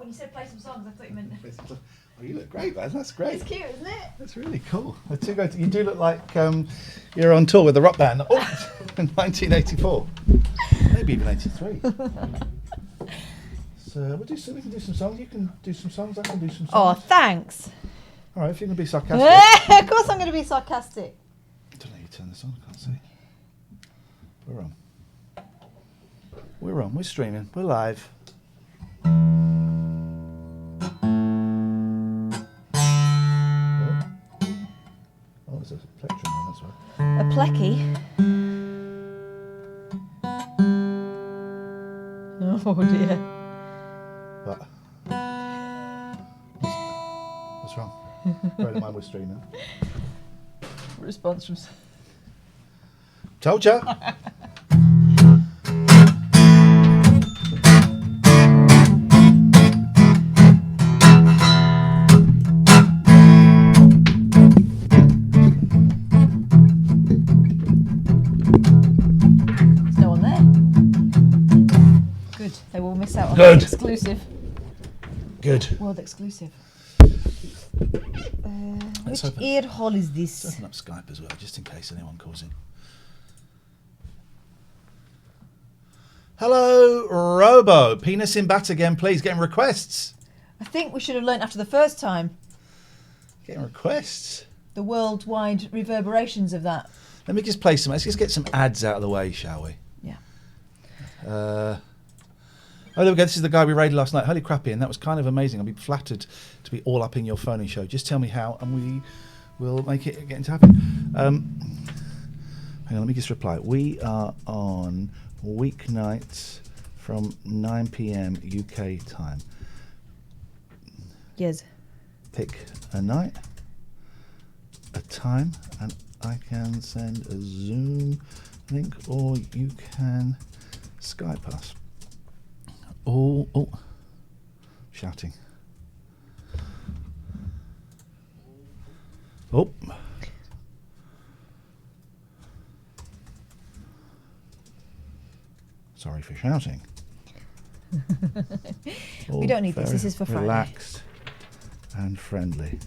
when you said play some songs, I thought you meant... Oh, you look great, man. That's great. It's cute, isn't it? That's really cool. You do look like you're on tour with the rock band. Oh, in 1984. Maybe even 83. So we can do some songs. You can do some songs. I can do some songs. Oh, thanks. All right, if you can be sarcastic. Of course I'm going to be sarcastic. I don't know, you turn this on, I can't see. We're on. We're on, we're streaming, we're live. Oh, there's a plectrum one, that's right. A plecky. Oh dear. What? What's wrong? Bear in mind we're streaming. Response from... Told ya! There's no one there. Good. They will miss out on Good. the exclusive. Good. World exclusive. Let's Which open- ear hole is this? Let's open up Skype as well, just in case anyone calls in. Hello, Robo. Penis in bat again, please. Getting requests. I think we should have learnt after the first time. Getting requests. The worldwide reverberations of that. Let me just play some. Let's just get some ads out of the way, shall we? Yeah. Oh, there we go. This is the guy we raided last night. Holy crap, Ian. That was kind of amazing. I'd be flattered to be all up in your phoning show. Just tell me how, and we will make it get into happen. Hang on, let me just reply. We are on weeknights from 9 p.m. UK time. Yes. Pick a night, a time, and I can send a Zoom link, or you can Skype us. Oh, shouting. Oh. Sorry for shouting. We don't need this. This is for Friday. Relaxed and friendly.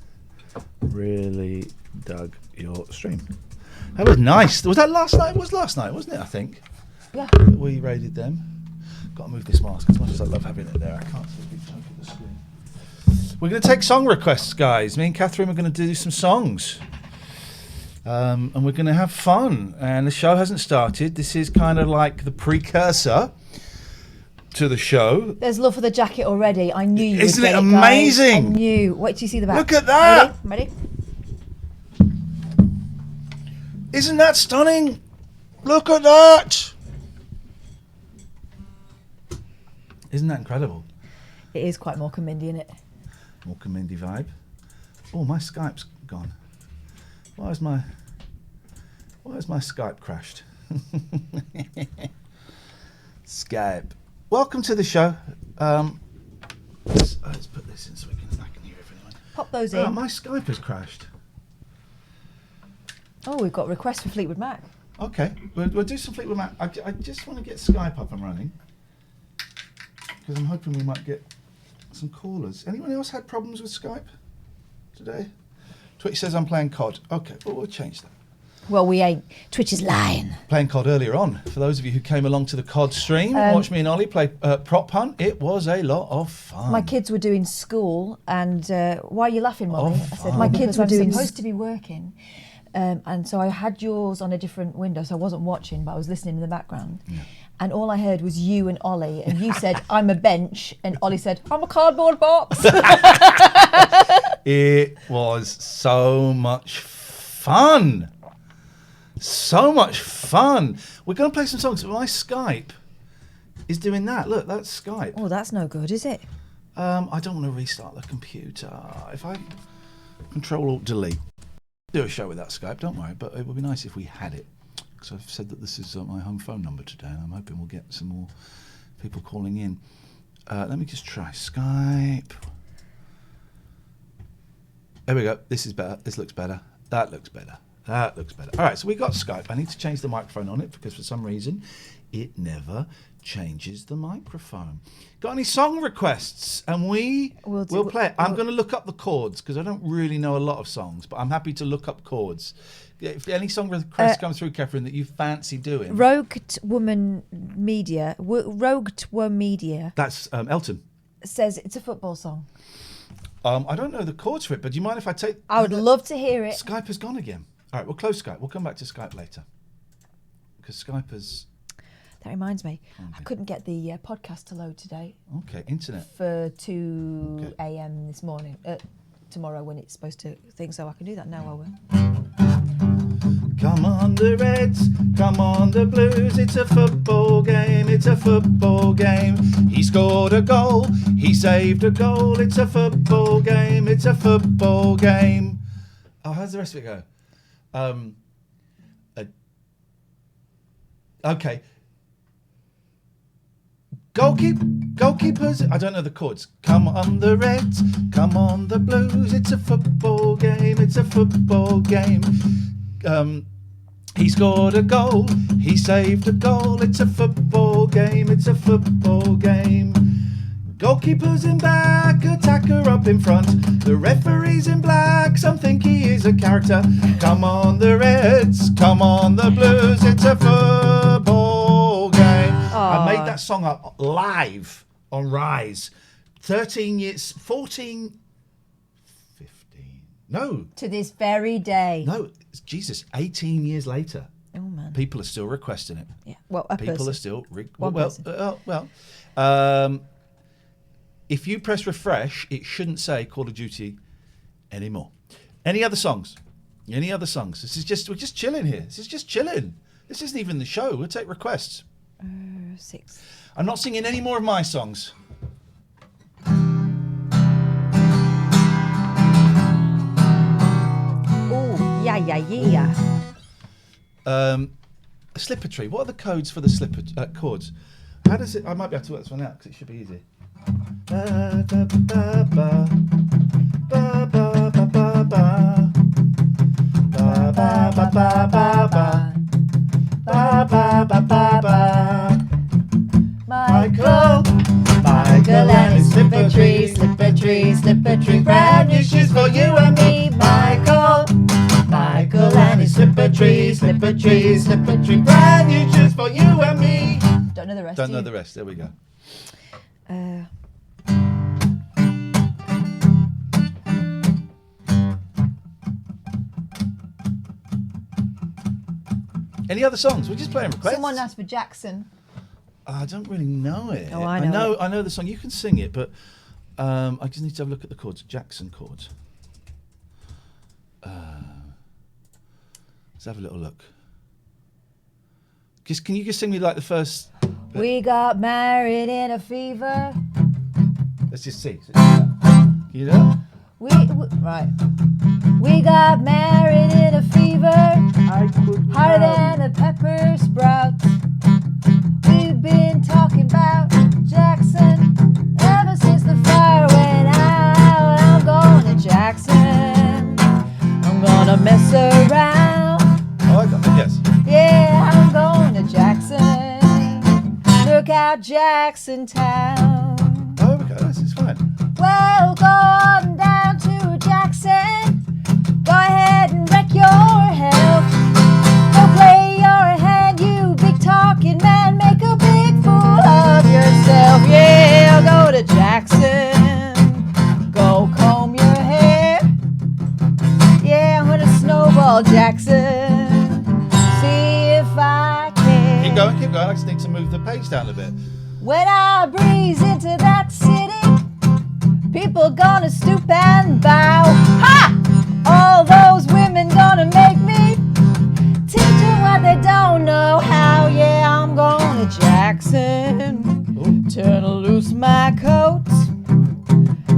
Really dug your stream. That was nice. Was that last night? It was last night, wasn't it? I think. Yeah. We raided them. Got to move this mask as much as I love having it there. I can't see a big chunk of the screen. We're going to take song requests, guys. Me and Katherine are going to do some songs. And we're going to have fun. And the show hasn't started. This is kind of like the precursor to the show. There's love for the jacket already. I knew you would Isn't get it it, guys. amazing? I knew. Wait till you see the back. Look at that. Ready? Isn't that stunning? Look at that. Isn't that incredible? It is quite Morecambe Mindy, isn't it? Morecambe Mindy vibe. Oh, my Skype's gone. Why is my Skype crashed? Skype. Welcome to the show. Let's put this in so I can hear everyone. Pop those in. My Skype has crashed. Oh, we've got requests for Fleetwood Mac. Okay, we'll do some Fleetwood Mac. I just want to get Skype up and running because I'm hoping we might get some callers. Anyone else had problems with Skype today? Twitch says I'm playing COD. Okay, well, we'll change that. Well, we ain't. Twitch is lying. Playing COD earlier on. For those of you who came along to the COD stream, watch me and Ollie play Prop Hunt. It was a lot of fun. My kids were doing school, and why are you laughing, Molly? Oh, I said my fun. kids were Because I'm supposed to be working, and so I had yours on a different window, so I wasn't watching, but I was listening in the background. Yeah. And all I heard was you and Ollie, and you said, I'm a bench, and Ollie said, I'm a cardboard box. It was so much fun. So much fun. We're going to play some songs. My Skype is doing that. Look, that's Skype. Oh, that's no good, is it? I don't want to restart the computer. If I Control-Alt-Delete. Do a show with that Skype, don't worry, but it would be nice if we had it. Because I've said that this is my home phone number today, and I'm hoping we'll get some more people calling in. Let me just try Skype. There we go. This is better. This looks better. That looks better. That looks better. All right, so we got Skype. I need to change the microphone on it because for some reason it never changes the microphone. Got any song requests? And we'll play it. I'm going to look up the chords because I don't really know a lot of songs, but I'm happy to look up chords. If any song requests come through, Katherine, that you fancy doing. Rogued Woman Media. That's Elton. Says it's a football song. I don't know the chords for it, but do you mind if I take... I would love to hear it. Skype has gone again. All right, we'll close Skype. We'll come back to Skype later. Because Skype has... That reminds me, I couldn't get the podcast to load today. Okay, internet. For 2 a.m. this morning. Tomorrow when it's supposed to think, so I can do that now, I will. Come on the Reds, come on the Blues, it's a football game, it's a football game. He scored a goal, he saved a goal, it's a football game, it's a football game. Oh, how's the rest of it go? Okay. Goalkeepers, I don't know the chords. Come on the Reds, come on the Blues, it's a football game, it's a football game. He scored a goal, he saved a goal, it's a football game, it's a football game. Goalkeeper's in back, attacker up in front. The referee's in black, some think he is a character. Come on the Reds, come on the Blues, it's a football game. Aww. I made that song up live on Rise. 13 years, 14, 15, no. To this very day. No, Jesus, 18 years later. Oh, man. People are still requesting it. Yeah, well, People are still... person. If you press refresh, it shouldn't say Call of Duty anymore. Any other songs? Any other songs? We're just chilling here. This is just chilling. This isn't even the show. We'll take requests. 6. I'm not singing any more of my songs. Oh, yeah. A slipper tree. What are the codes for the slipper chords? How does it... I might be able to work this one out because it should be easy. Ba, ba, ba, ba, ba, ba, ba, ba, ba. Ba, ba, ba, ba, ba, ba. Ba, ba, ba, ba, ba. Michael and his slipper tree, slipper tree, slipper tree. Brand new shoes for you and me. Michael and his slipper tree, slipper tree, slipper tree. Brand new shoes for you and me. Don't know the rest. Don't know the rest. There we go. Any other songs? We're just playing requests. Someone asked for Jackson. I don't really know it. Oh, I know. I know the song. You can sing it, but I just need to have a look at the chords. Jackson chords. Let's have a little look. Can you just sing me like the first? We got married in a fever. Let's just see. Can you do that? Right. We got married in a fever, hotter than a pepper sprout. We've been talking about Jackson ever since the fire went out. I'm going to Jackson. I'm gonna mess around. Oh, I got it. Yes. Yeah, I'm going to Jackson. Look out, Jackson Town. Oh, okay. This is fine. Well, go on down to Jackson. Go ahead and wreck your health. Go play your hand, you big talking man. Make a big fool of yourself. Yeah, go to Jackson. Go comb your hair. Yeah, I'm gonna snowball Jackson. See if I can. Keep going, keep going. I just need to move the page down a bit. When I breeze into that city, people gonna stoop and bow. Ha! All those women gonna make me teach them what they don't know how. Yeah, I'm going to Jackson. Ooh. Turn loose my coat.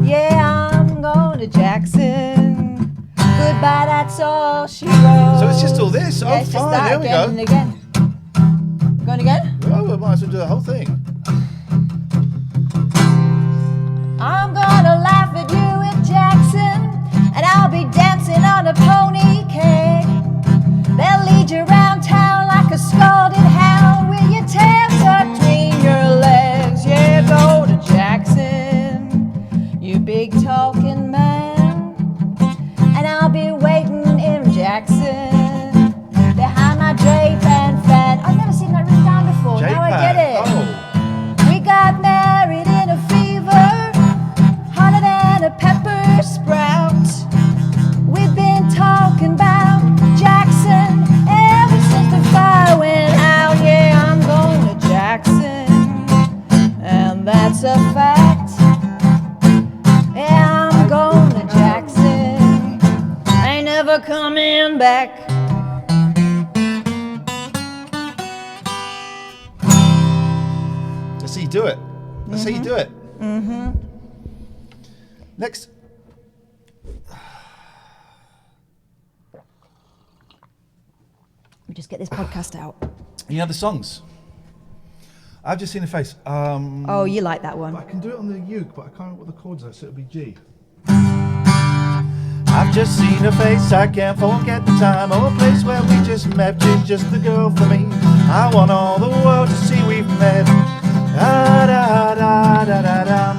Yeah, I'm going to Jackson. Goodbye, that's all she wrote. So it's just all this? Yeah, Oh, it's just fine. that There we again go. and again. Going again? Oh, we might as well do the whole thing. I'm gonna laugh at you in Jackson, and I'll be dancing on a pony cake. They'll lead you around town like a scalded hound with your tail tucked between your big talking man, and I'll be waiting in Jackson behind my drape and fan. I've never seen that written down before. Now I get it. Oh. We got married in a fever, hotter than a pepper sprout. We've been talking about Jackson ever since the fire went out. Yeah, I'm going to Jackson, and that's a fact. Yeah, I'm going to Jackson, ain't never coming back. That's how you do it. That's how you do it. Mm-hmm. Next. We just get this podcast out. Any other songs? I've just seen a face. Oh, you like that I one. can do it on the uke, but I can't remember what the chords are, so it'll be G. I've just seen a face, I can't forget the time or place where we just met. She's just the girl for me. I want all the world to see we've met. Da, da, da, da, da, da.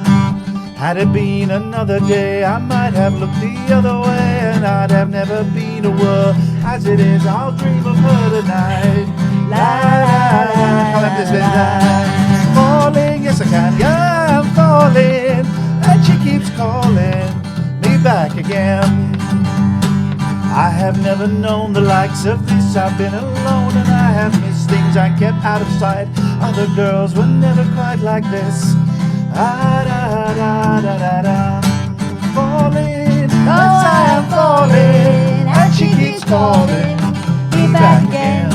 Had it been another day, I might have looked the other way, and I'd have never been a word. As it is, I'll dream of her tonight. La, la, la, can't let this bit die. Falling, yes I can, yeah, I'm falling, and she keeps calling me back again. I have never known the likes of this. I've been alone and I have missed things I kept out of sight. Other girls were never quite like this. Ah, da, da, da, da, da. Falling, yes I am falling, and she keeps calling me back again.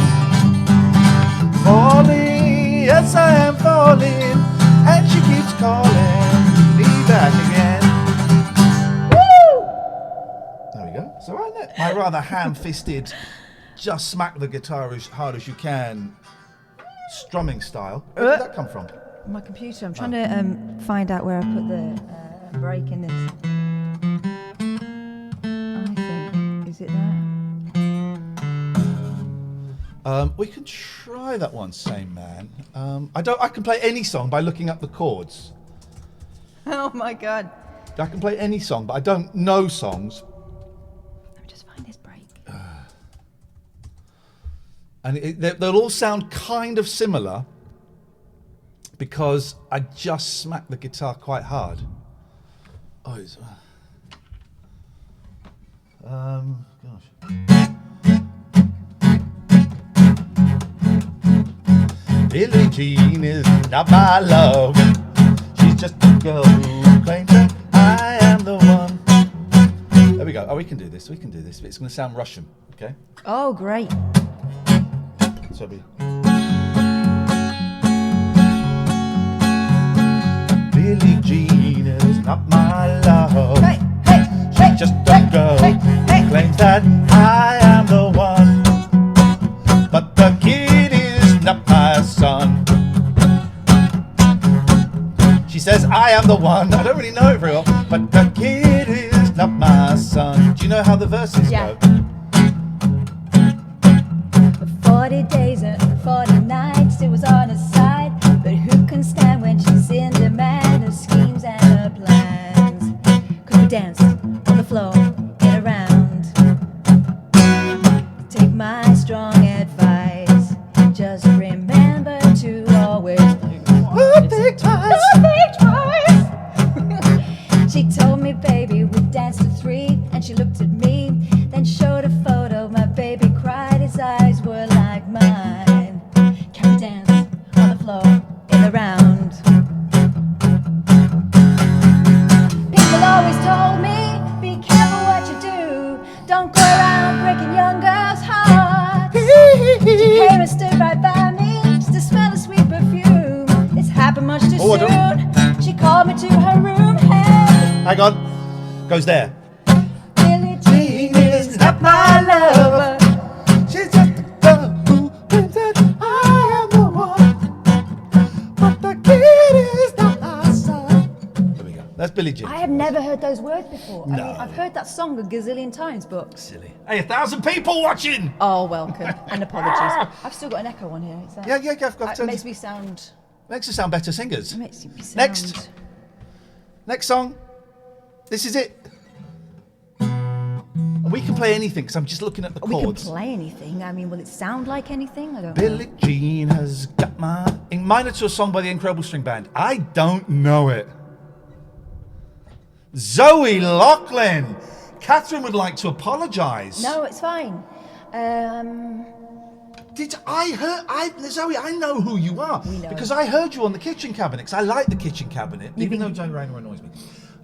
Falling, yes I am falling, and she keeps calling me back again. There we go. So right there. My rather ham-fisted, just smack the guitar as hard as you can, strumming style. Where did that come from? My computer. I'm trying to find out where I put the break in this. I think, is it there? We can try that one, Same Man. I can play any song by looking up the chords. Oh my god. I can play any song, but I don't know songs. Let me just find this break. And they'll all sound kind of similar because I just smacked the guitar quite hard. Oh, it's... gosh. Billie Jean is not my love. She's just a girl who claims that I am the one. There we go. Oh, we can do this. We can do this. It's going to sound Russian, okay? Oh, great. So be. Billie Jean is not my love. Hey, hey, She's just a girl who claims that I am the one. But the kid is not my son. She says I am the one. I don't really know it very well. But the kid is not my son. Do you know how the verses Yeah. go? 40 days and 40 nights, it was on her side. But who can stand when she's in demand? Her schemes and her plans. Could we dance on the floor, get around? Take my strong advice. Just remember to always Think twice. think twice. She told me, baby, we danced to 3, and she looked at me, then showed a photo. My baby cried, his eyes were like mine. Can we dance on the floor in the round? People always told me, be careful what you do. Don't go around breaking young girls' hearts. She came and stood right by me, just to smell a sweet perfume. This happened much too Oh, I soon. She called me to her room. Hey, Hang on. Goes there. Billie Jean is not my lover. She's just a girl who claims that I am the one. But the kid is not my son. There we go. That's Billie Jean. I have never heard those words before. I No. mean, I've heard that song a gazillion times, but... Silly. Hey, 1,000 people watching! Oh, welcome. And apologies. I've still got an echo on here. Is that... Yeah, I've got It makes me sound... Makes us sound better singers. Makes me sound... Next song. This is it. And we can play anything because I'm just looking at the We can chords. play anything. I mean, will it sound like anything? I don't know. Billie Jean has got my... In minor to a song by the Incredible String Band. I don't know it. Zoe Lachlan. Catherine would like to apologise. No, it's fine. Zoe, I know who you are. We know. Because I heard you on the kitchen cabinet. Because I like the kitchen cabinet, even though Joe Rayner annoys me.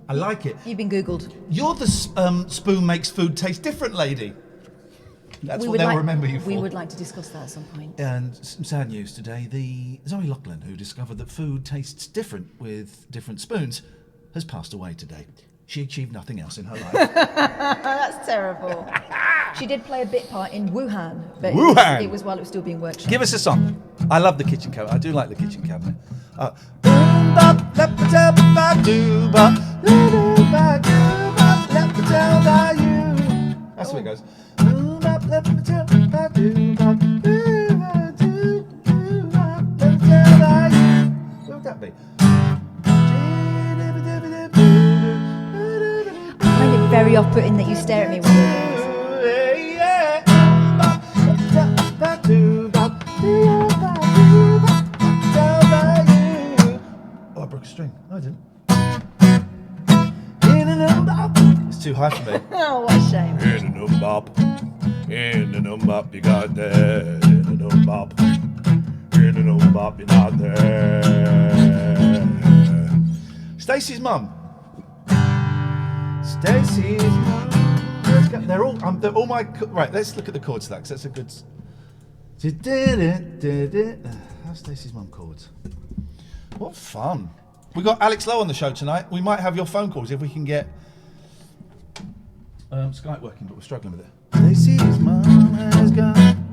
I like it. You've been Googled. You're the spoon makes food taste different lady. That's what they'll remember you for. We would like to discuss that at some point. And some sad news today. The Zoe Lachlan, who discovered that food tastes different with different spoons, has passed away today. She achieved nothing else in her life. That's terrible. She did play a bit part in Wuhan, but it was while it was still being worked. Give us a song. I love the kitchen cabinet. I do like the kitchen cabinet. That's what it goes. What would that be? I find it very off-putting that you stare at me when you're doing this. Oh, I broke a string. No, I didn't. It's too high for me. Oh, what a shame. In the bop, you got that. In the bop, you're not there. Stacey's mum. Stacey's mum. They're all my. Right, let's look at the chords of that, because that's a good. How's Stacey's mum chords? What fun. We got Alex Lowe on the show tonight. We might have your phone calls if we can get Skype working, but we're struggling with it. Stacey's mum has gone.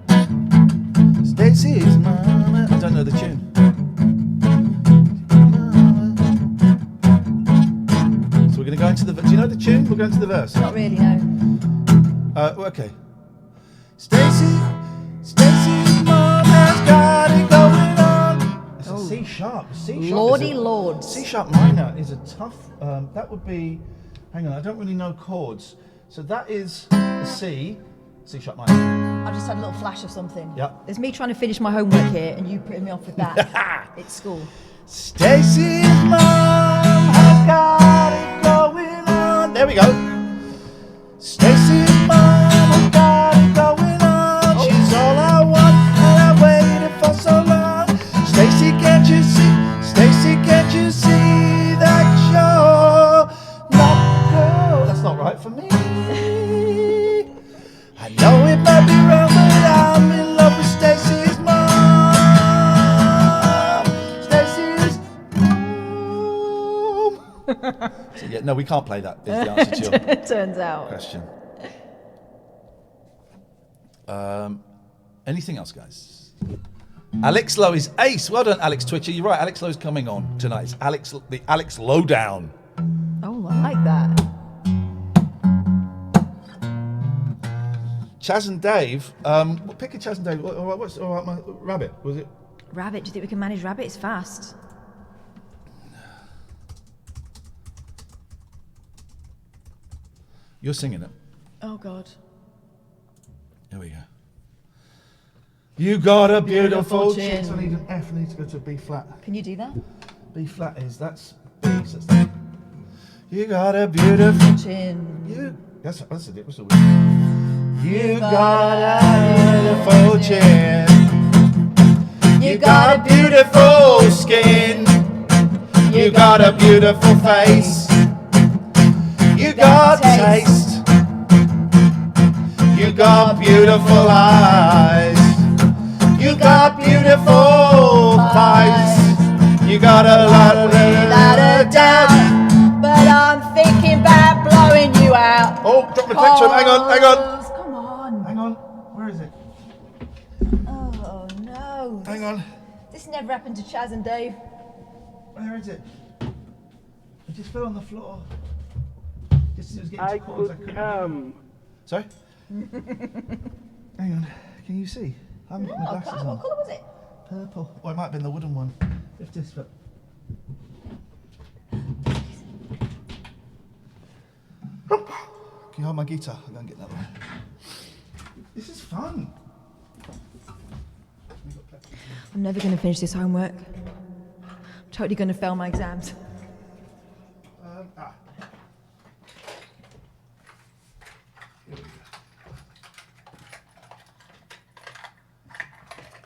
Stacey's mum. I don't know the tune. So we're going to go into the. Do you know the tune? We're going to the verse. Not really, no. Okay. Stacey's mum has got it going on. It's a C sharp. Lordy Lords. C sharp minor is a tough. That would be. Hang on, I don't really know chords. So that is a C sharp minor. I just had a little flash of something. Yep. There's me trying to finish my homework here, and you putting me off with that. It's school. Stacey's mum has got it going on. There we go. Stacey's mum has got it going on. She's all I want, and I've waited for so long. Stacey, can't you see? Stacey, can't you see that you're not girl? That's not right for me. I know it might be wrong, but I'm in love with Stacey's mum. Stacey's mum. So yeah, no, we can't play that. Is the answer to your It turns out. question. Anything else, guys? Alex Lowe is ace. Well done, Alex Twitcher. You're right. Alex Lowe's coming on tonight. It's the Alex Lowdown. Oh, I like that. Chaz and Dave. Pick a Chaz and Dave. What's all right? My rabbit was it? Rabbit. Do you think we can manage rabbits fast? You're singing it. Oh God. Here we go. You got a beautiful chin. chin. I need an F. I need to go to a B flat. Can you do that? B flat that's B. So that's that. You got a beautiful Chin. That's it. What's the word? You got a beautiful chin. You got a beautiful skin. You got a beautiful face. You got taste. You got beautiful eyes. You got beautiful thighs. You got a lot of doubt. But I'm thinking about blowing you out. Oh, drop my picture. Hang on. Come on. Hang on. Where is it? Oh no. Hang on. This never happened to Chaz and Dave. Where is it? It just fell on the floor. Just as it was getting I too close, could come. Sorry? Hang on. Can you see? I haven't got my glasses on. What colour was it? Purple. Or it might have been the wooden one. Lift this, but... Can you hold my guitar? I'll go and get another one. This is fun. I'm never going to finish this homework. I'm totally going to fail my exams.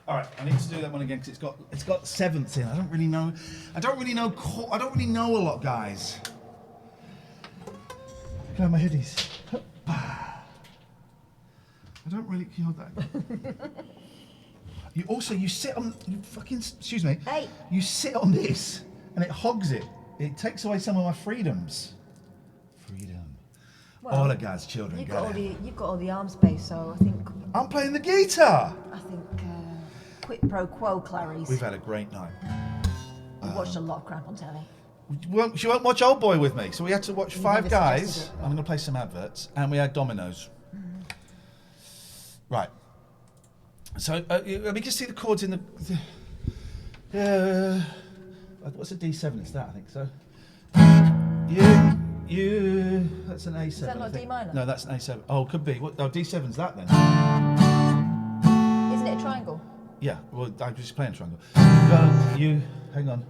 All right, I need to do that one again because it's got sevenths in. I don't really know a lot, guys. Can I have my hoodies? I don't really. Can you hold that? You sit on. Excuse me. Hey. You sit on this, and it hogs it. It takes away some of my freedoms. Freedom. Well, all the guys' children. You've got all the arm space, so I think. I'm playing the guitar. I think. Quid pro quo, Clarice. We've had a great night. We watched a lot of crap on telly. She won't watch Old Boy with me, so we had to watch Five Guys. Suggested it. I'm going to play some adverts, and we had Dominoes. Right. So let me just see the chords in the. What's a D7? It's that, I think so. You. That's an A7. Is that not D minor? No, that's an A7. Oh, could be. D7's that then. Isn't it a triangle? Yeah. Well, I'm just playing triangle. Hang on.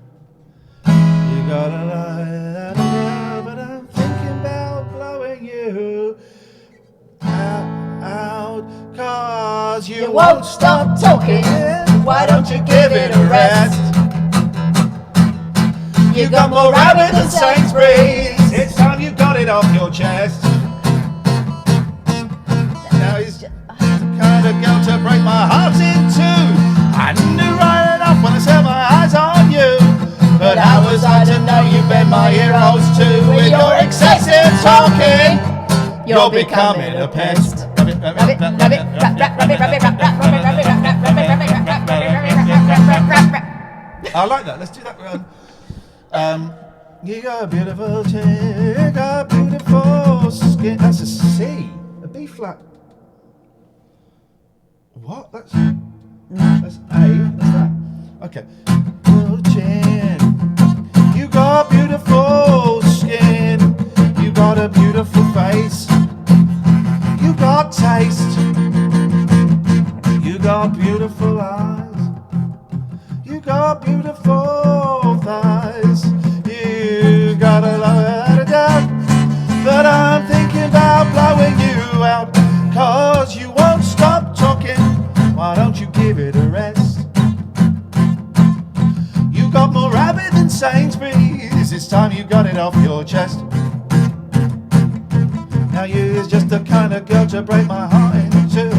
You got a lie, but I'm thinking about blowing you out, 'cause you won't stop talking. Why don't you give it a rest? You got more rabbit than Sainsbury's. It's time you got it off your chest. Now he's the kind of girl to break my heart in two. I knew right enough when I set my eyes on you. But how was I to know you bend my ear holes too? With your excessive talking, you're becoming a pest. I like that. Let's do that one. You got beautiful chin, you got beautiful skin. That's a C, a B flat. What? That's A. That's that. Okay. Beautiful chin. You got beautiful skin. You got a beautiful face. You got taste. You got beautiful eyes. You got beautiful thighs. You got a lot of doubt. But I'm thinking about blowing you out. 'Cause you won't stop talking. Why don't you give it a rest? You got more rabbit than Sainsbury's. It's time you got it off your chest. Now you're just the kind of girl to break my heart in two.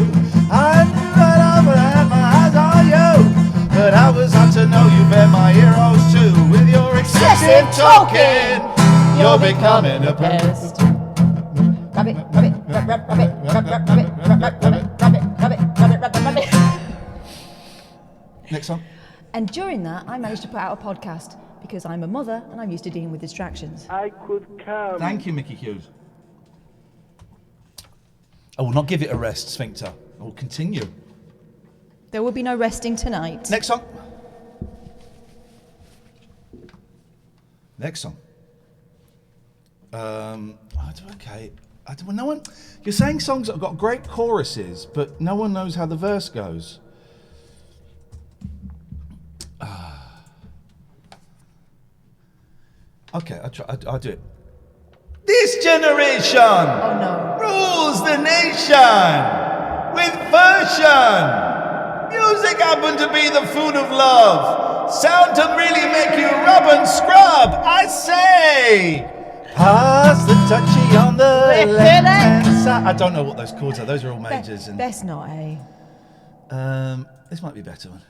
I knew right off when I had my eyes on you. But how was I to know you bent my ear holes too? With your excessive talking, you're becoming a pest. Rabbit, rabbit, rabbit, rabbit, rabbit, rabbit, rabbit, rabbit, rabbit, rabbit, rabbit. Next one. And during that, I managed to put out a podcast because I'm a mother and I'm used to dealing with distractions. I could come. Thank you, Mickey Hughes. I will not give it a rest, Sphincter. I will continue. There will be no resting tonight. Next song. Next song. Okay. No one. You're saying songs that have got great choruses, but no one knows how the verse goes. Okay, I'll do it. This generation rules the nation with version. Music happened to be the food of love. Sound to really make you rub and scrub. I say, pass the touchy on the left-hand side. I don't know what those chords are. Those are all majors. That's not A. This might be a better one.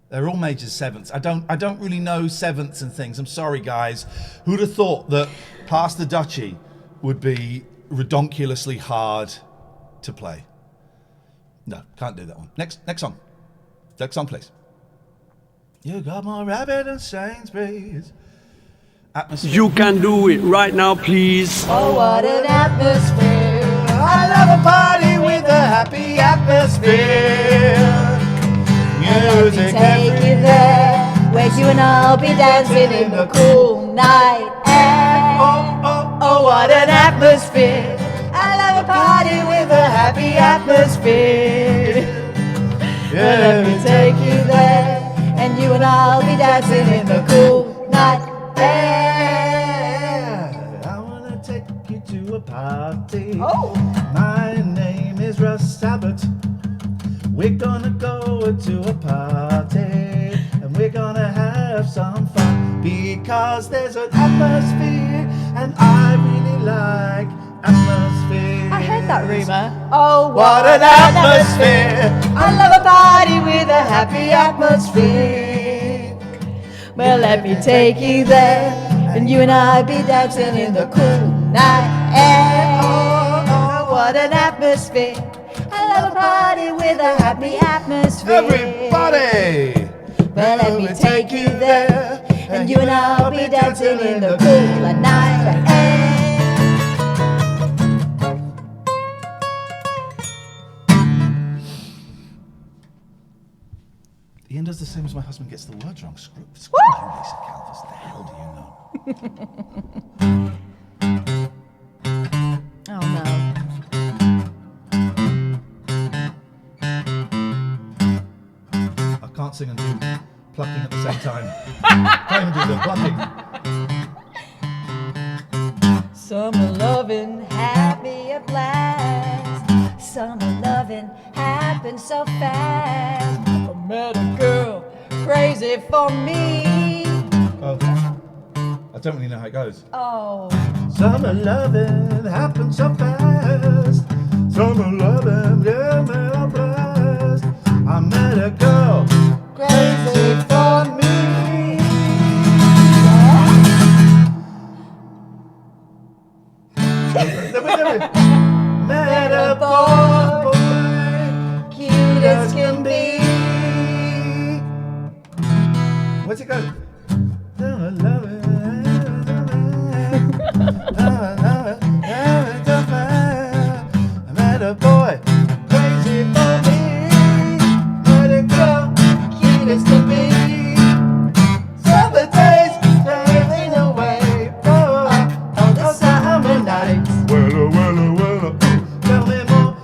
They're all majors, sevenths. I don't really know sevenths and things. I'm sorry, guys. Who'd have thought that Pass the Duchy would be redonkulously hard to play? No, can't do that one. Next song. Next song, please. You got more rabbit than Sainsbury's. Atmosphere. You can do it right now, please. Oh, what an atmosphere. I love a party with a happy atmosphere. Music Take you there, where you and I'll be dancing in the cool night air. Oh, what an atmosphere. atmosphere. I love a party with a happy atmosphere. Well, let me take you there, and you and I'll be dancing in the cool night air. I wanna take you to a party. Oh. My name is Russ Abbott. We're gonna go to a party, and we're gonna have some fun, because there's an atmosphere, and I really like atmosphere. I heard that rumour. Oh, What an atmosphere! I love a party with a happy atmosphere. Well, let me take you there, and you and I be dancing in the cool night air. Oh, what an atmosphere! I love a party with a happy atmosphere. Everybody! Well, let me take you there, and you and I'll be dancing in the cool night air. Ian does the same as my husband gets the words wrong. Screw you, Lisa Calvers. The hell do you know? Oh no. I can't sing and do plucking at the same time. Can't even do the plucking. Summer loving, happy at last. Summer loving happened so fast. I met a girl crazy for me. Oh, I don't really know how it goes. Oh, Summer loving happened so fast. Summer loving, yeah, man, I'm blessed. I met a girl crazy for me. Met a boy, cute as can be. What's it go? Summer loving. I met a boy crazy for me. Met a girl cute as can be. Summer days sailing away. Oh, the summer nights. Well. Tell me more.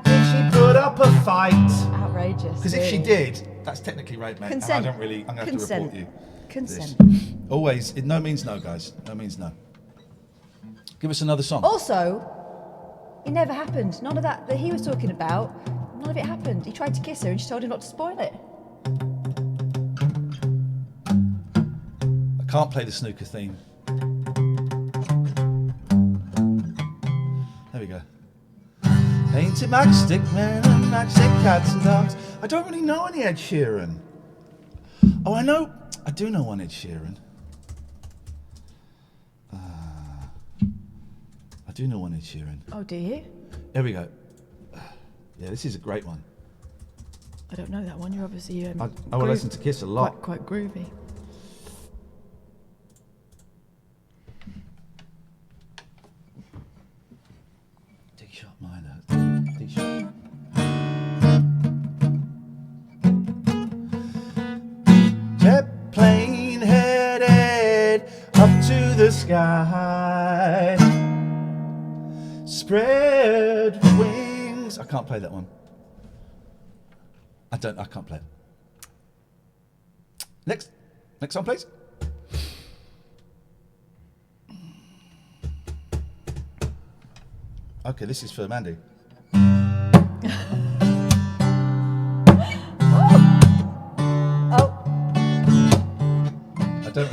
Did she put up a fight? Outrageous. Because if she did, that's technically rape, mate. Consent. And I'm going to have to report you. Consent. Always, no means no, guys. No means no. Give us another song. Also, it never happened. None of that he was talking about, none of it happened. He tried to kiss her and she told him not to spoil it. I can't play the snooker theme. There we go. Painted matchstick men and matchstick cats and dogs. I don't really know any Ed Sheeran. Oh, I do know one Ed Sheeran. I do know one Ed Sheeran. Oh, do you? Here we go. Yeah, this is a great one. I don't know that one. You're obviously I will listen to Kiss a lot. Quite groovy. Take a shot, mine. Take a shot. Jet plane headed up to the sky. Spread wings. I can't play that one. I can't play it. Next song, please. Okay, this is for Mandy. Oh. I don't.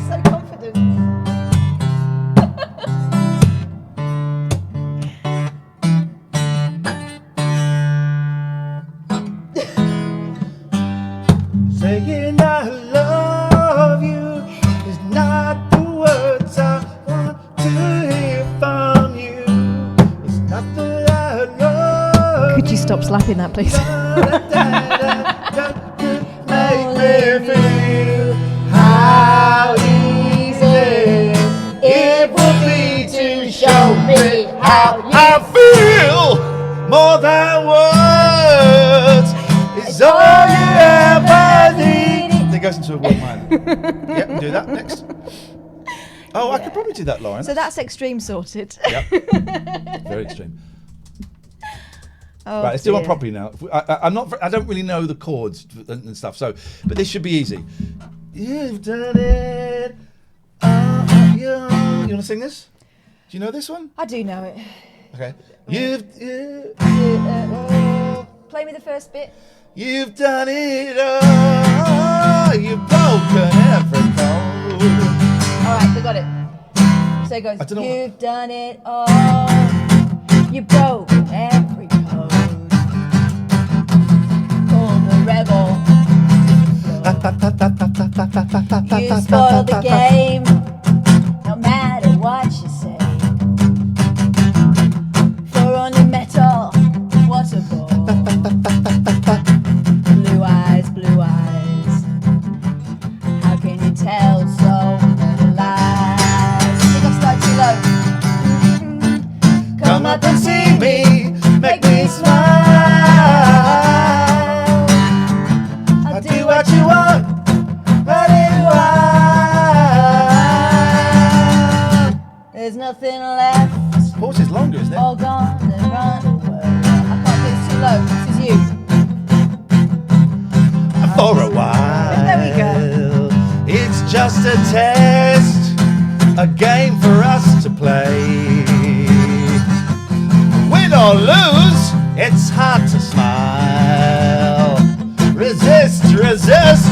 So confident. Saying I love you is not the words I want to hear from you. It's not that I love Could you stop slapping that, please? Make me feel how easy it would be to show me how I feel. More than words is all you ever need. It goes into a one minor. Yep, do that next. Oh, I could probably do that, Lauren. So that's extreme sorted. Yep. Very extreme. Oh, Right, let's do one dear. properly now. I don't really know the chords and stuff. So, but this should be easy. You've done it. You want to sing this? Do you know this one? I do know it. Okay. Play me the first bit. You've done it all. You've broken every code. All right, I got it. So it goes. I don't know You've done it all. You broke every code. Called the rebel. You spoiled the game. No matter what you say. For only metal, what a bore. Blue eyes, blue eyes. How can you tell so many lies? I think I've started too low. Come up and see me, make me smile. I'll do what you want, but you want. There's nothing left. Pause is longer, isn't it? All gone and run away. I can't do it too low. This is you. For a while. There we go. It's just a test, a game for us to play. Win or lose, it's hard to smile. Resist, resist.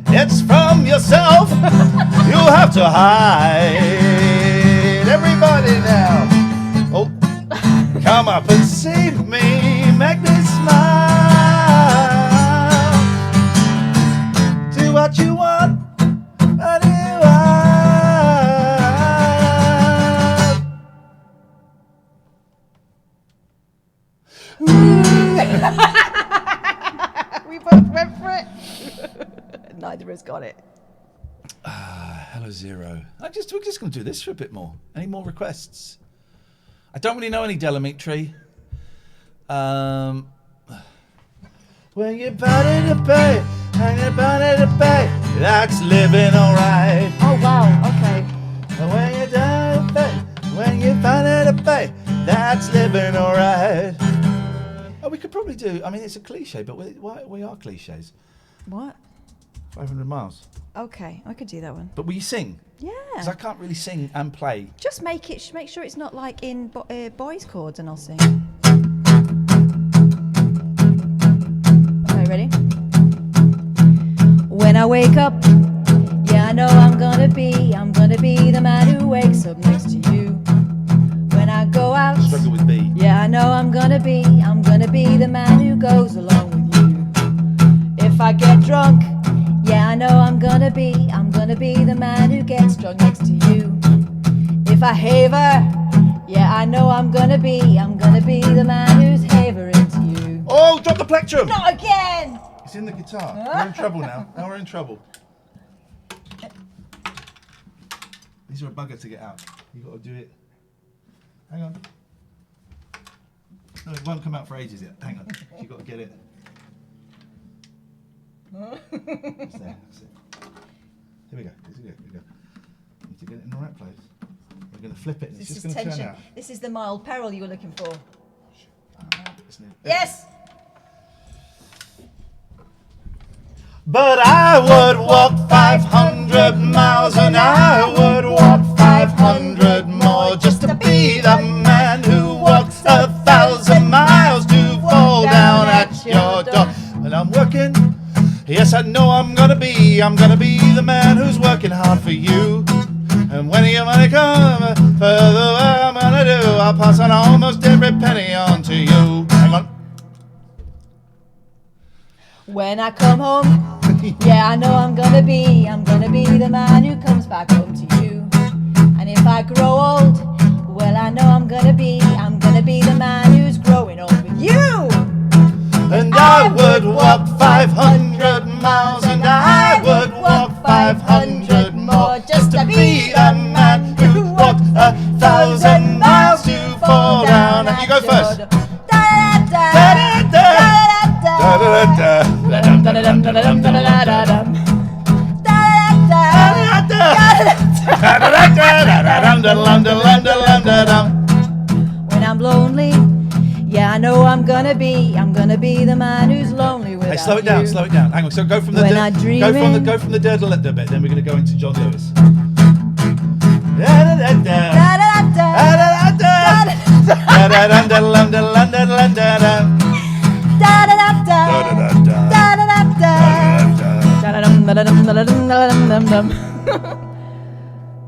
It's from yourself. You have to hide. Everybody now. Oh, come up and see me, make me smile. Do what you want, what you want. We both went for it. Neither has got it. Hello, Zero. We're just going to do this for a bit more. Any more requests? I don't really know any Delamitri. When you're bound to pay, and you're bound to pay, that's living alright. Oh wow, okay. When you're down to pay, when you're bound to pay, that's living alright. Oh, we could probably do. I mean, it's a cliche, but we are cliches. What? 500 miles. Okay, I could do that one. But will you sing? Because I Yeah. can't really sing and play. Just make sure it's not like in boys chords, and I'll sing. Okay, ready? When I wake up, yeah, I know I'm gonna be the man who wakes up next to you. When I go out, Struggle with B. yeah, I know I'm gonna be the man who goes along with you. If I get drunk, yeah, I know I'm gonna be the man who gets drunk next to you. If I haver, yeah, I know I'm gonna be the man who's havering to you. Oh, drop the plectrum! Not again! It's in the guitar. We're in trouble now. Now we're in trouble. These are a bugger to get out. You've got to do it. Hang on. No, it won't come out for ages yet. Hang on. You've got to get it. It's there. That's it. Here we go. Here we go. Need to get it in the right place. We're going to flip it and it's This just is going to turn tension. out. This is the mild peril you were looking for. Isn't it? Yes! But I would walk 500 miles and I would walk 500 more just to be the man who walks 1,000 miles to fall down at your door. When I'm working, yes, I know I'm gonna be the man who's working hard for you. And when your money comes, further what I'm gonna do, I'll pass on almost every penny on to you. Hang on. When I come home, yeah, I know I'm gonna be the man who comes back home to you. And if I grow old, well, I know I'm gonna be the man who's growing old with you. And I would walk 500 miles and I would walk 500 more just to be the man who walked 1,000 miles to fall down. And you go first. When I'm lonely, yeah, I know I'm gonna be the man who's lonely without Hey, slow it down, you. slow it down. Hang on. So go from the When I dream go from in- the diddle a bit. Then we're going to go into John Lewis.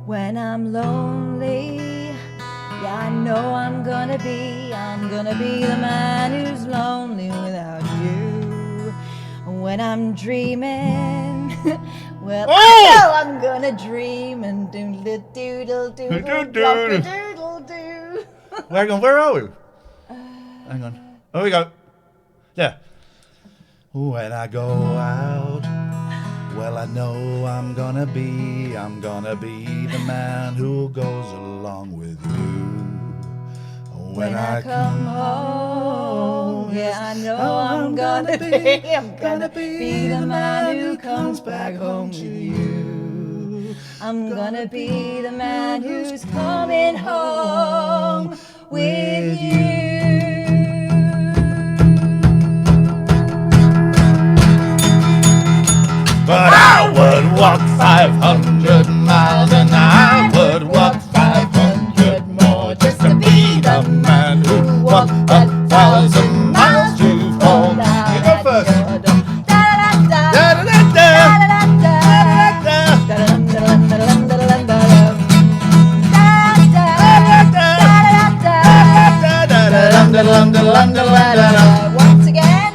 When I'm lonely, yeah, I know I'm gonna be the man who's lonely without you. When I'm dreaming, well, I know I'm gonna dream and doodle doodle doodle doodle doo. Hang on, where are we? Hang on. Oh, we go. Yeah. When I go out, well, I know I'm gonna be the man who goes along with you. When I come home, yeah, I know I'm gonna be the man who comes back home to you. I'm gonna be the man who's coming home with you. But I would walk 500 miles and I would walk 500 more just to be the man who walked 1,000 miles to fall down. You go first. Once again.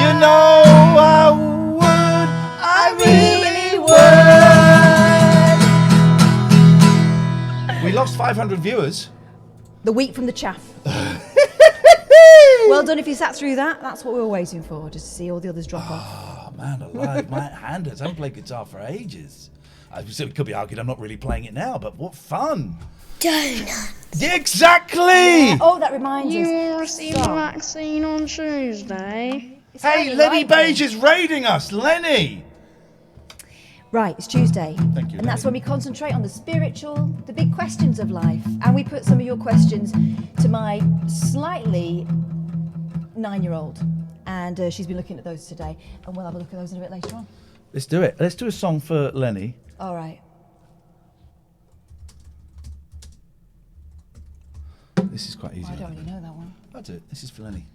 You know I would, I really would. We lost 500 viewers. The wheat from the chaff. Well done if you sat through that. That's what we were waiting for, just to see all the others drop off. Oh man, alive, my hand has. I haven't played guitar for ages. It could be argued I'm not really playing it now, but what fun! Donuts. Yeah, exactly! Oh, that reminds You us. will receive the Stop. vaccine on Tuesday. It's Hey, only Lenny right then. Beige is raiding us! Lenny! Right, it's Tuesday. Thank you, And that's Lenny. when we concentrate on the spiritual, the big questions of life. And we put some of your questions to my slightly 9-year-old. And she's been looking at those today. And we'll have a look at those a bit later on. Let's do it. Let's do a song for Lenny. All right. This is quite easy. I don't really know that one. I'll do it. This is for Lenny.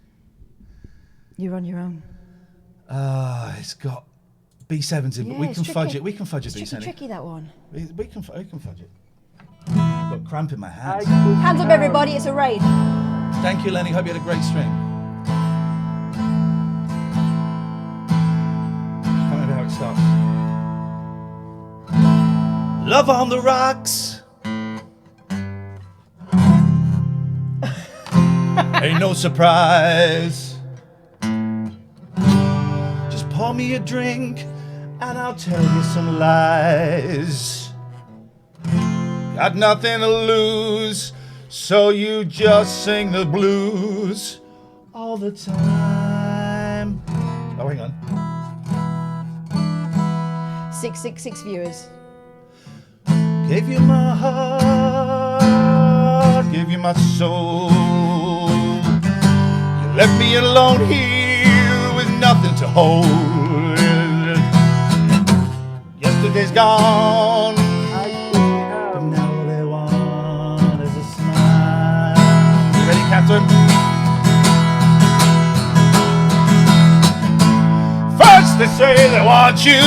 You're on your own. It's got B7s in, but we Yeah, can it's fudge tricky. it. We can fudge it, It's Lenny. tricky, that one. We can fudge it. I've got cramp in my hands. Hands up, everybody. It's a raid. Thank you, Lenny. Hope you had a great stream. Can't remember how it starts. Love on the rocks. Ain't no surprise. Just pour me a drink and I'll tell you some lies. Got nothing to lose, so you just sing the blues all the time. Oh, hang on. 666 viewers. Gave you my heart, gave you my soul. You left me alone here with nothing to hold. Yesterday's gone, but now all they want is a smile. You ready, Catherine? First they say they want you.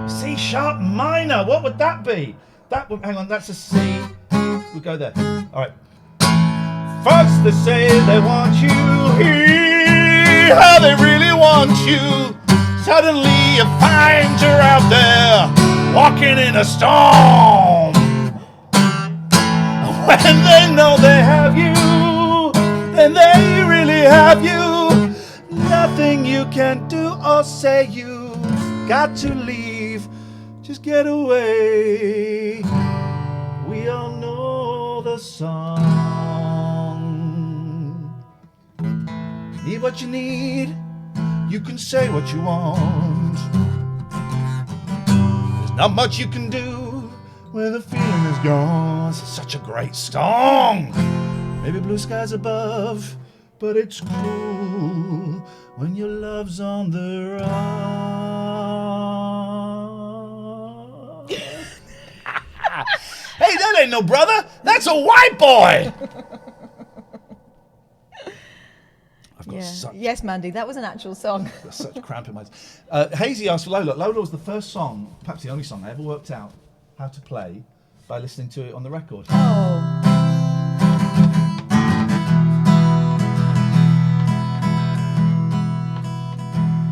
C sharp minor, what would that be? That would, hang on, that's a C. We'll go there. All right. First they say they want you here, how they really want you. Suddenly you find you're out there, walking in a storm. When they know they have you, then they really have you. Nothing you can do or say, you've got to leave just get away. We all know the song. Need what you need, you can say what you want. There's not much you can do when the feeling is gone. It's such a great song. Maybe blue skies above, but it's cool when your love's on the run. Hey, that ain't no brother. That's a white boy. I've got such, Yes, Mandy, that was an actual song. I've got such cramp in my... Hazy asked for Lola. Lola was the first song, perhaps the only song I ever worked out how to play by listening to it on the record. Oh.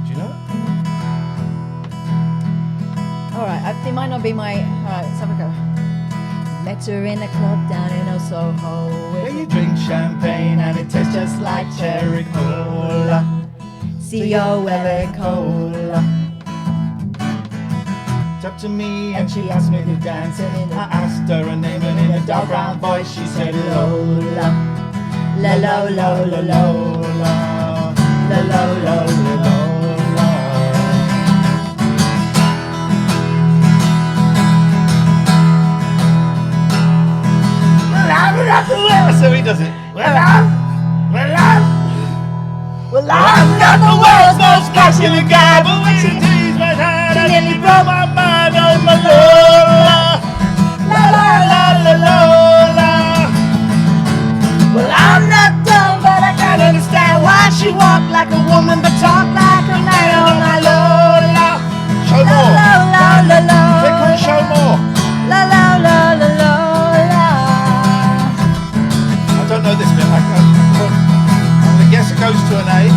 Do you know it? All right, it might not be my... All right, let's have a go. Met her in a club down in Soho. Where you drink champagne and it tastes just like cherry cola. C-O-L-A cola. It's up to me and she asked me to dance. And I asked her her name and in a dark brown voice she said Lola. La la la la la La la la la la. So he does it. Well, I'm not the world's most passionate guy, but when she teased my head, I nearly broke my mind on my Lola. La la la la Lola. Well, I'm not dumb, but I can't understand why she walked like a woman but talked like a man. Oh my Lola. Show more. la la la la. Click on show more. La la la la la la. I don't know this bit. I'm gonna guess it goes to an A.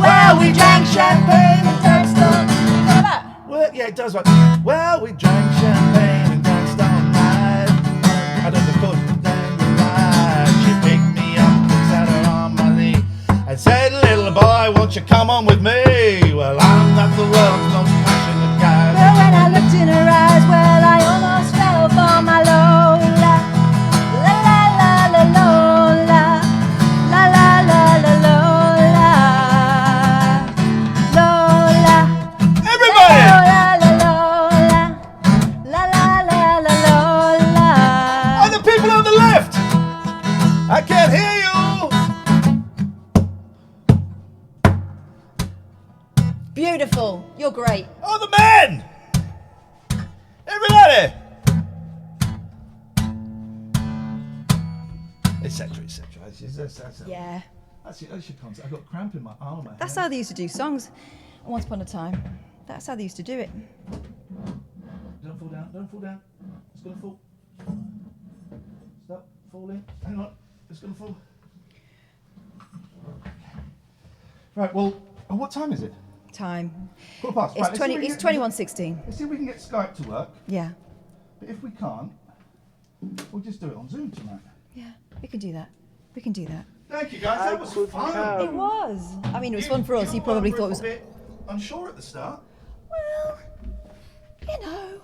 Well, we drank champagne and danced all night. Well, yeah, it does. Right. Well, we drank champagne and danced all night. I don't know right. She picked me up and sat her on my knee and said, "Little boy, won't you come on with me?" Well, I'm not the world's most passionate guy. Well, when I looked in her eyes, well, I almost fell for my Lola. La la la la Lola. La la la la Lola. Lola. Everybody! La la la Lola. La la la la Lola. And the people on the left, I can't hear you. Beautiful. You're great. Oh, the men! Everybody! Etc. etc. Yeah. That's your concept. I've got cramp in my arm. That's how they used to do songs once upon a time. That's how they used to do it. Don't fall down. Don't fall down. It's gonna fall. Stop falling. Hang on. It's gonna fall. Right. Well, what time is it? Time. Quarter past. It's Right, 20. It's 21:16. Let's see if we can get Skype to work. Yeah. But if we can't, we'll just do it on Zoom tonight. Yeah. We can do that. We can do that. Thank you, guys. That was fun. It was. I mean, it was fun for us. You probably thought it was. A bit unsure at the start. Well, you know,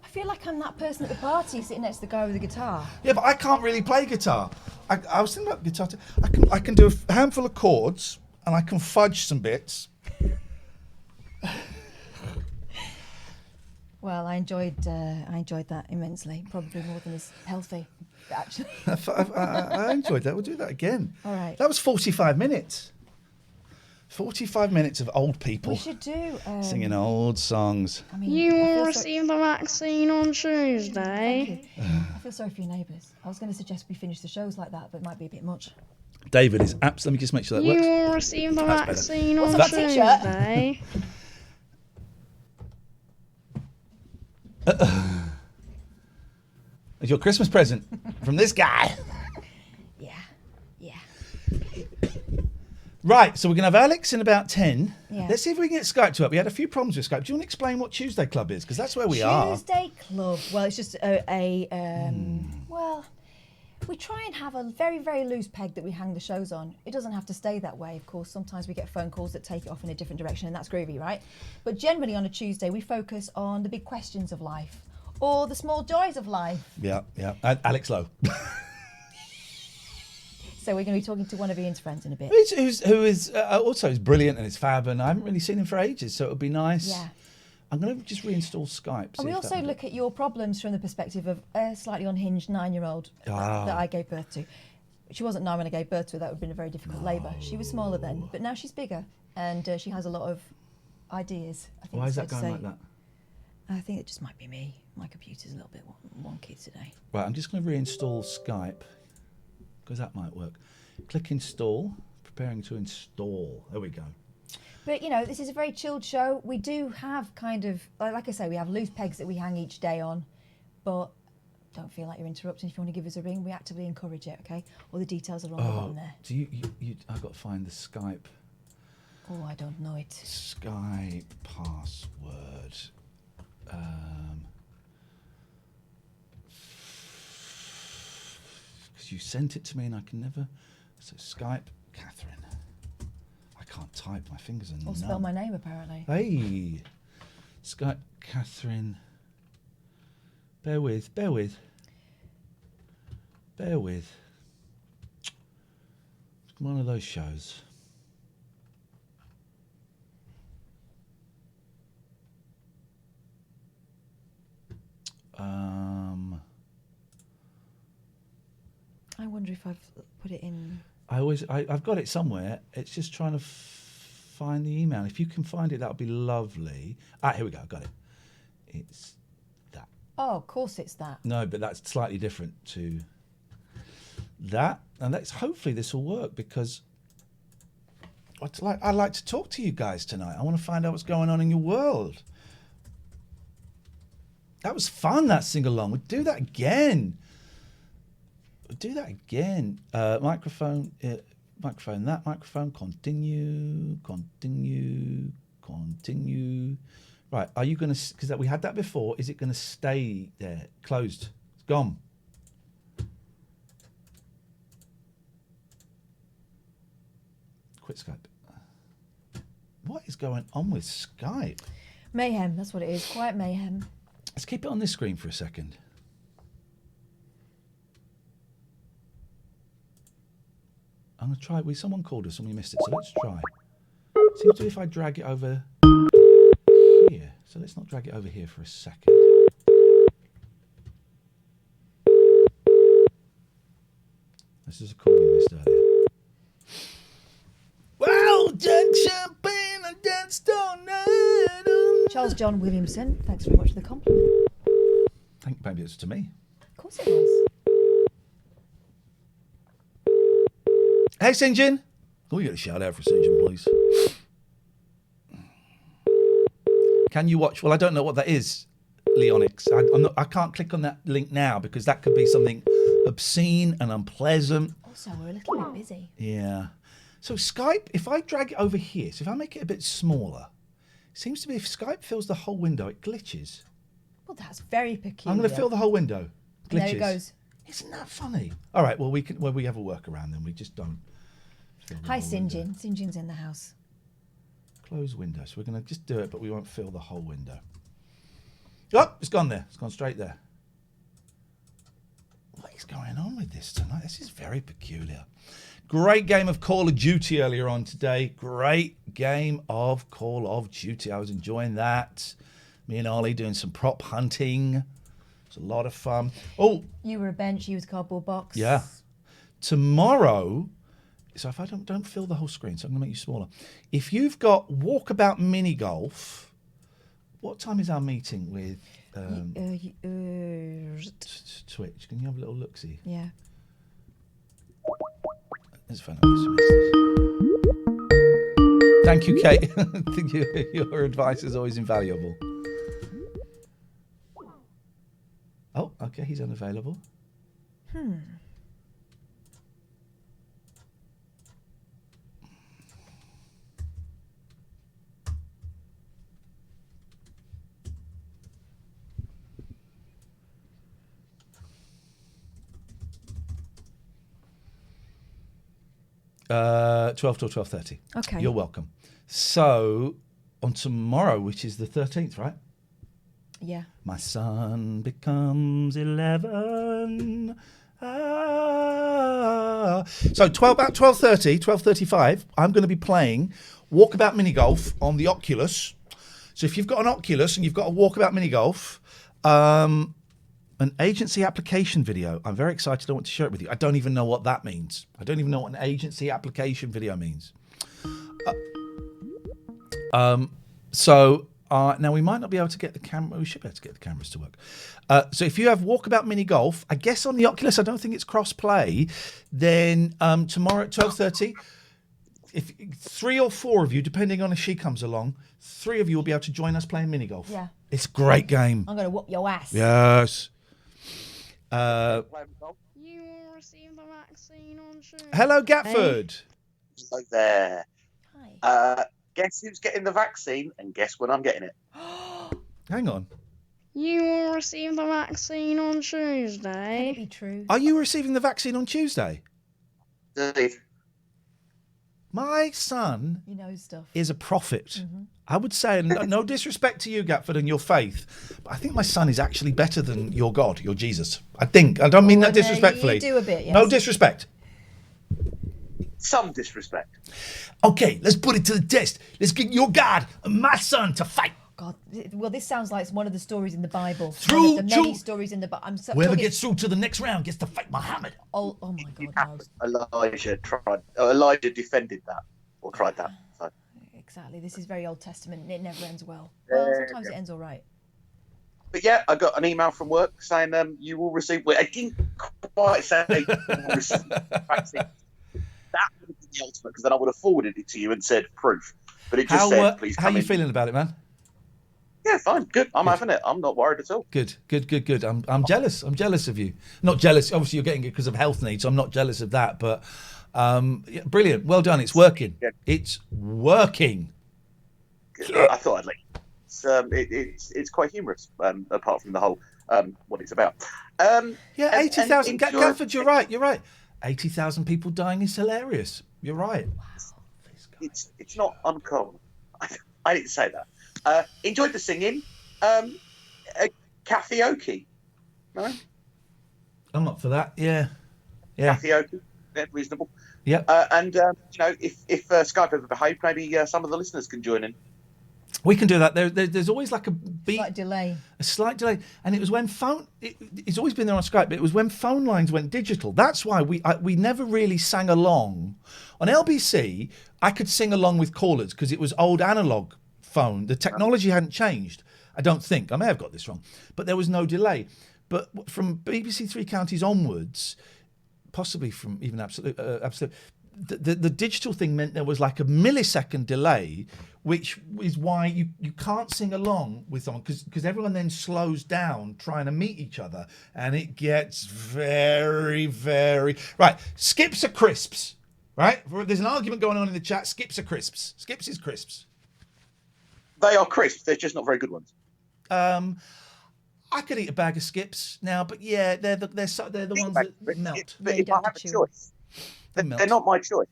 I feel like I'm that person at the party sitting next to the guy with the guitar. Yeah, but I can't really play guitar. I was thinking about guitar too. I can do a handful of chords and I can fudge some bits. Well, I enjoyed that immensely. Probably more than is healthy, actually. I enjoyed that. We'll do that again. All right. That was 45 minutes. 45 minutes of old people We should do singing old songs. I mean, You I will feel receive the vaccine on Tuesday. I feel sorry for your neighbours. I was going to suggest we finish the shows like that, but it might be a bit much. David is absolutely. Let me just make sure that You works. will receive the That's better. vaccine What's on on that t-shirt? Tuesday. It's your Christmas present from this guy. Yeah. Right, so we're going to have Alex in about 10. Yeah. Let's see if we can get Skype to up. We had a few problems with Skype. Do you want to explain what Tuesday Club is? Because that's where we are. Tuesday Club. Well, it's just well, We try and have a very, very loose peg that we hang the shows on. It doesn't have to stay that way, of course. Sometimes we get phone calls that take it off in a different direction, and that's groovy, right? But generally on a Tuesday, we focus on the big questions of life or the small joys of life. Yeah. Alex Lowe. So we're going to be talking to one of Ian's friends in a bit. Who is also is brilliant and is fab, and I haven't really seen him for ages, so it would be nice. Yeah. I'm going to just reinstall Skype. And we also look at your problems from the perspective of a slightly unhinged 9-year-old that I gave birth to. She wasn't 9 when I gave birth to her. That would have been a very difficult labour. She was smaller then, but now she's bigger, and she has a lot of ideas. I think Why is it's that fair going to like say. that? I think it just might be me. My computer's a little bit wonky today. Right, I'm just going to reinstall Skype because that might work. Click install. Preparing to install. There we go. But, you know, this is a very chilled show. We do have kind of, like I say, we have loose pegs that we hang each day on, but don't feel like you're interrupting. If you want to give us a ring, we actively encourage it, okay? All the details are on the bottom there. Do you I've got to find the Skype. Oh, I don't know it. Skype password. Because you sent it to me and I can never. So Skype, Katherine. I can't type. My fingers are numb. Or spell my name, apparently. Hey, Skype, Katherine. Bear with. It's one of those shows. I wonder if I've put it in. I've got it somewhere. It's just trying to find the email. If you can find it, that would be lovely. Here we go. Got it. It's that. Oh, of course it's that. No, but that's slightly different to that. And hopefully this will work because I'd like to talk to you guys tonight. I want to find out what's going on in your world. That was fun, that sing-along. We'll do that again. Microphone, that microphone, continue. Right, are you going to, because we had that before, is it going to stay there? Closed. It's gone. Quit Skype. What is going on with Skype? Mayhem, that's what it is. Quiet mayhem. Let's keep it on this screen for a second. I'm going to try. Someone called us and we missed it, so let's try. Seems to be if I drag it over here. So let's not drag it over here for a second. This is a call we missed earlier. Well, done champagne and danced all night. Charles John Williamson, thanks very much for the compliment. I think maybe it's to me. Of course it was. Hey, St. John. Can we get a shout out for St. John, please? Can you watch? Well, I don't know what that is, Leonix. I can't click on that link now because that could be something obscene and unpleasant. Also, we're a little bit busy. Yeah. So Skype, if I drag it over here, so if I make it a bit smaller, it seems to be if Skype fills the whole window, it glitches. Well, that's very peculiar. I'm going to fill the whole window. Glitches. There it goes. Isn't that funny? All right, well, we have a workaround then. We just don't. Hi, Sinjin. Sinjin's in the house. Close window. So we're going to just do it, but we won't fill the whole window. Oh, it's gone there. It's gone straight there. What is going on with this tonight? This is very peculiar. Great game of Call of Duty earlier on today. Great game of Call of Duty. I was enjoying that. Me and Ollie doing some prop hunting. It's a lot of fun. Oh, You were a bench, you was a cardboard box. yeah. Tomorrow, so if I don't fill the whole screen, so I'm going to make you smaller. If you've got Walkabout Mini Golf, what time is our meeting with Twitch? Can you have a little look-see? Yeah. Let's find out this. Thank you, Kate. I think your advice is always invaluable. Oh, okay, he's unavailable. 12 till 12:30. Okay. You're welcome. So, on tomorrow, which is the 13th, right? Yeah. My son becomes 11. Ah. So, about 12:30, 12:35, I'm going to be playing Walkabout Mini Golf on the Oculus. So, if you've got an Oculus and you've got a Walkabout Mini Golf, an agency application video. I'm very excited. I want to share it with you. I don't even know what that means. I don't even know what an agency application video means. Now we might not be able to get the camera. We should be able to get the cameras to work. So if you have Walkabout Mini Golf, I guess on the Oculus, I don't think it's cross-play. Then tomorrow at 12:30, if 3 or 4 of you, depending on if she comes along, 3 of you will be able to join us playing mini golf. Yeah. It's a great game. I'm going to whoop your ass. Yes. You will receive the vaccine on Tuesday. Hello, Gatford. Hello there. Hi. Guess who's getting the vaccine and guess when I'm getting it? Hang on. You will receive the vaccine on Can it Tuesday. be true? Are you receiving the vaccine on Tuesday? Steve, My son You know stuff. is a prophet. I would say, and no disrespect to you, Gatford, and your faith, but I think my son is actually better than your God, your Jesus. I think. I don't mean that disrespectfully. You do a bit, yes. No disrespect. some disrespect. Okay, let's put it to the test. Let's get your God and my son to fight. God, well, this sounds like it's one of the stories in the Bible. Through one of the many to- stories in the Bible. I'm so Whoever talking- gets through to the next round gets to fight Muhammad. Oh my God, no. Elijah defended that or tried that. So. Exactly. This is very Old Testament. It never ends well. Well, Yeah, sometimes it ends all right. But yeah, I got an email from work saying you will receive. Well, I didn't quite say you will receive the vaccine. That would have been the ultimate, because then I would have forwarded it to you and said proof. But it just said, please How come you in. feeling about it, man? Yeah, fine, good. I'm having it. I'm not worried at all. Good. I'm jealous. I'm jealous of you. Not jealous. Obviously, you're getting it because of health needs, so I'm not jealous of that. But yeah, brilliant. Well done. It's working. Yeah. It's working. I thought I'd like. It's quite humorous, apart from the whole what it's about. Yeah, 80,000. enjoy- Gatford, you're right. 80,000 people dying is hilarious. You're right. It's not uncommon. I didn't say that. Enjoyed the singing. Karaoke. No? I'm up for that. Yeah. Karaoke. Yeah, reasonable. Yeah. And you know, if Skype ever behaved, maybe some of the listeners can join in. We can do that. There's always like a beat. Slight delay. And it was when it's always been there on Skype, but it was when phone lines went digital. That's why we never really sang along. On LBC, I could sing along with callers because it was old analog phone. The technology hadn't changed, I don't think. I may have got this wrong, but there was no delay. But from BBC Three Counties onwards, possibly from even Absolute, the digital thing meant there was like a millisecond delay, which is why you can't sing along with someone because everyone then slows down trying to meet each other, and it gets very, very... Right, skips are crisps, right? There's an argument going on in the chat. Skips are crisps. Skips is crisps. They are crisp. They're just not very good ones. I could eat a bag of skips now, but yeah, they're the ones that melt. But you if don't I have have to a chew 'em. choice, They melt. they're not my choice.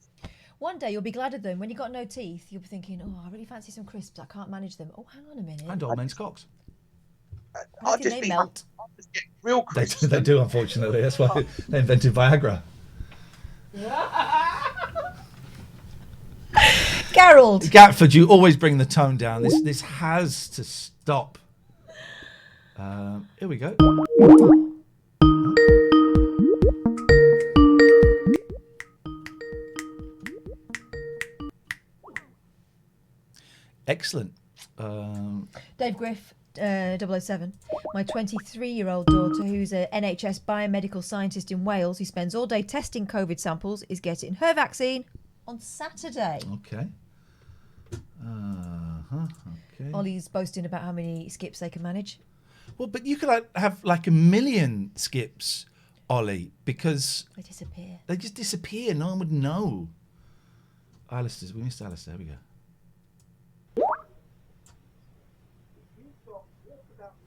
One day you'll be glad of them. When you've got no teeth, you'll be thinking, oh, I really fancy some crisps. I can't manage them. Oh, hang on a minute. And old men's cocks. I think they melt. I'll just get real They crisp. do, unfortunately. That's why they invented Viagra. Gerald! Gatford, you always bring the tone down. This has to stop. Here we go. Excellent. Dave Griff, 007. My 23-year-old daughter, who's an NHS biomedical scientist in Wales, who spends all day testing COVID samples, is getting her vaccine on Saturday. Okay. Okay. Ollie's boasting about how many skips they can manage. Well, but you could have like 1 million skips, Ollie, because They disappear. they just disappear. No one would know. Alistair, we missed Alistair. There we go.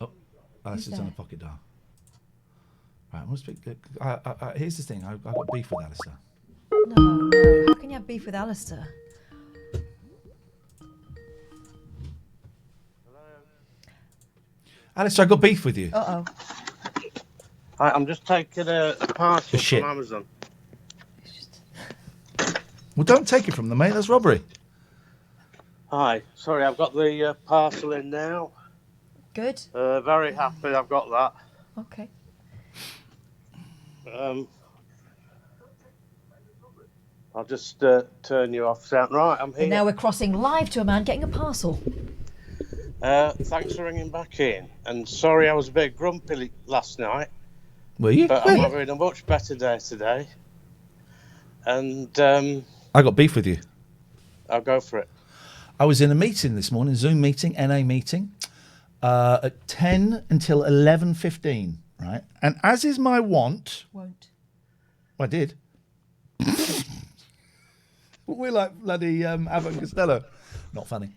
Oh, Alistair's on a pocket dial. Right, I'm gonna speak. Here's the thing. I've got beef with Alistair. No. How can you have beef with Alistair? Alistair, I got beef with you. Uh-oh. Hi, I'm just taking a parcel Shit. from Amazon. Well, don't take it from them, mate. That's robbery. Hi, sorry, I've got the parcel in now. Good. Very happy I've got that. Okay. I'll just turn you off sound. Right, I'm here. And now we're crossing live to a man getting a parcel. Thanks for ringing back in. And sorry I was a bit grumpy last night. Were you? But I'm having a much better day today. And I got beef with you. I'll go for it. I was in a meeting this morning, Zoom meeting, NA meeting, at 10 until 11:15, right? And as is my wont... Won't. I did. We're like bloody Abbott and Costello. Not funny.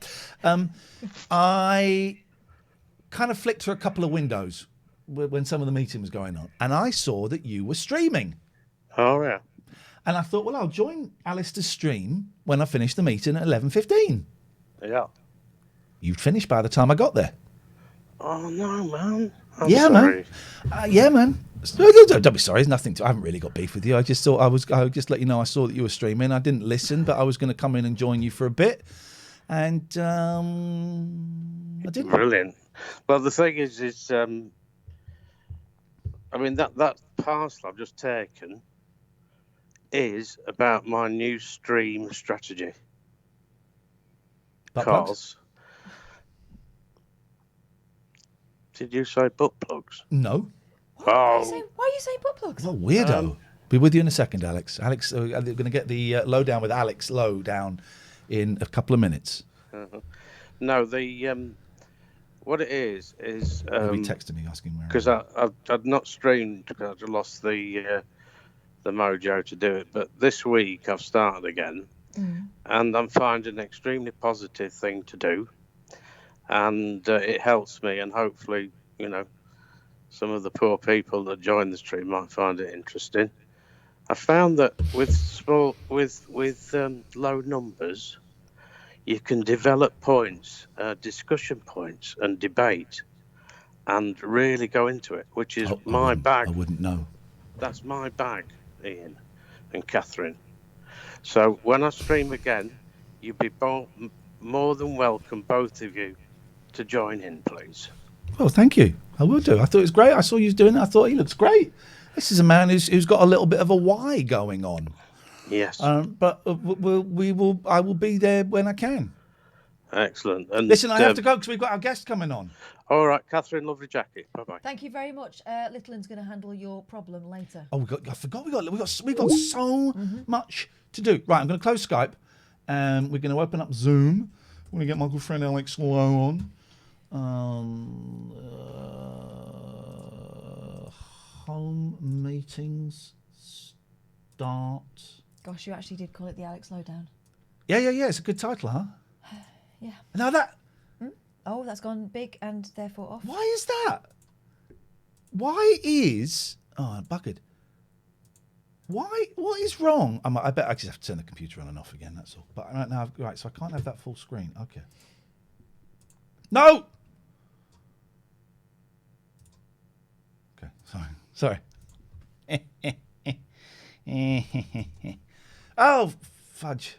I kind of flicked through a couple of windows when some of the meeting was going on, and I saw that you were streaming. Oh, yeah. And I thought, well, I'll join Alistair's stream when I finish the meeting at 11:15. Yeah. You'd finished by the time I got there. Oh, no, man. I'm Yeah, sorry. man. Yeah, man. Don't be sorry. There's nothing to. I haven't really got beef with you. I just thought I would just let you know I saw that you were streaming. I didn't listen, but I was going to come in and join you for a bit, and I didn't. Brilliant. Well, the thing is, I mean that parcel I've just taken is about my new stream strategy. Because did you say butt plugs? No. Why are you saying butt plugs? What a weirdo. Be with you in a second, Alex. Alex, we're going to get the lowdown with Alex Lowe down in a couple of minutes. No, the what it is He texted me asking where. Because I'd not streamed because I lost the mojo to do it, but this week I've started again, and I'm finding an extremely positive thing to do, and it helps me, and hopefully, some of the poor people that join the stream might find it interesting. I found that with low numbers, you can develop points, discussion points, and debate, and really go into it, which is my bag. I wouldn't know. That's my bag, Iain and Katherine. So when I stream again, you'd be more than welcome, both of you, to join in, please. Well, thank you. I will do. I thought it was great. I saw you doing it. I thought he looks great. This is a man who's got a little bit of a why going on. Yes. But I will be there when I can. Excellent. And listen, I have to go because we've got our guest coming on. All right, Katherine, lovely jacket. Bye-bye. Thank you very much. Littleton's going to handle your problem later. Oh, I forgot. We've got so much to do. Right, I'm going to close Skype. We're going to open up Zoom. We're going to get my good friend Alex Lowe on. Home meetings start. Gosh, you actually did call it the Alex Lowdown. Yeah. It's a good title, huh? Yeah. Now that. Oh, that's gone big and therefore off. Why is that? Why is... Oh, buggered. Why? What is wrong? I bet I just have to turn the computer on and off again, that's all. But right now, right, so I can't have that full screen. Okay. No! Okay, sorry. Oh, fudge.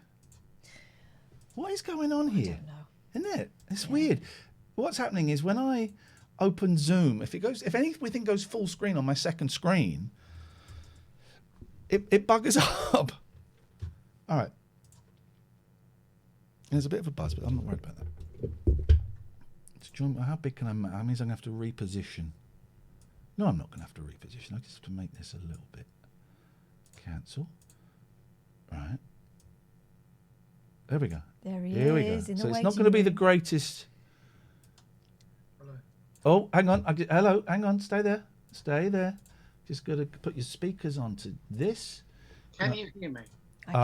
What is going on here? I don't know. Isn't it? It's weird. What's happening is when I open Zoom, if anything goes full screen on my second screen, it buggers up. All right. There's a bit of a buzz, but I'm not worried about that. How big can I make? That means I'm going to have to reposition. No, I'm not going to have to reposition. I just have to make this a little bit. Cancel. Right. There we go. There he Here we go. is. So it's not going to be the greatest. Hello. Oh, hang on. Hello. Hang on. Stay there. Just got to put your speakers onto this. Can you hear me?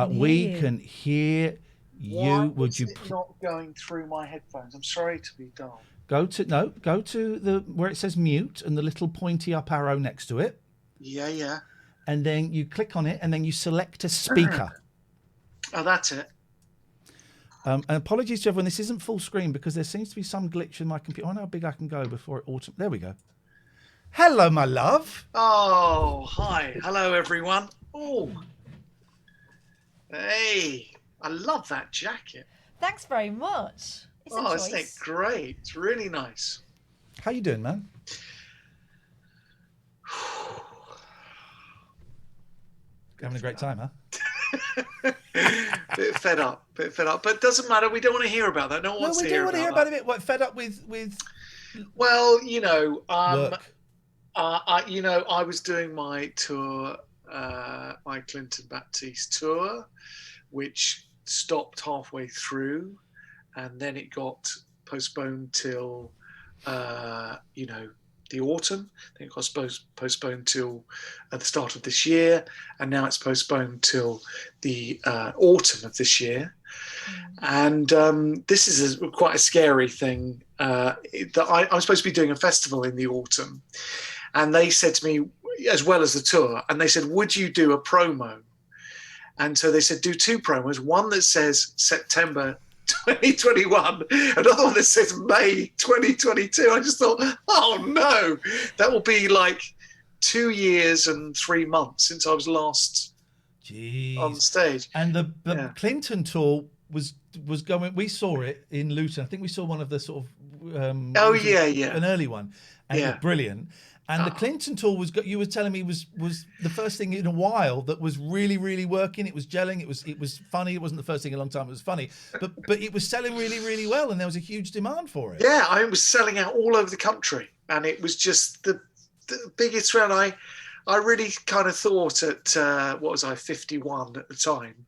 We can hear you. Why Would you? It not going through my headphones. I'm sorry to be dull. Go to the where it says mute and the little pointy up arrow next to it. Yeah. and then you click on it, and then you select a speaker. Oh, that's it. And apologies to everyone, this isn't full screen because there seems to be some glitch in my computer. I know how big I can go before it There we go. Hello, my love. Oh, hi. Hello, everyone. Oh. Hey. I love that jacket. Thanks very much. It's a choice. Isn't it great? It's really nice. How you doing, man? Having a great time, huh? bit fed up. But it doesn't matter. We don't want to hear about that. No one wants to hear about that. We do want to hear about it a bit. What, fed up with... Well, you know, work? I was doing my tour, my Clinton Baptiste tour, which stopped halfway through, and then it got postponed till, the autumn. Then it got postponed till at the start of this year, and now it's postponed till the autumn of this year. And this is quite a scary thing. That I'm supposed to be doing a festival in the autumn, and they said to me, as well as the tour, and they said, would you do a promo? And so they said, do two promos, one that says September 2021, another one that says May 2022. I just thought, oh no, that will be like 2 years and 3 months since I was last on stage. And the Clinton tour was going. We saw it in Luton. I think we saw one of the sort of an early one, and it was brilliant. And the Clinton tour you were telling me was the first thing in a while that was really, really working. It was gelling. It was funny. It wasn't the first thing in a long time. It was funny, but it was selling really, really well, and there was a huge demand for it. Yeah, I was selling out all over the country, and it was just the biggest round. I really kind of thought at 51 at the time.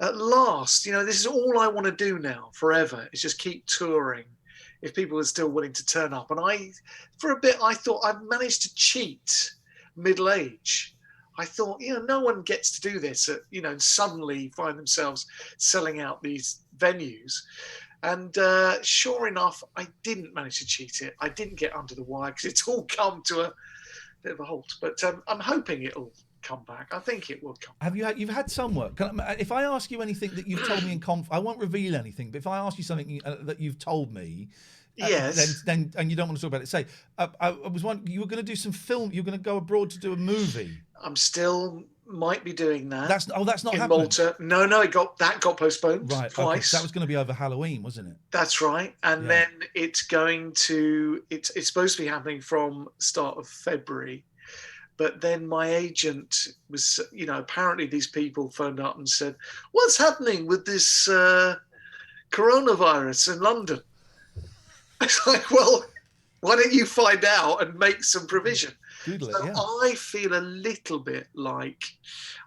At last, this is all I want to do now forever, is just keep touring if people are still willing to turn up. And for a bit, I thought I've managed to cheat middle age. I thought, no one gets to do this, and suddenly find themselves selling out these venues. And sure enough, I didn't manage to cheat it. I didn't get under the wire because it's all come to a bit of a halt. But I'm hoping it'll come back. I think it will come back. You've had some work. If I ask you anything that you've told me in I won't reveal anything, but if I ask you something that you've told me, yes, then and you don't want to talk about it, say I was wondering, you were going to do some film. You're going to go abroad to do a movie. I'm still might be doing that. That's not in happening. Malta. No, it got postponed right twice. Okay, so that was going to be over Halloween, wasn't it? That's right. And then it's supposed to be happening from start of February. But then my agent was, apparently these people phoned up and said, what's happening with this coronavirus in London? It's like, well, why don't you find out and make some provision? I feel a little bit like,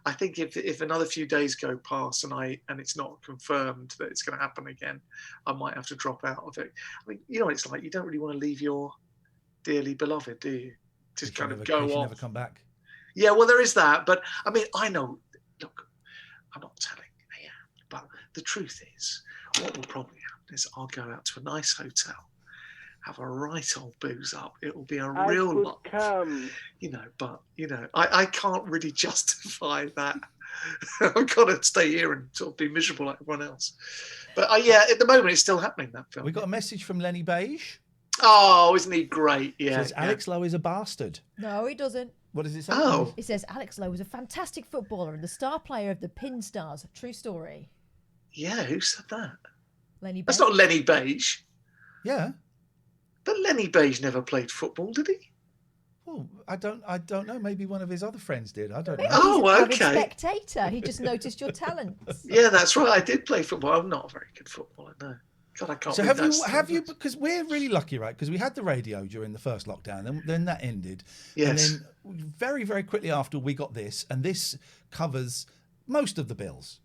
I think if another few days go past and it's not confirmed that it's going to happen again, I might have to drop out of it. I mean, what it's like, you don't really want to leave your dearly beloved, do you? Just kind of go off. Never come back. Yeah, well, there is that. But I mean, I know. Look, I'm not telling you, but the truth is, what will probably happen is I'll go out to a nice hotel, have a right old booze up. It will be a real lot. I can't really justify that. I've got to stay here and sort of be miserable like everyone else. But at the moment, it's still happening, that film. We got a message from Lenny Beige. Oh, isn't he great? Yeah. It says Alex Lowe is a bastard. No, he doesn't. What does it say? Oh. It says Alex Lowe was a fantastic footballer and the star player of the Pin Stars. True story. Yeah, who said that? Lenny Beige. That's not Lenny Beige. Yeah. But Lenny Beige never played football, did he? Well, I don't know. Maybe one of his other friends did. I don't know. Maybe he's an avid spectator. He just noticed your talents. Yeah, that's right. I did play football. I'm not a very good footballer, no. God, I can't. So have you? Because we're really lucky, right? Because we had the radio during the first lockdown, then that ended. Yes. And then very, very quickly after we got this, and this covers most of the bills,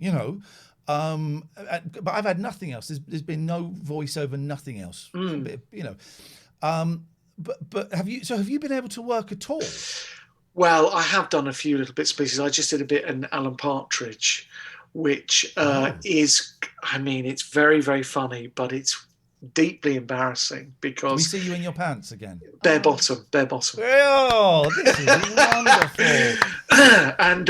But I've had nothing else. There's been no voiceover, nothing else. But have you been able to work at all? Well, I have done a few little bits and pieces. I just did a bit in Alan Partridge, which is, I mean, it's very, very funny, but it's deeply embarrassing We because see you in your pants again. bare bottom. Oh, this is wonderful. And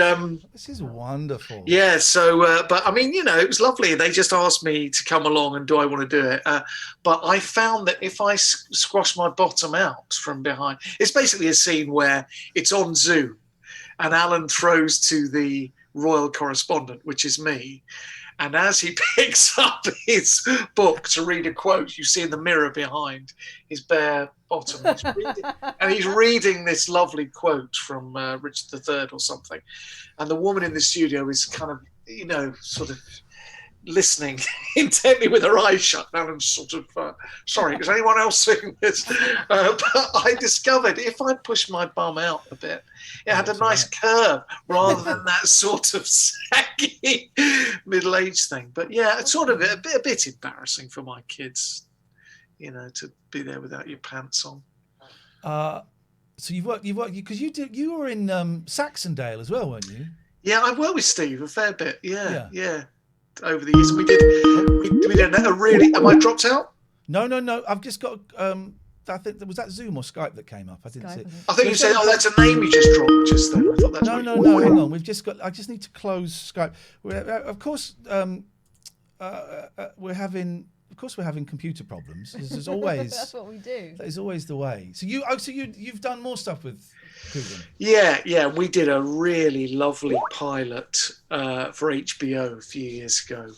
This is wonderful. yeah, so but I mean, it was lovely. They just asked me to come along and do I want to do it. But I found that if I squash my bottom out from behind, it's basically a scene where it's on Zoom and Alan throws to the royal correspondent, which is me. And as he picks up his book to read a quote, you see in the mirror behind his bare bottom. He's reading this lovely quote from Richard III or something. And the woman in the studio is kind of, sort of listening intently with her eyes shut. And I'm sort of, sorry, is anyone else seeing this? But I discovered if I push my bum out a bit, it had a nice curve rather than that sort of saggy middle-aged thing. But yeah, it's sort of a bit embarrassing for my kids, to be there without your pants on. So you've worked because you were in Saxondale as well, weren't you? Yeah, I worked with Steve a fair bit. Yeah. Over the years, we did a really. Am I dropped out? No. I've just got. I think was that Zoom or Skype that came up. I didn't see it. I think you said, "Oh, that's a name you just dropped just then." I thought that's no. Hang on. I just need to close Skype. Of course, we're having computer problems. There's always that's what we do. That is always the way. So you've done more stuff with Coogan. Yeah. We did a really lovely pilot for HBO a few years ago.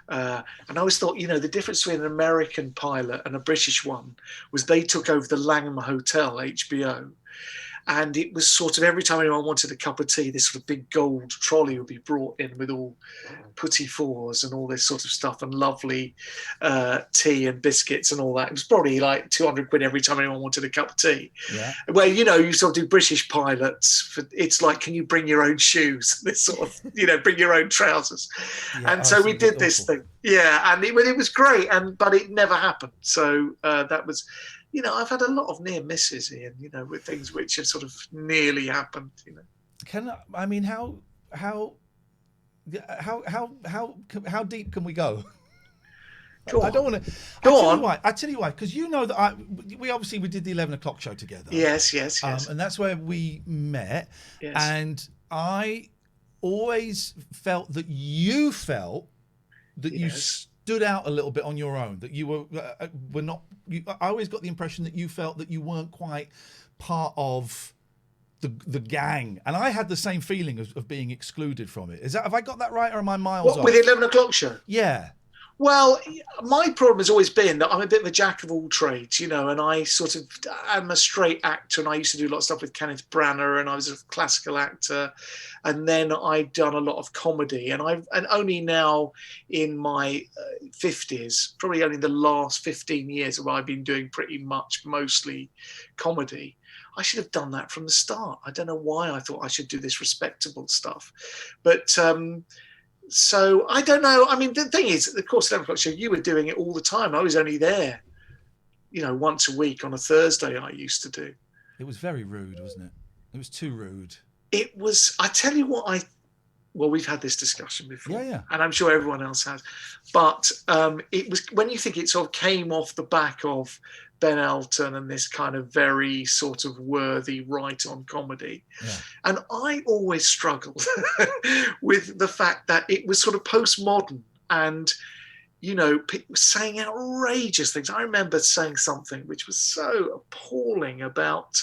And I always thought, the difference between an American pilot and a British one was they took over the Langham Hotel, HBO. And it was sort of every time anyone wanted a cup of tea, this sort of big gold trolley would be brought in with all putty fours and all this sort of stuff and lovely tea and biscuits and all that. It was probably like 200 quid every time anyone wanted a cup of tea. Yeah. Where, you sort of do British pilots. It's like, can you bring your own shoes? This sort of, bring your own trousers. Yeah, and so we did this thing. Yeah, and it was great, but it never happened. So that was... I've had a lot of near misses, Ian, with things which have sort of nearly happened, How deep can we go? Go on. I don't want to. Go on. I tell you why, because that we did the 11 o'clock show together. Yes. And that's where we met. Yes. And I always felt that you stood out a little bit on your own, that you were not. I always got the impression that you felt that you weren't quite part of the gang, and I had the same feeling of being excluded from it. Have I got that right, or am I miles off? With the 11 o'clock show? Yeah. Well, my problem has always been that I'm a bit of a jack of all trades, and I sort of am a straight actor, and I used to do a lot of stuff with Kenneth Branagh, and I was a classical actor, and then I'd done a lot of comedy, and only now in my 50s, probably only the last 15 years, where I've been doing pretty much mostly comedy. I should have done that from the start. I don't know why I thought I should do this respectable stuff, but. So I don't know. I mean, the thing is, of course, 11 o'clock show, you were doing it all the time. I was only there, once a week on a Thursday. I used to do. It was very rude, wasn't it? It was too rude. It was. I tell you what. Well, we've had this discussion before, yeah, and I'm sure everyone else has. But it was when you think it sort of came off the back of Ben Elton and this kind of very sort of worthy right-on comedy. Yeah. And I always struggled with the fact that it was sort of postmodern and, people saying outrageous things. I remember saying something which was so appalling about,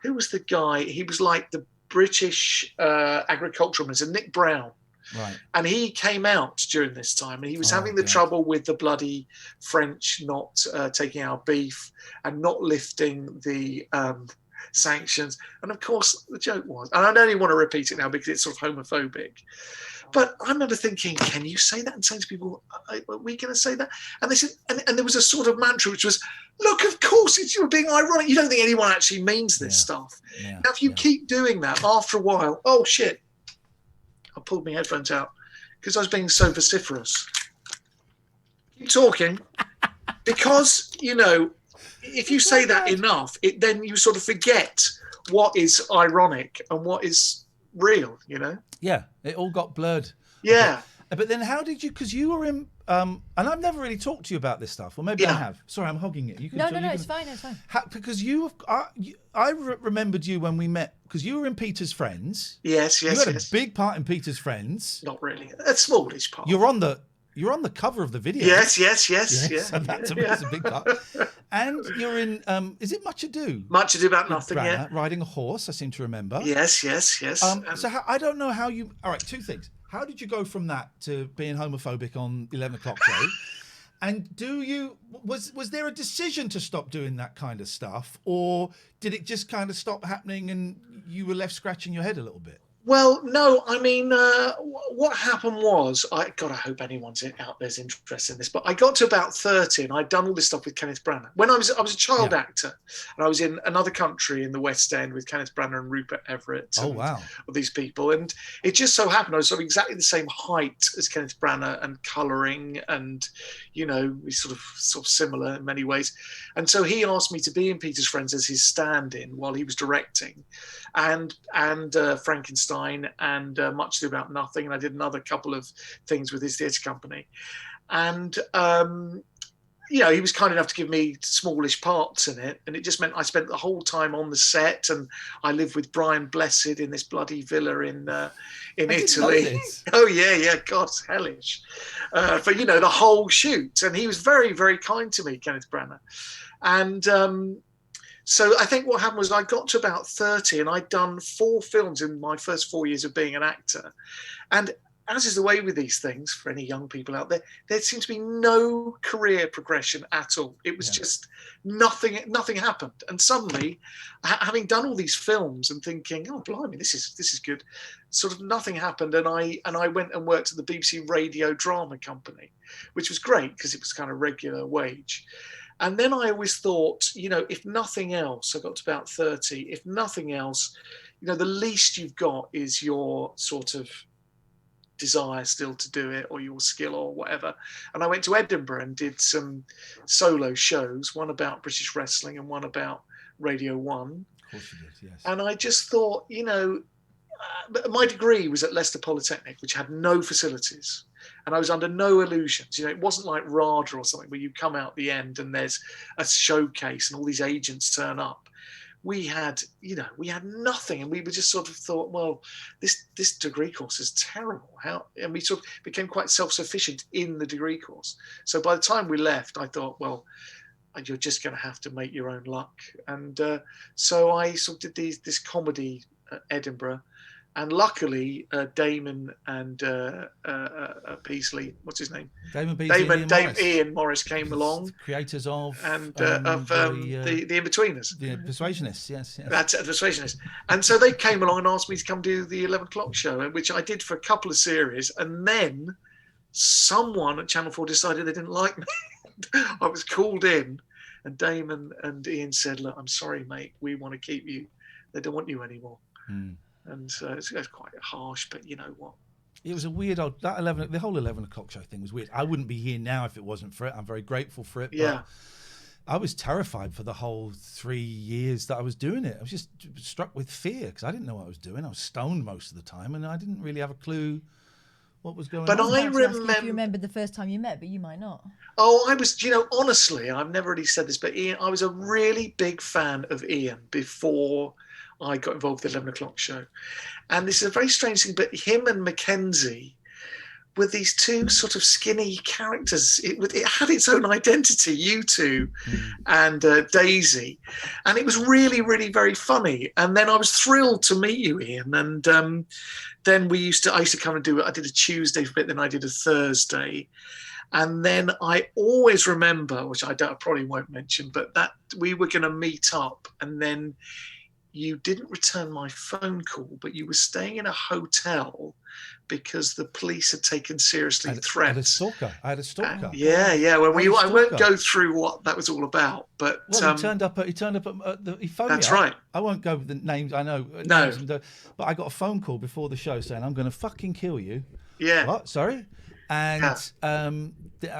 who was the guy? He was like the British agricultural minister, Nick Brown. Right. And he came out during this time and he was having the trouble with the bloody French not taking our beef and not lifting the sanctions. And of course, the joke was, and I don't even want to repeat it now because it's sort of homophobic. But I remember thinking, can you say that? And saying to people, are we going to say that? And they said, and there was a sort of mantra which was, look, of course, you were being ironic. You don't think anyone actually means this stuff. Yeah. Now, if you keep doing that, after a while, oh, shit. I pulled my headphones out because I was being so vociferous. Keep talking. Because, if you say that enough, then you sort of forget what is ironic and what is real, Yeah, it all got blurred. Yeah. But then how did you, because you were in, and I've never really talked to you about this stuff, or maybe I have. Sorry, I'm hogging it. You can, No, it's fine, it's fine. Because I remembered you when we met, because you were in Peter's Friends. Yes. You had a big part in Peter's Friends. Not really. A smallish part. You're on the cover of the video. Yes. Yeah. So that's a big part. And you're in, is it Much Ado? Much Ado About Nothing, Branagh, riding a horse, I seem to remember. Yes. So I don't know how you, all right, two things. How did you go from that to being homophobic on 11 o'clock show? And was there a decision to stop doing that kind of stuff? Or did it just kind of stop happening and you were left scratching your head a little bit? Well, no, I mean, what happened was, I hope anyone's out there's interested in this, but I got to about 30 and I'd done all this stuff with Kenneth Branagh. When I was a child actor, and I was in another country in the West End with Kenneth Branagh and Rupert Everett. Oh, wow. All these people. And it just so happened I was sort of exactly the same height as Kenneth Branagh and colouring and, we sort of similar in many ways. And so he asked me to be in Peter's Friends as his stand-in while he was directing. And Frankenstein and Much Ado About Nothing, and I did another couple of things with his theatre company, and he was kind enough to give me smallish parts in it, and it just meant I spent the whole time on the set, and I lived with Brian Blessed in this bloody villa in Italy. Oh yeah, God, it's hellish for the whole shoot, and he was very, very kind to me, Kenneth Branagh, and. So I think what happened was I got to about 30 and I'd done 4 films in my first 4 years of being an actor. And as is the way with these things, for any young people out there, there seemed to be no career progression at all. It was just nothing happened. And suddenly, having done all these films and thinking, oh, blimey, this is good, sort of nothing happened. And I went and worked at the BBC Radio Drama Company, which was great because it was kind of regular wage. And then I always thought, if nothing else, I got to about 30, if nothing else, the least you've got is your sort of desire still to do it or your skill or whatever. And I went to Edinburgh and did some solo shows, one about British wrestling and one about Radio 1. Of course you did, yes. And I just thought, my degree was at Leicester Polytechnic, which had no facilities. And I was under no illusions. It wasn't like RADA or something where you come out the end and there's a showcase and all these agents turn up. We had nothing, and we were just sort of thought, well, this degree course is terrible. And we sort of became quite self-sufficient in the degree course. So by the time we left, I thought, well, you're just going to have to make your own luck. And so I sort of did this comedy at Edinburgh. And luckily, Damon and Peasley, what's his name? Ian Morris came along. Creators of the In-Betweeners. The Persuasionists, yes. That's the Persuasionists. And so they came along and asked me to come do the 11 o'clock show, which I did for a couple of series. And then someone at Channel 4 decided they didn't like me. I was called in, and Damon and Ian said, look, I'm sorry, mate, we want to keep you. They don't want you anymore. And so it's quite harsh, but you know what? It was a weird old, the whole 11 o'clock show thing was weird. I wouldn't be here now if it wasn't for it. I'm very grateful for it. Yeah. But I was terrified for the whole 3 years that I was doing it. I was just struck with fear because I didn't know what I was doing. I was stoned most of the time and I didn't really have a clue what was going on. But I remember. If you remembered the first time you met, but you might not. Oh, I was, honestly, I've never really said this, but Ian, I was a really big fan of Ian before I got involved with the 11 o'clock show. And this is a very strange thing, but him and Mackenzie were these two sort of skinny characters. It had its own identity, you two and Daisy. And it was really, really very funny. And then I was thrilled to meet you, Ian. And then I used to come and do it. I did a Tuesday for a bit, then I did a Thursday. And then I always remember, which I probably won't mention, but that we were going to meet up, and then you didn't return my phone call, but you were staying in a hotel because the police had taken seriously threats. I had a stalker. Yeah. Well, I won't go through what that was all about, but he turned up at he phoned me. That's right. I won't go with the names. I know. No. But I got a phone call before the show saying I'm going to fucking kill you. Yeah. What? Sorry. And I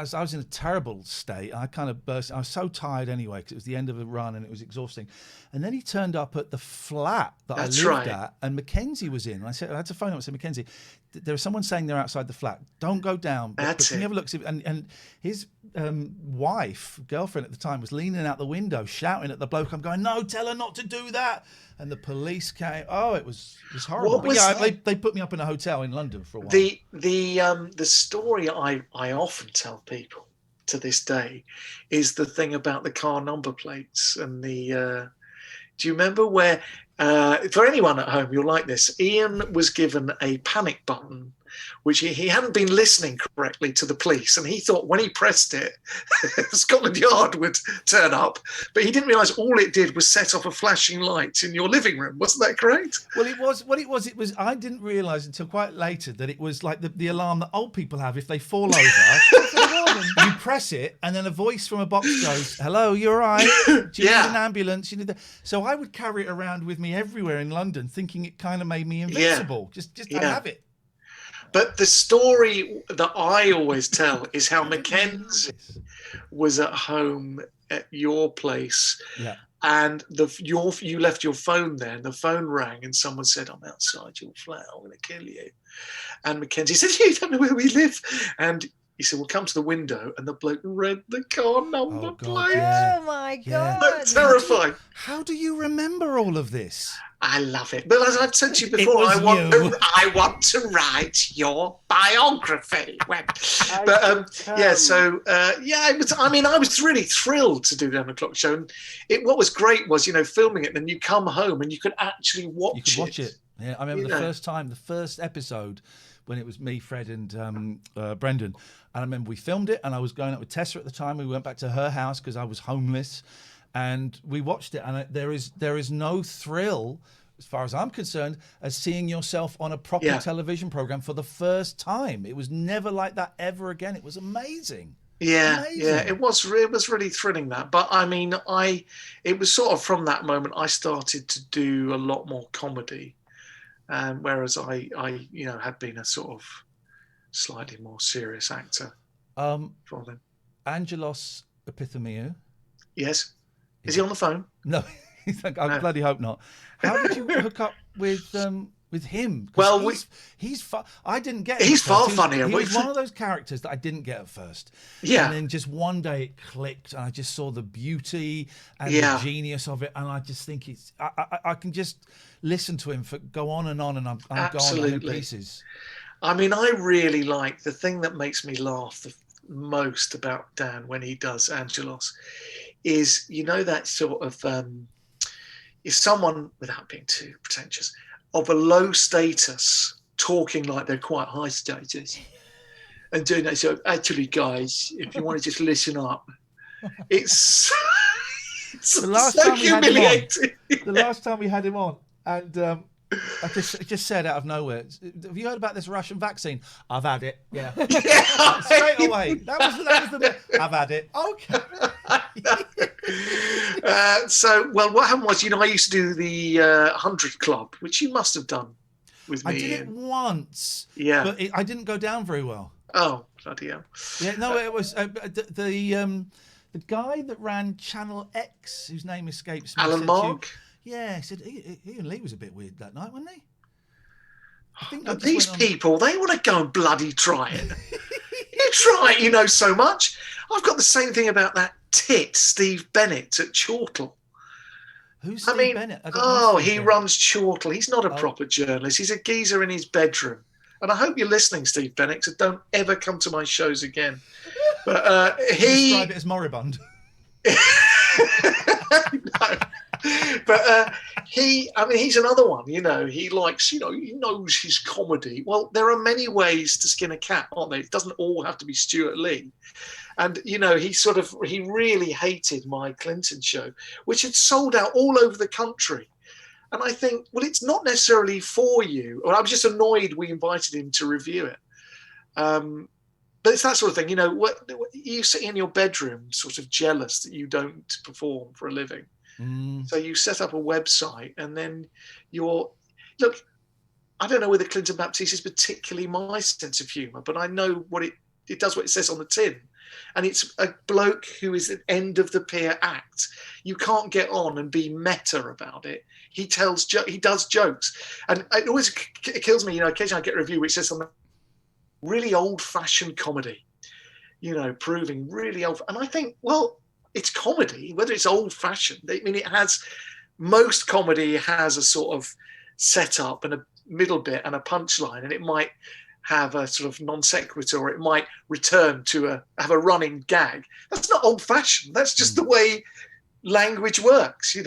was in a terrible state. I kind of burst. I was so tired anyway because it was the end of the run and it was exhausting. And then he turned up at the flat that I lived at, and Mackenzie was in. And I had to phone up and say, Mackenzie, there's someone saying they're outside the flat. Don't go down. But can you have a look? And his girlfriend at the time, was leaning out the window shouting at the bloke. I'm going, no, tell her not to do that. And the police came. Oh, it was horrible. They put me up in a hotel in London for a while. The story I often tell people to this day is the thing about the car number plates and the. Do you remember where? For anyone at home, you'll like this. Iain was given a panic button, which he hadn't been listening correctly to the police, and he thought when he pressed it, Scotland Yard would turn up, but he didn't realise all it did was set off a flashing light in your living room. Wasn't that correct? Well, it was. I didn't realise until quite later that it was like the alarm that old people have if they fall over. You press it, and then a voice from a box goes, "Hello, you all right? Do you need an ambulance? You need that." So I would carry it around with me everywhere in London, thinking it kind of made me invincible. Just I have it. But the story that I always tell is how Mackenzie was at home at your place, and you left your phone there, and the phone rang, and someone said, "I'm outside your flat. I'm going to kill you." And Mackenzie said, "You don't know where we live," and he said, "Well, come to the window," and the bloke read the car number plate. Oh my God! Terrifying. How do you remember all of this? I love it. But as I've said to you before, I want to write your biography. I was really thrilled to do the 11 o'clock show. And what was great was, filming it, and then you come home and you could actually watch it. Yeah, I remember the first episode, when it was me, Fred, and Brendan. And I remember we filmed it, and I was going up with Tessa at the time. We went back to her house because I was homeless, and we watched it. And there is no thrill, as far as I'm concerned, as seeing yourself on a proper television program for the first time. It was never like that ever again. It was amazing. It was really thrilling, that. But I mean, it was sort of from that moment I started to do a lot more comedy. Whereas I had been a sort of slightly more serious actor for them. Angelos Epithemiou. Yes. Is he on the phone? No, I bloody hope not. How did you hook up with him? Well, he's I didn't get it. He's far funnier. He was one of those characters that I didn't get at first. Yeah. And then just one day it clicked, and I just saw the beauty and the genius of it, and I just think I can just listen to him go on, and I'm gone in pieces. I mean, I really like the thing that makes me laugh the most about Dan when he does Angelos is, that sort of is someone, without being too pretentious, of a low status talking like they're quite high status and doing that. So actually, guys, if you want to just listen up, it's the last time humiliating. The last time we had him on, and I just said out of nowhere, "Have you heard about this Russian vaccine?" "I've had it." Yeah. Straight away. That was the bit. "I've had it." Okay. What happened was, I used to do the 100 Club, which you must have done with me. I did it once. Yeah. But I didn't go down very well. Oh, bloody hell. Yeah, no, it was the guy that ran Channel X, whose name escapes me. Alan Mark? Yeah, he said Ian Lee was a bit weird that night, wasn't he? I think but these people, they want to go and bloody try it. You try it, so much. I've got the same thing about that tit, Steve Bennett at Chortle. Who's Steve Bennett? He runs Chortle. He's not a proper journalist. He's a geezer in his bedroom. And I hope you're listening, Steve Bennett, so don't ever come to my shows again. But he... Describe it as moribund. No. But he's another one, he likes, he knows his comedy. Well, there are many ways to skin a cat, aren't there? It doesn't all have to be Stuart Lee. And, he really hated my Clinton show, which had sold out all over the country. And I think, well, it's not necessarily for you. Or I was just annoyed we invited him to review it. But it's that sort of thing, you sit in your bedroom sort of jealous that you don't perform for a living. So you set up a website, and then look, I don't know whether Clinton Baptiste is particularly my sense of humour, but I know what it does what it says on the tin. And it's a bloke who is at the end of the pier act. You can't get on and be meta about it. He does jokes. And it always kills me, occasionally I get a review which says something really old-fashioned comedy, proving really old. And I think, well, it's comedy, whether it's old-fashioned. I mean, most comedy has a sort of setup and a middle bit and a punchline, and it might have a sort of non sequitur, or it might return to have a running gag. That's not old-fashioned. That's just the way language works, It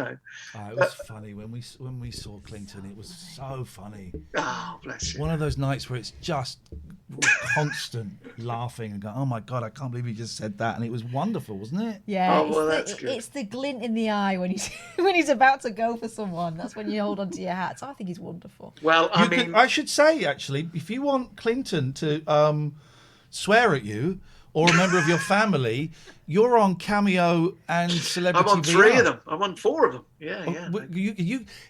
was funny when we saw Clinton. It was so funny. Oh, bless you. One of those nights where it's just constant laughing and going, "Oh my God, I can't believe he just said that," and it was wonderful, wasn't it? Yeah. Oh, well, that's good. It's the glint in the eye when he's about to go for someone. That's when you hold onto your hat. So I think he's wonderful. Well, I should say, actually, if you want Clinton to swear at you or a member of your family, you're on Cameo and Celebrity VR. I'm on 3 of them. I'm on 4 of them. Yeah.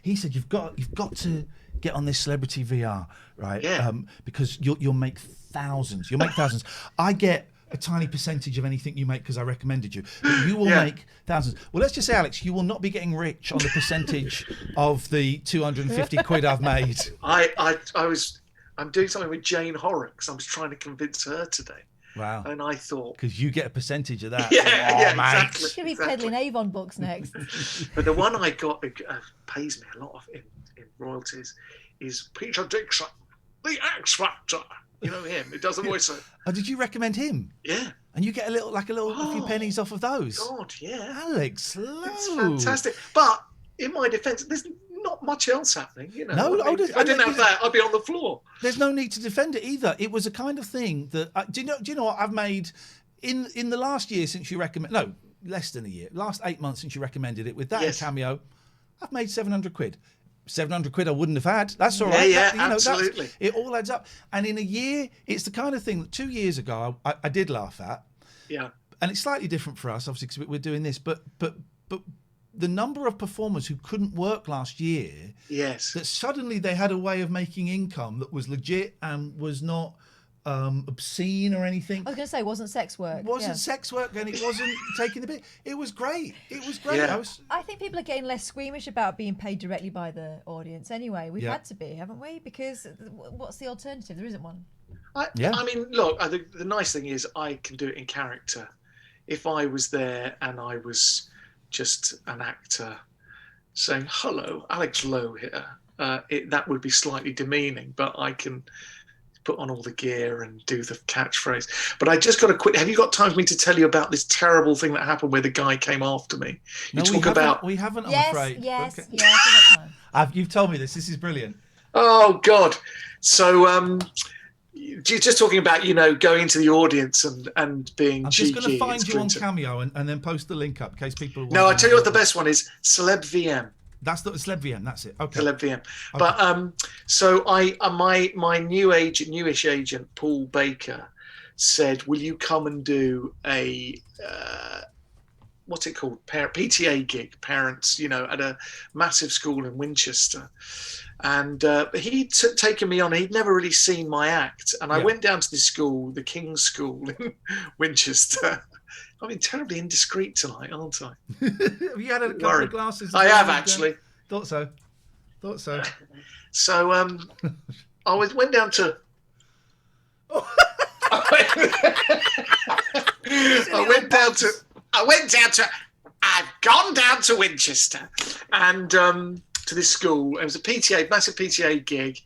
He said you've got to get on this Celebrity VR, right? Yeah. Because you'll make thousands. You'll make thousands. I get a tiny percentage of anything you make because I recommended you. But you will make thousands. Well, let's just say, Alex, you will not be getting rich on the percentage of the 250 quid I've made. I'm doing something with Jane Horrocks. I was trying to convince her today. Wow. And I thought... Because you get a percentage of that. Exactly. Should be peddling Avon books next. But the one I got pays me a lot of in royalties is Peter Dixon, the X Factor. You know him. It does the voice. Oh, did you recommend him? Yeah. And you get a few pennies off of those. God, yeah. Alex, Lowe. It's fantastic. But in my defence, there's not much else happening. No, I didn't have that. I'd be on the floor. There's no need to defend it either. It was a kind of thing that do you know what I've made in the last year since you recommend? No, less than a year. Last 8 months since you recommended it with that and Cameo, I've made 700 quid. 700 quid I wouldn't have had. That's all right. Yeah, absolutely. It all adds up. And in a year, it's the kind of thing that 2 years ago I did laugh at. Yeah. And it's slightly different for us, obviously, because we're doing this. But the number of performers who couldn't work last year, yes, that suddenly they had a way of making income that was legit and was not obscene or anything. I was going to say, it wasn't sex work. Sex work, and it wasn't taking the bit. It was great. Yeah. I think people are getting less squeamish about being paid directly by the audience anyway. We've had to be, haven't we? Because what's the alternative? There isn't one. I mean, look, the nice thing is I can do it in character. If I was there and I was just an actor saying, "Hello, Alex Lowe here," that would be slightly demeaning, but I can put on all the gear and do the catchphrase. But I just got to quit. Have you got time for me to tell you about this terrible thing that happened where the guy came after me? We haven't, I'm afraid. Yes, okay. we've got time. You've told me this. This is brilliant. Oh, God. So, you're just talking about, going into the audience and being I'm cheeky. just going to find you on Cameo and then post the link up in case people... No, I tell you what the best one is, Celeb VM. That's the Celeb VM, that's it. Okay. Celeb VM. Okay. But so my newish agent, Paul Baker, said, "Will you come and do a what's it called? PTA gig, parents, at a massive school in Winchester." And he'd taken me on. He'd never really seen my act, and I went down to this school, the King's School in Winchester. I've been terribly indiscreet tonight, aren't I? Have you had a couple of glasses? I have, actually. Thought so. So I went down to... I've gone down to Winchester and to this school. It was a massive PTA gig,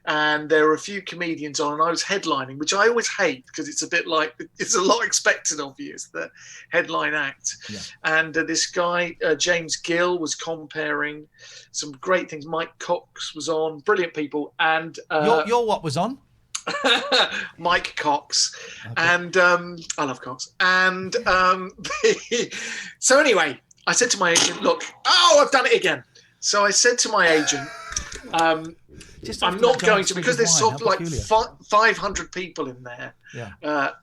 and there were a few comedians on, and I was headlining, which I always hate because it's a bit like it's a lot expected of you as the headline act. Yeah. And this guy James Gill was comparing some great things. Mike Cox was on, brilliant people, and your what was on? Mike Cox. Okay. And I love Cox. And so anyway, I said to my agent, "Look, I've done it again." So I said to my agent, I'm not going to, because there's sort of like 500 people in there,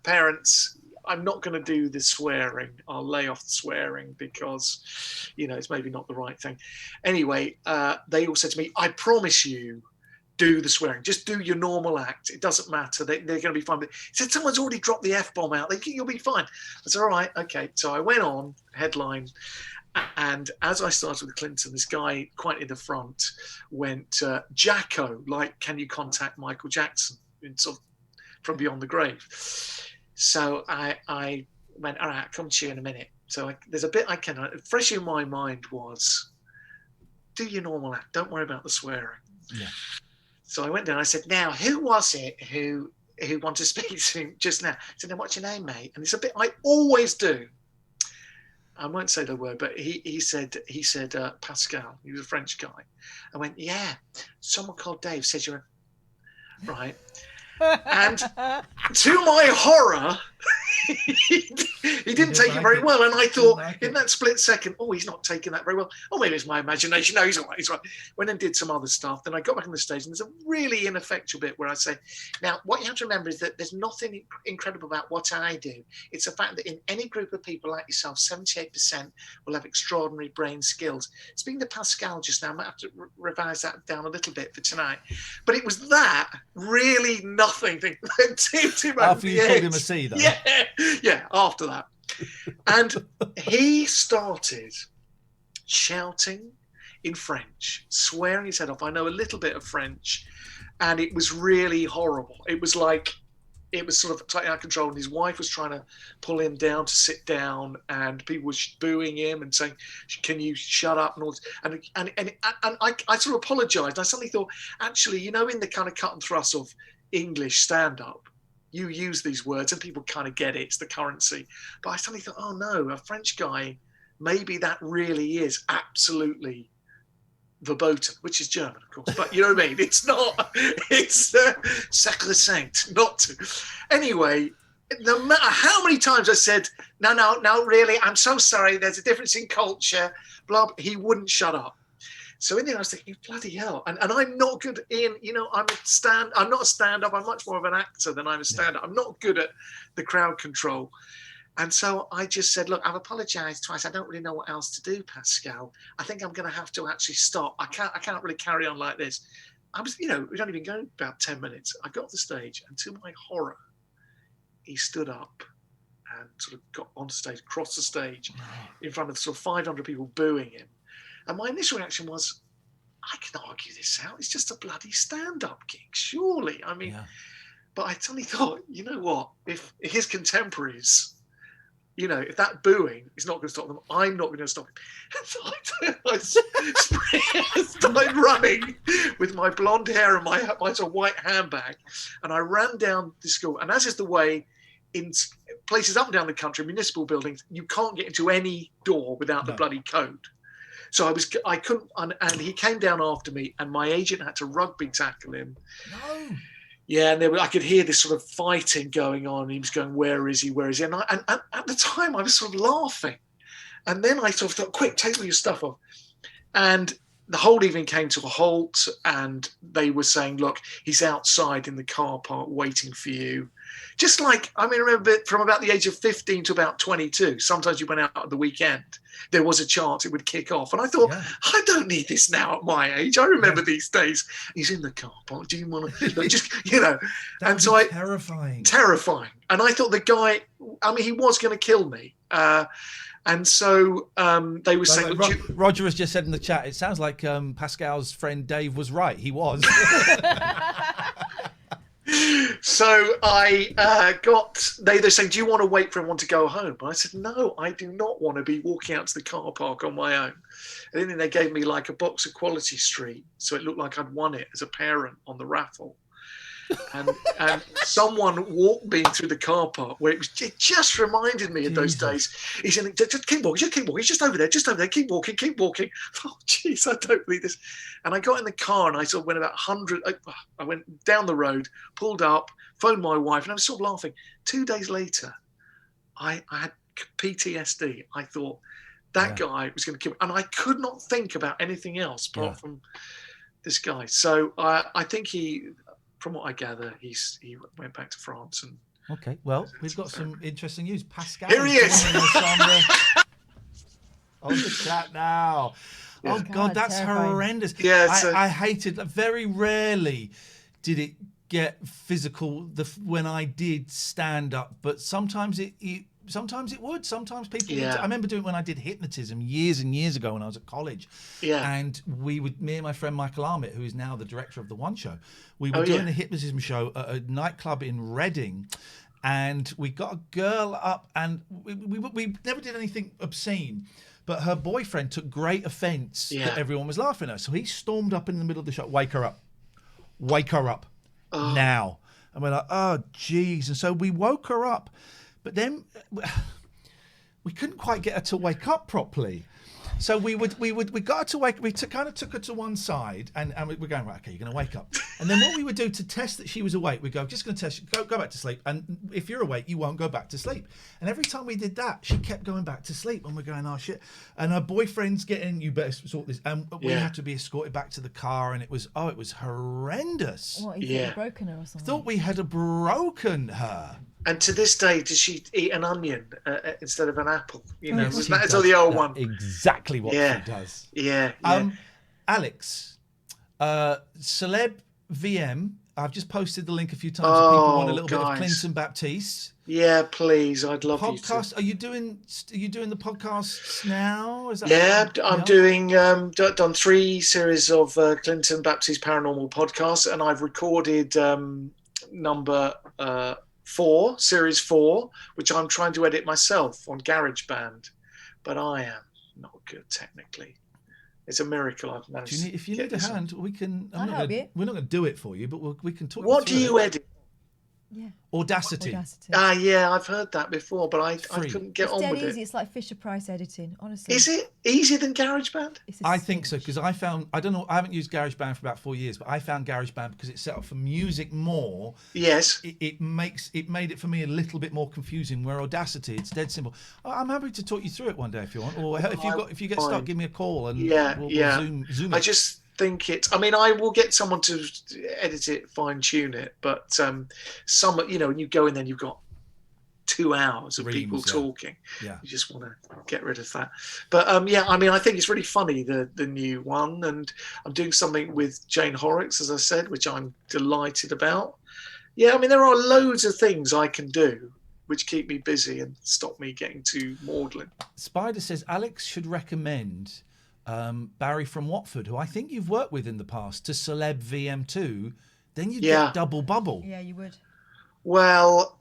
parents, I'm not going to do the swearing. I'll lay off the swearing because, it's maybe not the right thing. Anyway, they all said to me, "I promise you, do the swearing. Just do your normal act. It doesn't matter. They're going to be fine. But he said, someone's already dropped the F-bomb out. You'll be fine. I said, all right, okay. So I went on, headline. And as I started with Clinton, this guy quite in the front went, Jacko, like, can you contact Michael Jackson? Sort of from beyond the grave. So I went, all right, I'll come to you in a minute. So there's a bit I can, fresh in my mind was, do your normal act. Don't worry about the swearing. Yeah. So I went down. I said, now, who was it who wanted to speak to him just now? I said, now, what's your name, mate? And it's a bit I always do. I won't say the word, but he said Pascal. He was a French guy. I went, yeah. Someone called Dave said you're right. And to my horror, he didn't take it very well. And I thought, in that split second, oh, he's not taking that very well. Oh, maybe it's my imagination. No, he's all right. He's right. Went and did some other stuff. Then I got back on the stage, and there's a really ineffectual bit where I say, now, what you have to remember is that there's nothing incredible about what I do. It's the fact that in any group of people like yourself, 78% will have extraordinary brain skills. Speaking to Pascal just now, I might have to revise that down a little bit for tonight. But it was that really nothing thing that tipped him after you called him a C, though. Yeah, after that. And he started shouting in French, swearing his head off. I know a little bit of French, and it was really horrible. It was like, it was sort of totally out of control, and his wife was trying to pull him down to sit down, and people were booing him and saying, can you shut up, and all this. And I sort of apologized. I suddenly thought, actually, you know, in the kind of cut and thrust of English stand-up, you use these words and people kind of get it. It's the currency. But I suddenly thought, oh no, a French guy, maybe that really is absolutely verboten, which is German, of course. But you know what I mean? It's not, it's sacrosanct not to. Anyway, no matter how many times I said, no, really, I'm so sorry, there's a difference in culture, blah, blah, he wouldn't shut up. So in the end, I was thinking, bloody hell. And I'm not good in, you know, I'm not a stand-up. I'm much more of an actor than I'm a stand-up. I'm not good at the crowd control. And so I just said, look, I've apologized twice. I don't really know what else to do, Pascal. I think I'm going to have to actually stop. I can't really carry on like this. I was, you know, we'd only been going about 10 minutes. I got off the stage, and to my horror, he stood up and sort of got on stage, crossed the stage in front of sort of 500 people booing him. And my initial reaction was, I can argue this out. It's just a bloody stand-up gig, surely. I mean, but I suddenly thought, you know what? If his contemporaries, you know, if that booing is not going to stop them, I'm not going to stop him. And so I started running with my blonde hair and my sort of white handbag, and I ran down the school. And as is the way in places up and down the country, municipal buildings, you can't get into any door without the bloody code. So I couldn't, and he came down after me, and my agent had to rugby tackle him. No. Yeah, and I could hear this sort of fighting going on. He was going, where is he? Where is he? And at the time, I was sort of laughing. And then I sort of thought, quick, take all your stuff off. And the whole evening came to a halt, and they were saying, look, he's outside in the car park waiting for you. Just like, I mean, I remember from about the age of 15 to about 22, sometimes you went out at the weekend, there was a chance it would kick off. And I thought, I don't need this now at my age. I remember these days. He's in the car park. Do you want to, just, you know. And so terrifying. And I thought the guy, I mean, he was going to kill me. And so they were saying... Roger has just said in the chat, it sounds like Pascal's friend Dave was right. He was. So I they're saying, do you want to wait for everyone to go home? And I said, no, I do not want to be walking out to the car park on my own. And then they gave me like a box of Quality Street, so it looked like I'd won it as a parent on the raffle. And someone walked me through the car park where it just reminded me of those days. He said, just keep walking, he's just over there, keep walking. Oh, jeez, I don't believe this. And I got in the car, and I sort of went about 100, I went down the road, pulled up, phoned my wife, and I was sort of laughing. 2 days later, I had PTSD. I thought that guy was going to kill me. And I could not think about anything else apart from this guy. So I think from what I gather, he went back to France. And okay, well, we've got some interesting news. Pascal, here he is on the chat now. Yeah. Oh God, that's terrifying. horrendous. Yeah, I hated. Very rarely did it get physical when I did stand up, but sometimes it would. Sometimes people. Yeah. I remember doing it when I did hypnotism years and years ago when I was at college. Yeah. And me and my friend Michael Armitt, who is now the director of the One Show, we were Oh, doing yeah. a hypnotism show at a nightclub in Reading. And we got a girl up, and we never did anything obscene, but her boyfriend took great offence that everyone was laughing at her. So he stormed up in the middle of the show, wake her up now. And we're like, oh, geez. And so we woke her up, but then we couldn't quite get her to wake up properly. So we got her to wake. We kind of took her to one side, and we're going, right, okay, you're going to wake up. And then what we would do to test that she was awake, we go, just going to test you, go back to sleep. And if you're awake, you won't go back to sleep. And every time we did that, she kept going back to sleep, and we're going, oh shit. And her boyfriend's getting, you better sort this. And we had to be escorted back to the car, and it was horrendous. What, you thought you'd broken her or something? Thought we had broken her. And to this day, does she eat an onion instead of an apple? You know, She that's does the old one. Exactly what she does. Yeah. Alex, Celeb VM. I've just posted the link a few times. If people want a little bit of Clinton Baptiste. Yeah, please. I'd love podcast. you to. Are you doing the podcasts now? Is that I'm doing done 3 series of Clinton Baptiste paranormal podcasts, and I've recorded number 4, series 4, which I'm trying to edit myself on GarageBand, but I am not good technically. It's a miracle I've managed. If you need a hand, we can. I'll help you. We're not going to do it for you, but we can talk. What do you edit? Yeah. Audacity. Yeah, I've heard that before, but I couldn't get on dead with easy. it. It's like Fisher-Price editing, honestly. Is it easier than GarageBand? I think so, because I don't know, I haven't used GarageBand for about 4 years, but I found GarageBand because it's set up for music more. Yes. It made it for me a little bit more confusing, where Audacity, it's dead simple. I'm happy to talk you through it one day if you want, or if you get stuck, give me a call and we'll zoom it. I just think I will get someone to edit it, fine tune it, but when you go in, then you've got 2 hours of people talking. Yeah. You just want to get rid of that. But I think it's really funny, the new one, and I'm doing something with Jane Horrocks, as I said, which I'm delighted about. Yeah, there are loads of things I can do which keep me busy and stop me getting too maudlin. Spider says Alex should recommend Barry from Watford, who I think you've worked with in the past, to Celeb VM2, then you'd get double bubble. Yeah, you would. Well,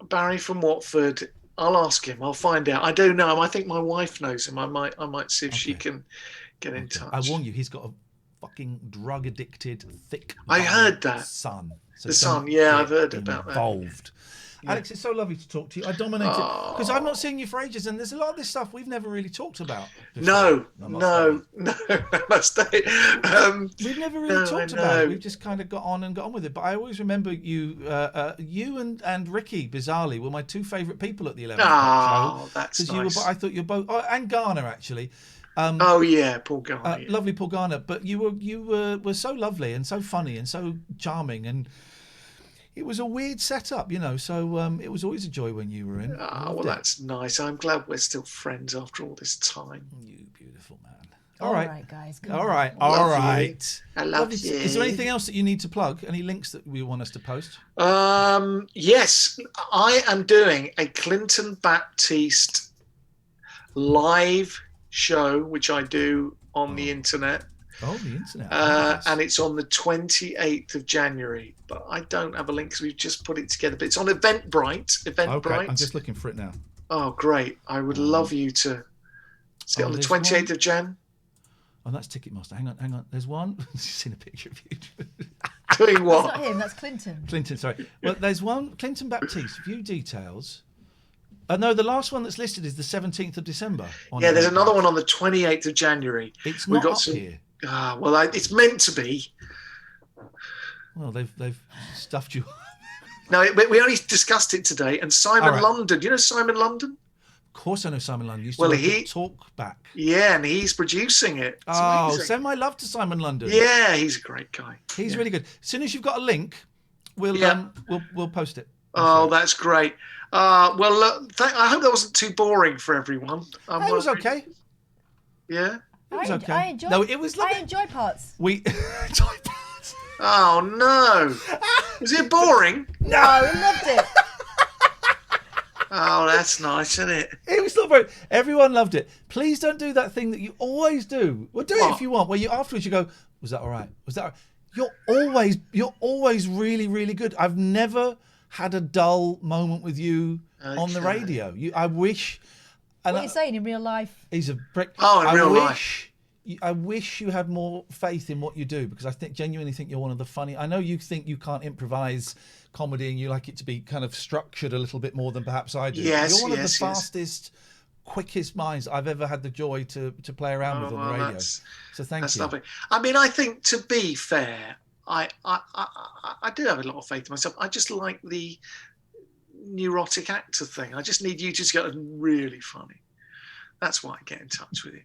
Barry from Watford, I'll ask him. I'll find out. I don't know him. I think my wife knows him. I might see if she can get in touch. I warn you, he's got a fucking drug addicted, thick. I heard that. Son. So the son, yeah, I've heard about that. Involved. Yeah. Alex, it's so lovely to talk to you. I dominated because I've not seen you for ages, and there's a lot of this stuff we've never really talked about before. No. We've never really talked about it. We've just kind of got on with it. But I always remember you and Ricky, bizarrely, were my 2 favourite people at the 11 o'clock show. That's nice. I thought you were both, and Garner actually. Paul Garner. Lovely Paul Garner. But you were so lovely and so funny and so charming, and it was a weird setup, so it was always a joy when you were in. That's nice. I'm glad we're still friends after all this time. You beautiful man. All right, guys. All right. I love you. Is there anything else that you need to plug? Any links that we want us to post? Yes, I am doing a Clinton Baptiste live show, which I do on the internet. Oh, the internet. And it's on the 28th of January. But I don't have a link because we've just put it together. But it's on Eventbrite. Okay, I'm just looking for it now. Oh, great. I would love you to get on the 28th of Jan. Oh, that's Ticketmaster. Hang on. There's one. I've seen a picture of you. Doing what? That's not him, that's Clinton. Clinton, sorry. Well, there's one, Clinton Baptiste, view details. No, the last one that's listed is the 17th of December. There's another one on the 28th of January. It's not up here. It's meant to be. Well, they've stuffed you. No, we only discussed it today. And Simon London, you know Simon London? Of course I know Simon London. Used to talk back. Yeah, and he's producing it. It's amazing. Send my love to Simon London. Yeah, he's a great guy. He's really good. As soon as you've got a link, we'll post it. That's great. I hope that wasn't too boring for everyone. It was okay. Yeah? It was okay. I enjoyed. No, it was lovely. I enjoy parts. We enjoyed parts. Oh no! Was it boring? No, I loved it. Oh, that's nice, isn't it? It was not very. Everyone loved it. Please don't do that thing that you always do. Well, do it if you want. Where you afterwards you go, was that all right? Was that? All right? You're always really, really good. I've never had a dull moment with you on the radio. I wish. What are you saying in real life? He's a brick. Oh, in real life. I wish you had more faith in what you do, because I genuinely think you're one of the funny. I know you think you can't improvise comedy and you like it to be kind of structured a little bit more than perhaps I do. Yes, you're one of the fastest, quickest minds I've ever had the joy to play around with on the radio. So thank you. Lovely. I mean, I think, to be fair, I do have a lot of faith in myself. I just like the neurotic actor thing. I just need you to get really funny. That's why I get in touch with you.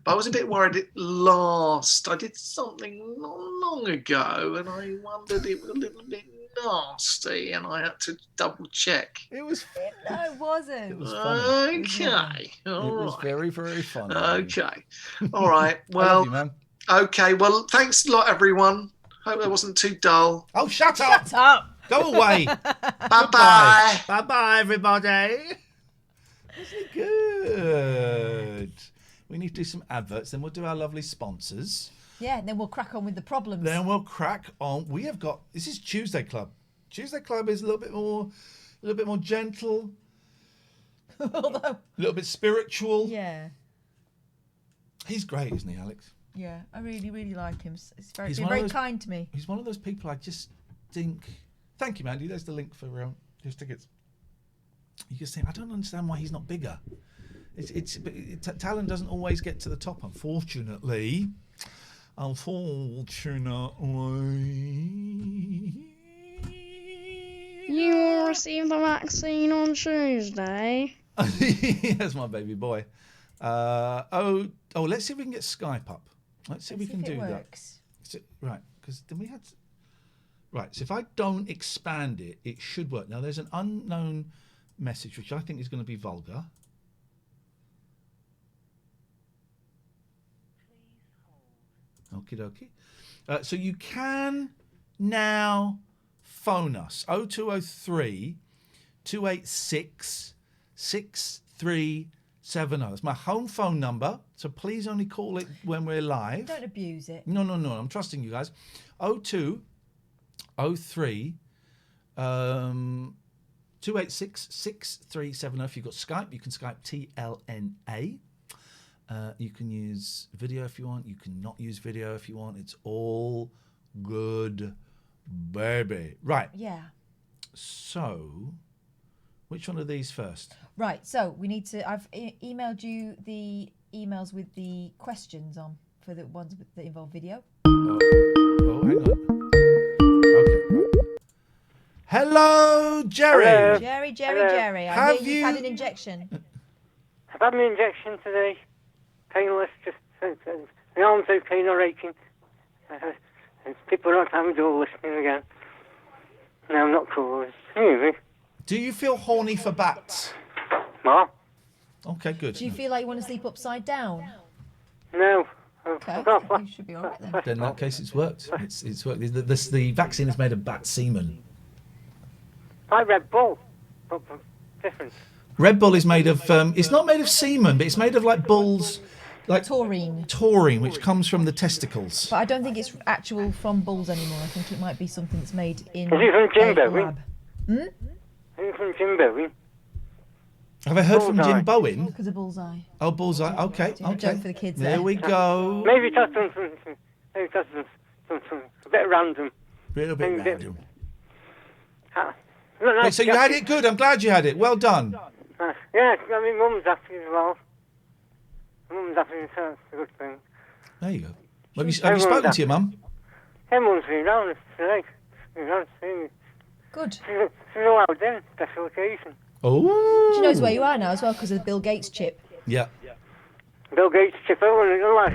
But I was a bit worried at last. I did something not long ago, and I wondered it was a little bit nasty, and I had to double check. It was. No, it wasn't. It was funny. Okay. It was very, very funny. Okay. All right. Well. I love you, man. Okay. Well, thanks a lot, everyone. Hope that wasn't too dull. Oh, shut up! Shut up! Go away. Bye-bye. Bye-bye, everybody. Isn't it good? We need to do some adverts, then we'll do our lovely sponsors. Yeah, and then we'll crack on with the problems. Then we'll crack on. We have got, this is Tuesday Club. Tuesday Club is a little bit more gentle, Although, a little bit spiritual. yeah. He's great, isn't he, Alex? Yeah, I really, really like him. He's He's been one of very those- kind to me. He's one of those people I just think. Thank you, Mandy. There's the link for his tickets. You just think, I don't understand why he's not bigger. Talent doesn't always get to the top, unfortunately. You will receive the vaccine on Tuesday. That's my baby boy. Let's see if we can get Skype up. Let's see if we can do that. So, right, because then we had. Right, so if I don't expand it, it should work. Now, there's an unknown message, which I think is going to be vulgar. Okie dokie. So you can now phone us. 0203 286 6370. It's my home phone number, so please only call it when we're live. Don't abuse it. No. I'm trusting you guys. 0203 286 6370. If you've got Skype, you can Skype TLNA. You can use video if you want. You can not use video if you want. It's all good, baby. Right. Yeah. So, which one of these first? Right, so we need to. I've emailed you the emails with the questions on for the ones that involve video. Oh, hang on. Okay, right. Hello, Jerry. Hello. Jerry. I Have hear you've had an injection. I've had an injection today. Painless, just my arms okay, not aching. People are not having to all listening again. No, I'm not cool. Anyway. Do you feel horny for bats? What? Okay, good. Do you feel like you want to sleep upside down? No. Okay, you should be all right then. Then in that case, it's worked. It's worked. The vaccine is made of bat semen. I Red Bull. But different. Red Bull is made of. It's not made of semen, but it's made of like bulls, like taurine, which comes from the testicles. But I don't think it's actual from bulls anymore. I think it might be something that's made in Is it from Jim a Bowie? lab. Is it from Jim Bowie? Have I heard from Jim Bowen? Because of bullseye. Oh, bullseye. Okay. A joke for the kids There there. we go. Maybe that's something. Maybe that's something a bit random. A little bit random. No, So you had it good. I'm glad you had it. Well done. Yeah, I mean, Mum's happy as well. Mum's happy, so it's a good thing. There you go. Have you spoken to your mum? Everyone's been round today. She's been round to see me. Good. She's allowed in, special occasion. Oh. She knows where you are now as well because of the Bill Gates chip. Yeah. Bill Gates chip over in your life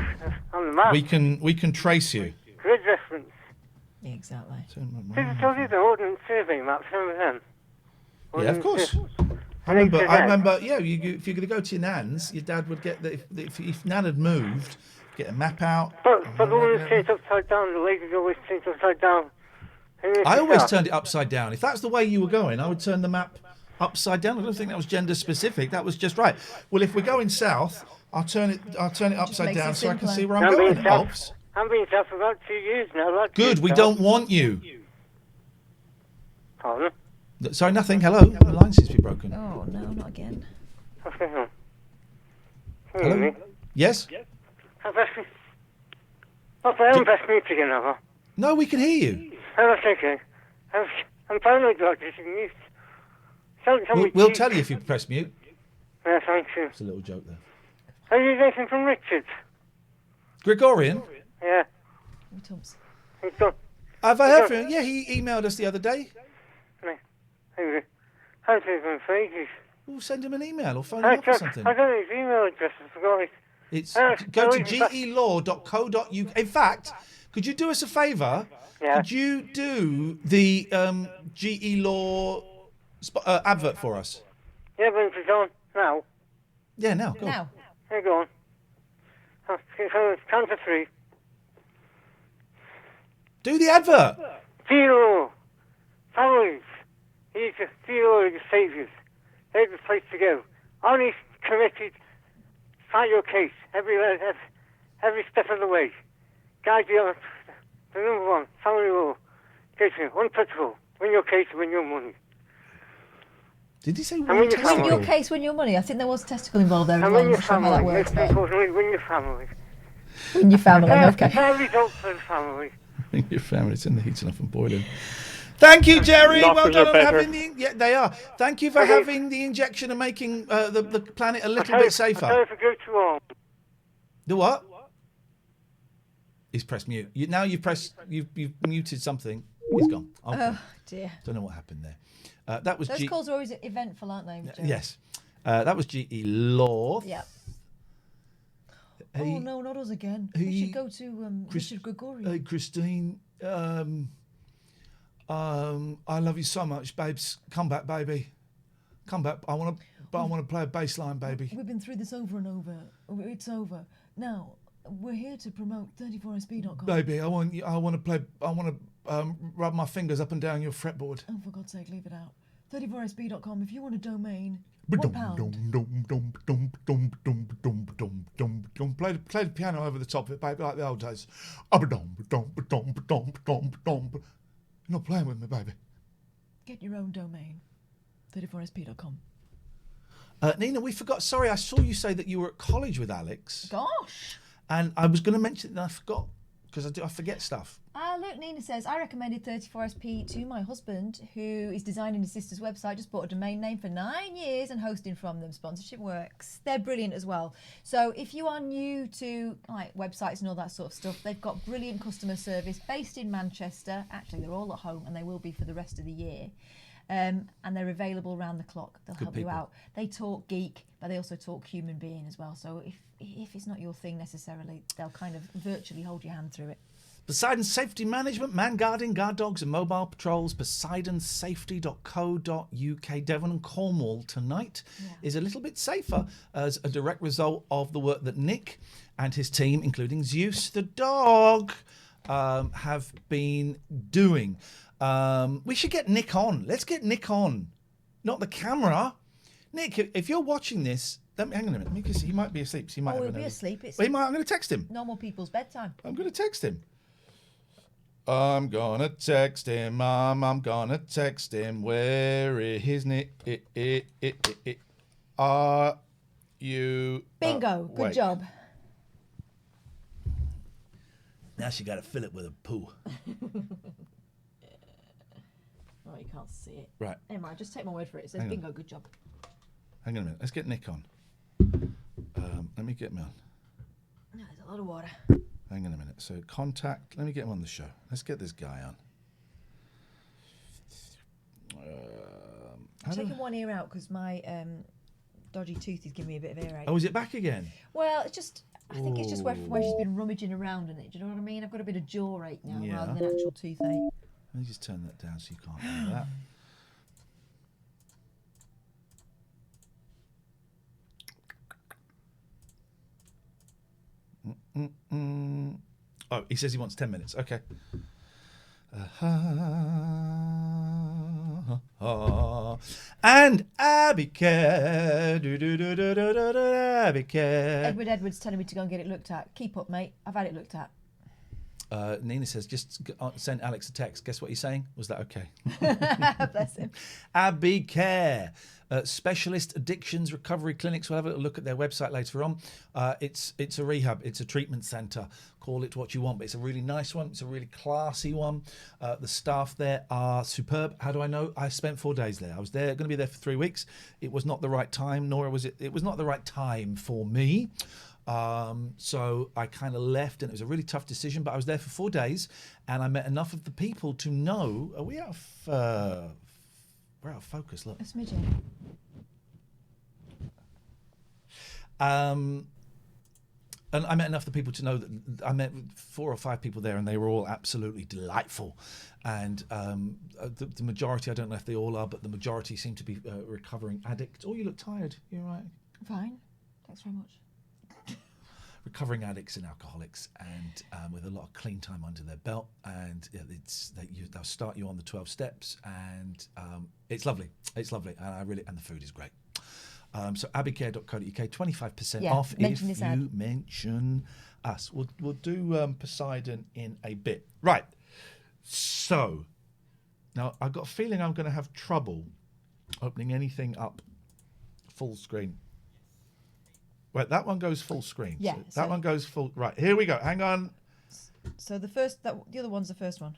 on the map. We can trace you. Grid reference. Yeah, exactly. Did I tell you the ordnance survey maps, remember them? Yeah, of course. I remember. Yeah, if you're going to go to your nan's, your dad would get that. If Nan had moved Get a map out. But the one that's changed upside down, the lady's always changed upside down. I always turned it upside down. If that's the way you were going, I would turn the map upside down. I don't think that was gender specific. That was just right. Well, if we're going south, I'll turn it upside down so I can see where I'm going. It helps. I've been south for about 2 years now. Good. We don't want you. Pardon? Sorry, nothing. Hello. The line seems to be broken. Oh no, not again. What's going on? Hello. Yes. I haven't pressed mute again, have I? No, we can hear you. Oh, that's okay. I'm paranoid about this mute. We'll tell you if you press mute. Yeah, thank you. It's a little joke there. Have you anything from Richard? Gregorian? Yeah. He's gone. Have I heard from him? Yeah, he emailed us the other day. No. Anyway, I haven't heard from him for ages. We'll send him an email or phone him up or something. I don't know his email address. I forgot it. It's go to gelaw.co.uk. In fact, could you do us a favour? Yeah. Could you do the GE Law advert for us? Yeah, but it's on now. Yeah, now. Go on. Now. Yeah, go on. Count to 3. Do the advert. GE families. He's a GE saviors. They're the place to go. Honest, committed. Fight your case every step of the way. Guide you on the number 1, family law. Case untouchable. Win your case, win your money. Did he say win your family? Win your case, win your money. I think there was testicle involved there as And well. win your I'm not sure how that family. works. Most importantly, win your family. Win your family, okay. Fair results for the family. Win your family. It's in the heating up and boiling. Thank you, Jerry. Well Doctors done are on better. having the. Yeah, they are. Thank you for having the injection and making the planet a little bit safer. Sorry for go too long. The what? He's pressed mute. You've muted something. He's gone. Okay. Oh dear. Don't know what happened there. That was Those calls are always eventful, aren't they? Joe? Yes. That was GE Law. Yeah. Hey, Oh no, not us again. We should go to Richard Gregorian. Hey, Christine. I love you so much, babes. Come back, baby. Come back. I want to play a bass line, baby. We've been through this over and over. It's over. Now, we're here to promote 34sb.com. Baby, I want to rub my fingers up and down your fretboard. Oh, for God's sake, leave it out. 34sb.com. If you want a domain, £1. Play the piano over the top of it, baby, like the old days. You're not playing with me, baby. Get your own domain. 34sp.com. Nina, we forgot. Sorry, I saw you say that you were at college with Alex. Gosh. And I was going to mention it and I forgot because I forget stuff. Look, Nina says, I recommended 34SP to my husband, who is designing his sister's website, just bought a domain name for 9 years and hosting from them. Sponsorship works. They're brilliant as well. So if you are new to like websites and all that sort of stuff, they've got brilliant customer service based in Manchester. Actually, they're all at home and they will be for the rest of the year. And they're available around the clock. They'll help you out. They talk geek, but they also talk human being as well. So if it's not your thing necessarily, they'll kind of virtually hold your hand through it. Poseidon Safety Management, man guarding, guard dogs and mobile patrols, poseidonsafety.co.uk. Devon and Cornwall tonight is a little bit safer as a direct result of the work that Nick and his team, including Zeus the dog, have been doing. We should get Nick on. Let's get Nick on. Not the camera. Nick, if you're watching this, hang on a minute. Because he might be asleep. So he might he'll be asleep. It's I'm going to text him. normal people's bedtime. I'm going to text him. I'm going to text him, Mum. I'm going to text him. Where is Nick? Are you... Bingo. Good wait. job. Now she got to fill it with a poo. Oh, you can't see it. Right. Never mind, just take my word for it. It says bingo, good job. Hang on a minute. Let's get Nick on. Let me get him on. No, there's a lot of water. Hang on a minute. So contact. Let me get him on the show. Let's get this guy on. I'm taking one ear out because my dodgy tooth is giving me a bit of earache. Oh, is it back again? Well, it's just... I think it's just where she's been rummaging around in it. Do you know what I mean? I've got a bit of jaw ache now rather than actual toothache. Let me just turn that down so you can't hear that. Oh, he says he wants 10 minutes. Okay. And Abbycare. Abbycare. Edward's telling me to go and get it looked at. Keep up, mate. I've had it looked at. Nina says, just send Alex a text. Guess what he's saying? Was that okay? Bless him. Abbycare. Specialist addictions recovery clinics. We'll have a look at their website later on. It's a rehab. It's a treatment centre. Call it what you want, but it's a really nice one. It's a really classy one. The staff there are superb. How do I know? I spent 4 days there. I was there, going to be there for 3 weeks. It was not the right time, nor was it. It was not the right time for me. So I kind of left, and it was a really tough decision. But I was there for 4 days, and I met enough of the people to know. Are we out of? We're out of focus. Look. A smidgen. And I met enough of the people to know that I met 4 or 5 people there, and they were all absolutely delightful. And the majority, I don't know if they all are, but the majority seem to be recovering addicts. Oh, you look tired. You're right. Fine. Thanks very much. Recovering addicts and alcoholics, and with a lot of clean time under their belt, and they'll start you on the 12 steps, and it's lovely. It's lovely, and the food is great. So abbycare.co.uk, 25% off if you mention us. We'll do Poseidon in a bit. Right. So now I've got a feeling I'm going to have trouble opening anything up full screen. Right, that one goes full screen. Yeah. So that one goes full. Right, here we go. Hang on. So the other one's the first one.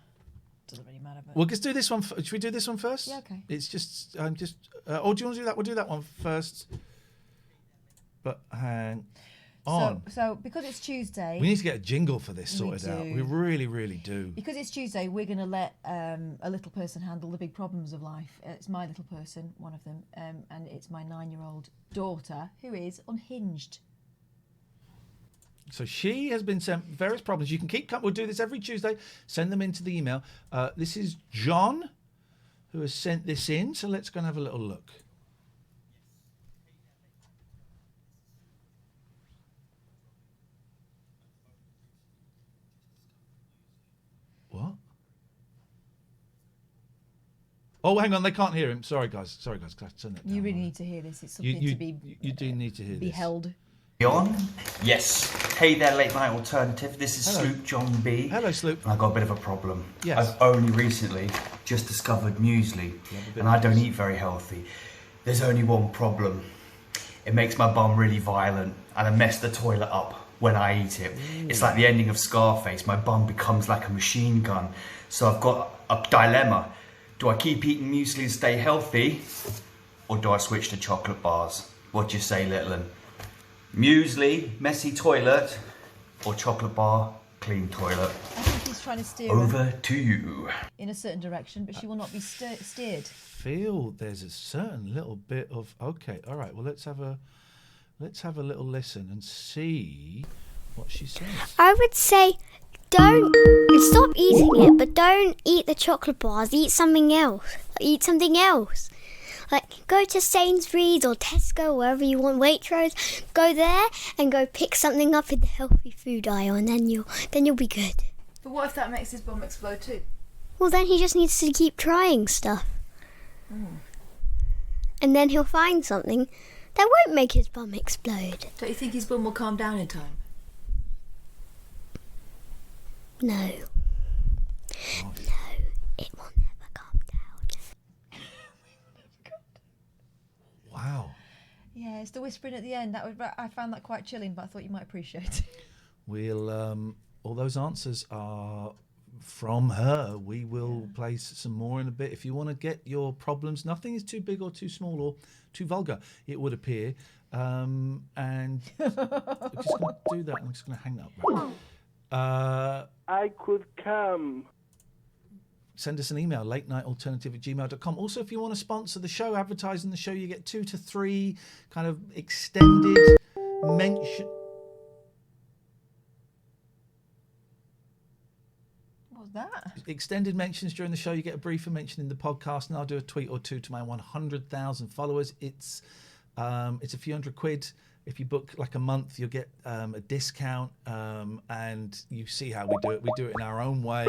Doesn't really matter. But... Well, let's do this one. Should we do this one first? Yeah, okay. It's just. Oh, do you want to do that? We'll do that one first. But hang on. So because it's Tuesday, we need to get a jingle for this sorted out. We really, really do. Because it's Tuesday, we're going to let a little person handle the big problems of life. It's my little person, one of them, and it's my 9-year-old daughter who is unhinged. So she has been sent various problems. You can keep coming. We'll do this every Tuesday. Send them into the email. This is John who has sent this in. So let's go and have a little look. What? Oh, hang on. They can't hear him. Sorry, guys. Turn that down. You really need to hear this. It's something to be. You do need to hear be this. held. On? Yes. Hey there, Late Night Alternative. This is Hello. Sloop John B. Hello, Sloop. And I've got a bit of a problem. Yes. I've only recently just discovered muesli, and I don't eat very healthy. There's only one problem. It makes my bum really violent, and I mess the toilet up when I eat it. It's like the ending of Scarface. My bum becomes like a machine gun. So I've got a dilemma. Do I keep eating muesli and stay healthy, or do I switch to chocolate bars? What do you say, little 'un? Muesli, messy toilet, or chocolate bar, clean toilet? I think he's trying to steer Over her to you. in a certain direction, but she will not be steered. Feel there's a certain little bit of okay. All right. Well, let's have a little listen and see what she says. I would say don't stop eating it, but don't eat the chocolate bars. Eat something else. Eat something else. Like, go to Sainsbury's or Tesco, wherever you want, Waitrose. Go there and go pick something up in the healthy food aisle, and then you'll be good. But what if that makes his bum explode too? Well, then he just needs to keep trying stuff. And then he'll find something that won't make his bum explode. Don't you think his bum will calm down in time? No. No, it will never calm down. Wow. Yeah, it's the whispering at the end. I found that quite chilling, but I thought you might appreciate it. We'll all those answers are from her. We will play some more in a bit. If you want to get your problems, nothing is too big or too small or too vulgar, it would appear. And I'm just going to do that. I'm just going to hang up. I could come. Send us an email, latenightalternative@gmail.com. Also, if you want to sponsor the show, advertise in the show, you get 2 to 3 kind of extended mention. What was that? Extended mentions during the show. You get a briefer mention in the podcast, and I'll do a tweet or two to my 100,000 followers. It's a few £100. if you book like a month, you'll get a discount, and you see how we do it. We do it in our own way,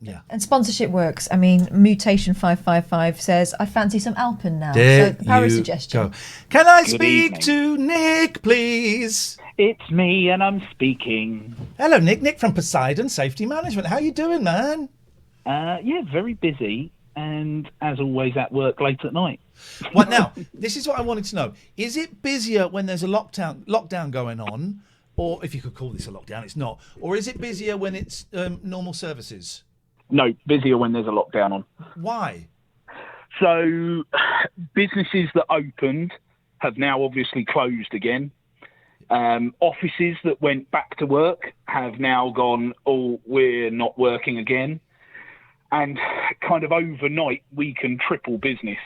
yeah. And sponsorship works. I mean, Mutation 555 says, I fancy some Alpen now. There so power you suggestion. go. Can I Good speak evening. to Nick, please? It's me, and I'm speaking. Hello, Nick. Nick from Poseidon Safety Management. How you doing, man? Yeah, very busy, and as always at work late at night. Well, now, this is what I wanted to know. Is it busier when there's a lockdown going on, or if you could call this a lockdown, it's not, or is it busier when it's normal services? No, busier when there's a lockdown on. Why? So, businesses that opened have now obviously closed again. Offices that went back to work have now gone, oh, we're not working again. And kind of overnight, we can triple business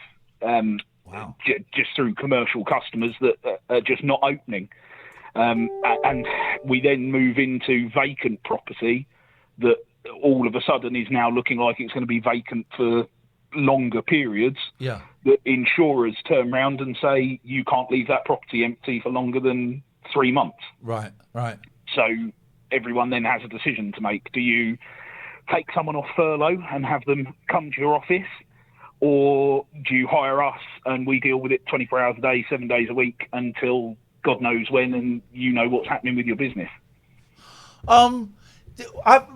just through commercial customers that are just not opening. And we then move into vacant property that all of a sudden is now looking like it's going to be vacant for longer periods. Yeah. That insurers turn around and say, you can't leave that property empty for longer than 3 months. Right. So everyone then has a decision to make. Do you take someone off furlough and have them come to your office, or do you hire us and we deal with it 24 hours a day, 7 days a week until God knows when, and you know what's happening with your business?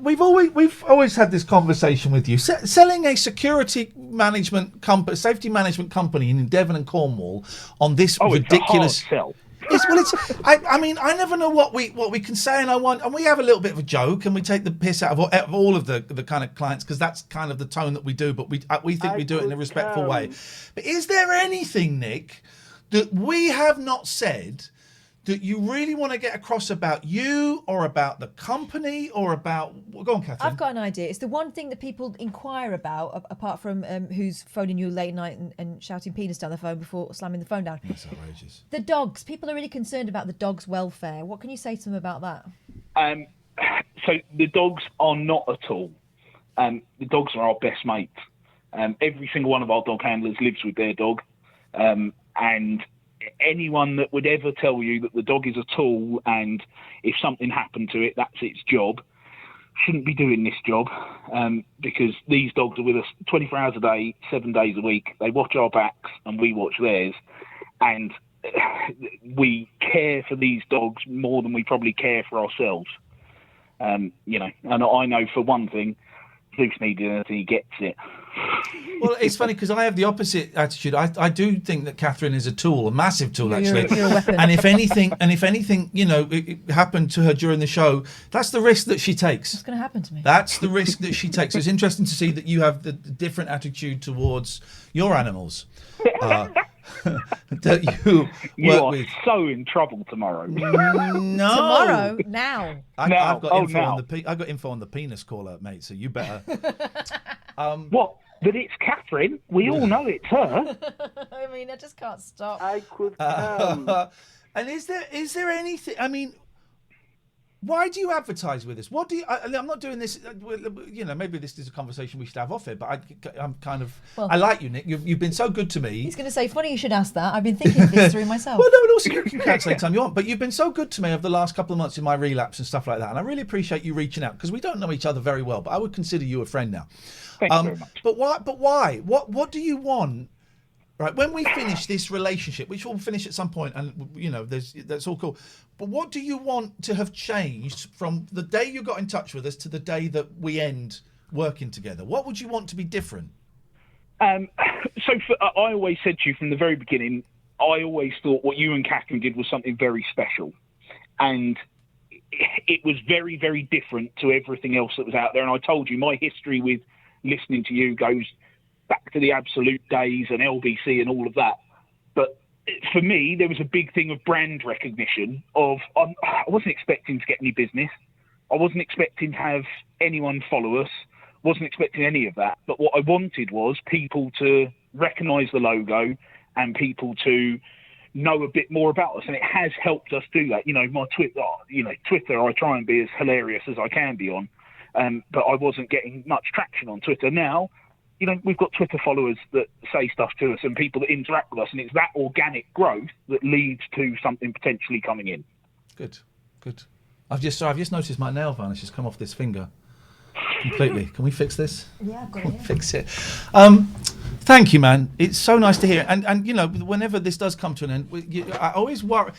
We've always had this conversation with you. Selling a security management company, safety management company in Devon and Cornwall on this ridiculous. It's a hard sell. I mean, I never know what we can say, and we have a little bit of a joke, and we take the piss out of all of the kind of clients, because that's kind of the tone that we do. But we think we do it in a respectful way. But is there anything, Nick, that we have not said that you really want to get across about you, or about the company, or about... Go on, Catherine. I've got an idea. It's the one thing that people inquire about, apart from who's phoning you late night and shouting penis down the phone before slamming the phone down. That's outrageous. The dogs. People are really concerned about the dogs' welfare. What can you say to them about that? So the dogs are not at all. The dogs are our best mates. Every single one of our dog handlers lives with their dog. And anyone that would ever tell you that the dog is a tool and if something happened to it, that's its job, shouldn't be doing this job, because these dogs are with us 24 hours a day, 7 days a week. They watch our backs and we watch theirs. And we care for these dogs more than we probably care for ourselves. And I know for one thing, Zeus needed anything, he gets it. Well, it's funny because I have the opposite attitude. I do think that Catherine is a tool, a massive tool, actually. You're a weapon. And if anything, it happened to her during the show, that's the risk that she takes. What's going to happen to me? That's the risk that she takes. So it's interesting to see that you have the different attitude towards your animals. That you are work with. So in trouble tomorrow. No. Tomorrow? Now? I've got info on the penis caller, mate, so you better. What? But it's Catherine. We all know it's her. I mean, I just can't stop. I could come. And is there anything? I mean, why do you advertise with us? What do you? I'm not doing this. Maybe this is a conversation we should have off it. But I'm kind of. Well, I like you, Nick. You've been so good to me. He's going to say, "Funny you should ask that. I've been thinking this through myself." Well, no, and also you can cancel anytime you want. But you've been so good to me over the last couple of months in my relapse and stuff like that, and I really appreciate you reaching out, because we don't know each other very well, but I would consider you a friend now. Thank you very much. But why? What do you want? Right, when we finish this relationship, which will finish at some point, and that's all cool. But what do you want to have changed from the day you got in touch with us to the day that we end working together? What would you want to be different? I always said to you from the very beginning, I always thought what you and Catherine did was something very special, and it was very, very different to everything else that was out there. And I told you my history with listening to you goes back to the Absolute days and LBC and all of that. But for me, there was a big thing of brand recognition of, I wasn't expecting to get any business. I wasn't expecting to have anyone follow us. Wasn't expecting any of that. But what I wanted was people to recognise the logo and people to know a bit more about us. And it has helped us do that. My Twitter, I try and be as hilarious as I can be on. But I wasn't getting much traction on Twitter. Now, you know, we've got Twitter followers that say stuff to us and people that interact with us, and it's that organic growth that leads to something potentially coming in. Good. I've just noticed my nail varnish has come off this finger completely. Can we fix this? Yeah, I've got it. Fix it. Thank you, man. It's so nice to hear. And you know, whenever this does come to an end, I always worry.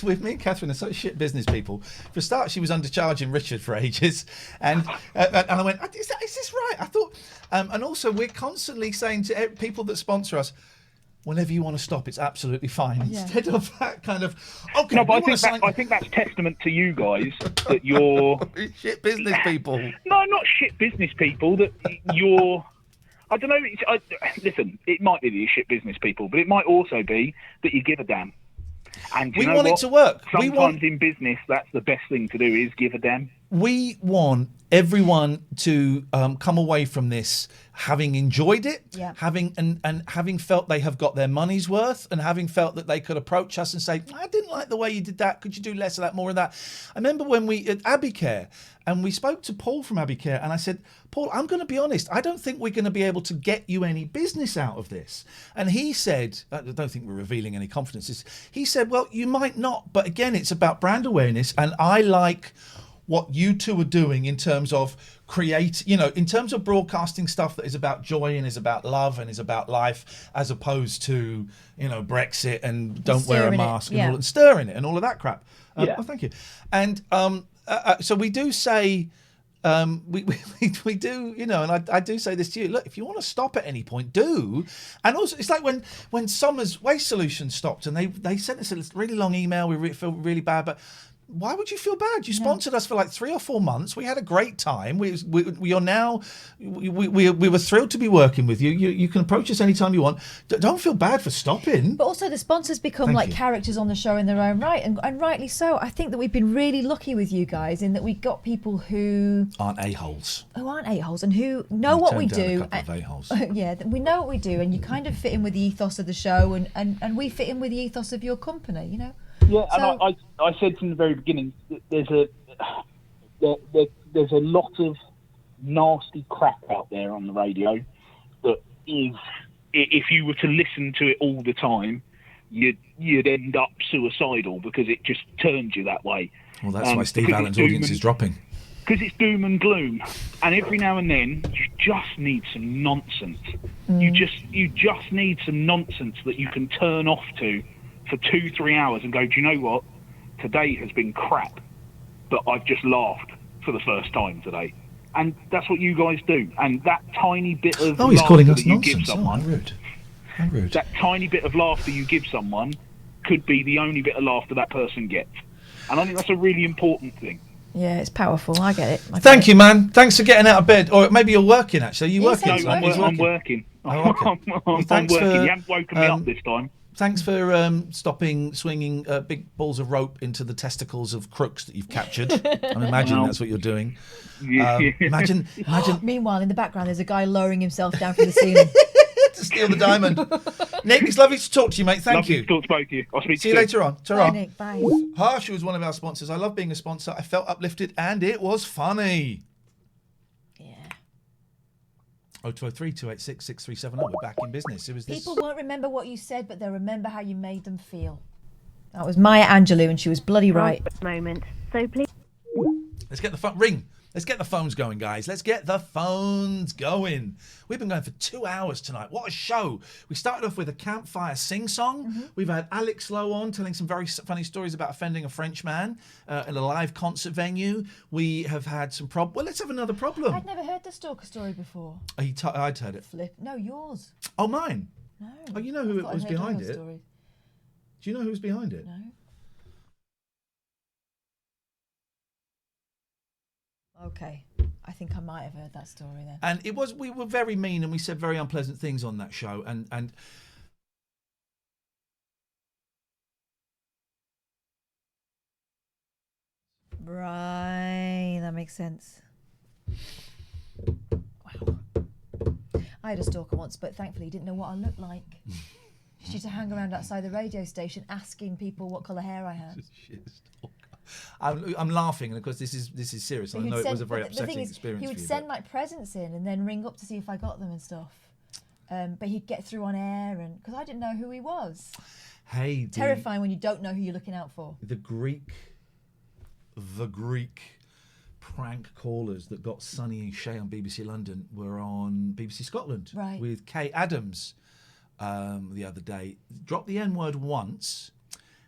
With me and Catherine are such shit business people. For a start, she was undercharging Richard for ages, and I went, is this right? I thought, and also we're constantly saying to people that sponsor us, whenever you want to stop, it's absolutely fine. Yeah. Instead of that kind of, okay. No, but I think that's testament to you guys that you're shit business people. No, not shit business people. That you're. I don't know. Listen, it might be that you're shit business people, but it might also be that you give a damn. And we want it to work. Sometimes in business, that's the best thing to do is give a damn. We want everyone to come away from this having enjoyed it, having having felt they have got their money's worth, and having felt that they could approach us and say, I didn't like the way you did that. Could you do less of that, more of that? I remember when we at Abbey Care, and we spoke to Paul from Abbey Care, and I said, Paul, I'm going to be honest, I don't think we're going to be able to get you any business out of this. And he said, I don't think we're revealing any confidences. He said, well, you might not, but again, it's about brand awareness, and I like what you two are doing in terms of in terms of broadcasting stuff that is about joy and is about love and is about life, as opposed to, Brexit and don't wear a mask and stirring it and all of that crap. Oh, thank you. And so we do say, we do, and I do say this to you. Look, if you want to stop at any point, do. And also, it's like when Summers Waste Solutions stopped, and they sent us a really long email. We feel really bad, but why would you feel bad? You sponsored us for like 3 or 4 months. We had a great time. We are now. We were thrilled to be working with you. You can approach us anytime you want. Don't feel bad for stopping. But also, the sponsors become characters on the show in their own right, and rightly so. I think that we've been really lucky with you guys in that we got people who aren't a-holes. And who know what we do. A couple of a-holes. Yeah, we know what we do, and you kind of fit in with the ethos of the show, and we fit in with the ethos of your company. Yeah, so, and I said from the very beginning, there's a lot of nasty crap out there on the radio that is, if you were to listen to it all the time, you'd end up suicidal because it just turns you that way. Well, that's why Steve Allen's audience is dropping. Because it's doom and gloom, and every now and then you just need some nonsense. You just need some nonsense that you can turn off to for 2-3 hours and go, do you know what? Today has been crap, but I've just laughed for the first time today. And that's what you guys do. And that tiny bit of laughter that you give someone, How rude. that tiny bit of laughter you give someone could be the only bit of laughter that person gets. And I think that's a really important thing. Yeah, it's powerful. I get it. Thank you, man. Thanks for getting out of bed. Or maybe you're working, actually. Are you working? No, I'm working. Oh, okay. I'm working. You haven't woken me up this time. Thanks for stopping swinging big balls of rope into the testicles of crooks that you've captured. I'm imagining that's what you're doing. Imagine. Meanwhile, in the background, there's a guy lowering himself down from the ceiling to steal the diamond. Nick, it's lovely to talk to you, mate. Thank you. Lovely to talk to both of you. I'll speak to you later on. Bye, Nick. Bye. Harsh was one of our sponsors. I love being a sponsor. I felt uplifted, and it was funny. 0203 286 6370. We're back in business. It was this. People won't remember what you said, but they'll remember how you made them feel. That was Maya Angelou, and she was bloody right. Moment. So please. Let's get the phone ring. Let's get the phones going, guys. Let's get the phones going. We've been going for 2 hours tonight. What a show. We started off with a campfire sing-song. Mm-hmm. We've had Alex Lowe on telling some very funny stories about offending a French man in a live concert venue. We have had some Well, let's have another problem. I'd never heard the stalker story before. I'd heard it. Flip. No, yours. Oh, mine? No. Oh, you know who it was behind it? Story. Do you know who was behind it? No. Okay. I think I might have heard that story then. And we were very mean and we said very unpleasant things on that show. And right, that makes sense. Wow. I had a stalker once, but thankfully he didn't know what I looked like. She used to hang around outside the radio station asking people what colour hair I had. Shit, stalker. I'm laughing, and of course this is serious. And I know it was a very the upsetting thing is, experience he would for you. send like presents in and then ring up to see if I got them and stuff. But he'd get through on air, and because I didn't know who he was. Hey, terrifying when you don't know who you're looking out for. The Greek prank callers that got Sonny and Shay on BBC London were on BBC Scotland with Kay Adams the other day. Dropped the N-word once,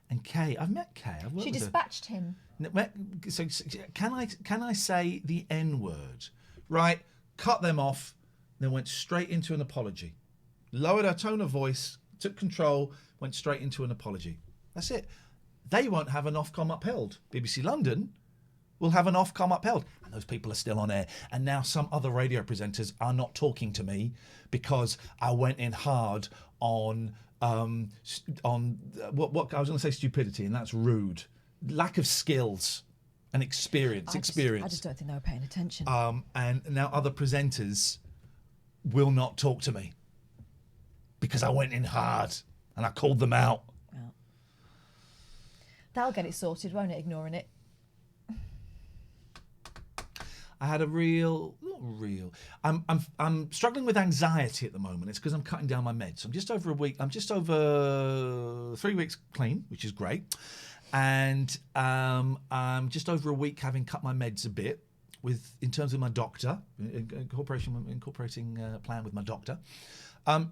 and Kay, I've met Kay. I've worked she with dispatched him. So can I say the N-word? Right, cut them off, then went straight into an apology. Lowered her tone of voice, took control, went straight into an apology. That's it. They won't have an Ofcom upheld. BBC London will have an Ofcom upheld. And those people are still on air. And now some other radio presenters are not talking to me because I went in hard on what I was going to say stupidity, and that's rude. Lack of skills and experience. I just don't think they were paying attention. And now other presenters will not talk to me because I went in hard and I called them out. Well, that'll get it sorted, won't it? Ignoring it. I had I'm struggling with anxiety at the moment. It's because I'm cutting down my meds. I'm just over 3 weeks clean, which is great. And I'm just over a week having cut my meds a bit in terms of my doctor, incorporating a plan with my doctor. And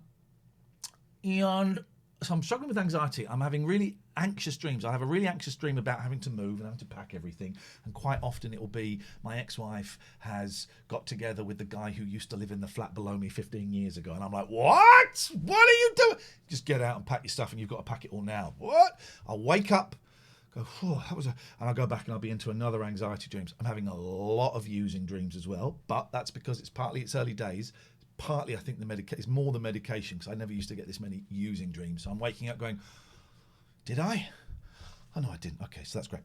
so I'm struggling with anxiety. I'm having really anxious dreams. I have a really anxious dream about having to move and having to pack everything. And quite often it will be my ex-wife has got together with the guy who used to live in the flat below me 15 years ago. And I'm like, what? What are you doing? Just get out and pack your stuff, and you've got to pack it all now. What? I'll wake up, go, and I'll go back and I'll be into another anxiety dreams. I'm having a lot of using dreams as well, but that's because it's early days. Partly, I think it's more the medication, because I never used to get this many using dreams. So I'm waking up going, did I? Oh no, I didn't. Okay, so that's great.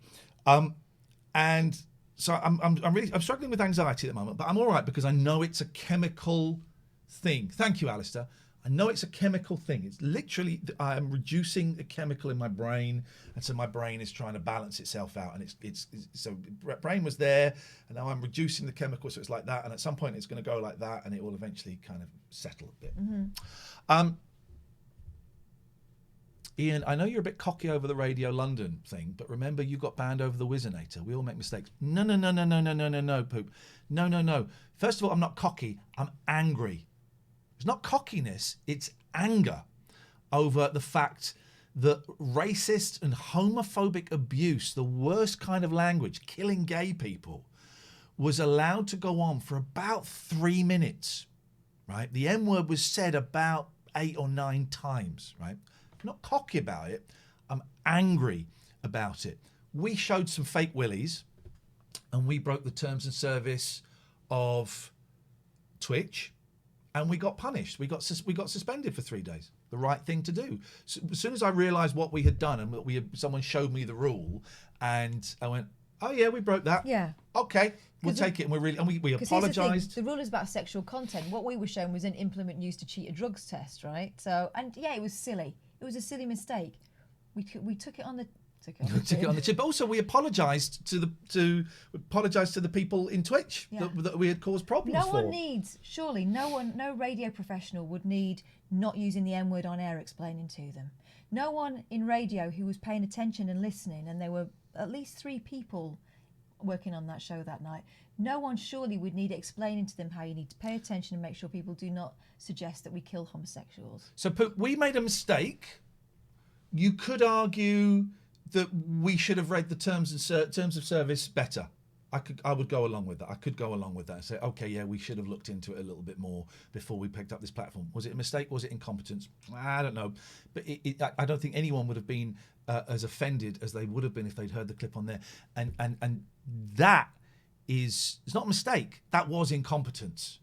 And so I'm struggling with anxiety at the moment, but I'm all right because I know it's a chemical thing. Thank you, Alistair. I know it's a chemical thing. It's literally, I am reducing a chemical in my brain, and so my brain is trying to balance itself out. And it's so brain was there, and now I'm reducing the chemical, so it's like that. And at some point, it's going to go like that, and it will eventually kind of settle a bit. Mm-hmm. Iain, I know you're a bit cocky over the Radio London thing, but remember you got banned over the Wizinator. We all make mistakes. No, Poop. No. First of all, I'm not cocky. I'm angry. It's not cockiness, it's anger over the fact that racist and homophobic abuse, the worst kind of language, killing gay people, was allowed to go on for about 3 minutes, right? The N-word was said about 8 or 9 times, right? I'm not cocky about it, I'm angry about it. We showed some fake willies, and we broke the terms and service of Twitch, and we got punished. We got suspended for 3 days. The right thing to do. So as soon as I realised what we had done, and someone showed me the rule, and I went, "Oh yeah, we broke that. Yeah. Okay, we'll take it." And we apologised. The rule is about sexual content. What we were shown was an implement used to cheat a drugs test, right? So, and yeah, it was silly. It was a silly mistake. We took it on the. Took it on the chin, but also we apologised to the people in Twitch that we had caused problems for. No radio professional would need not using the N-word on air explaining to them. No one in radio who was paying attention and listening, and there were at least 3 people working on that show that night. No one surely would need explaining to them how you need to pay attention and make sure people do not suggest that we kill homosexuals. So we made a mistake. You could argue that we should have read the terms of service better. I would go along with that. I could go along with that and say, okay, yeah, we should have looked into it a little bit more before we picked up this platform. Was it a mistake? Was it incompetence? I don't know. But I don't think anyone would have been as offended as they would have been if they'd heard the clip on there. And that is, it's not a mistake. That was incompetence.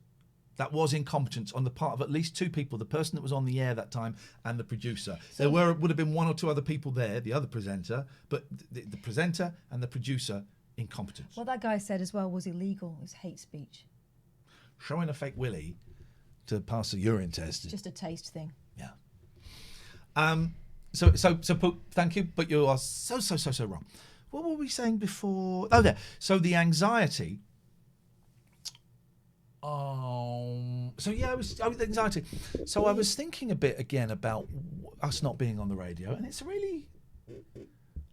That was incompetence on the part of at least 2 people, the person that was on the air that time and the producer. There would have been 1 or 2 other people there, the other presenter, but the presenter and the producer, incompetence. What that guy said as well was illegal. It was hate speech. Showing a fake willy to pass a urine test. Just a taste thing. Yeah. So thank you, but you are so wrong. what were we saying before? Oh, there. So the anxiety. Anxiety. So I was thinking a bit again about us not being on the radio, and it's really,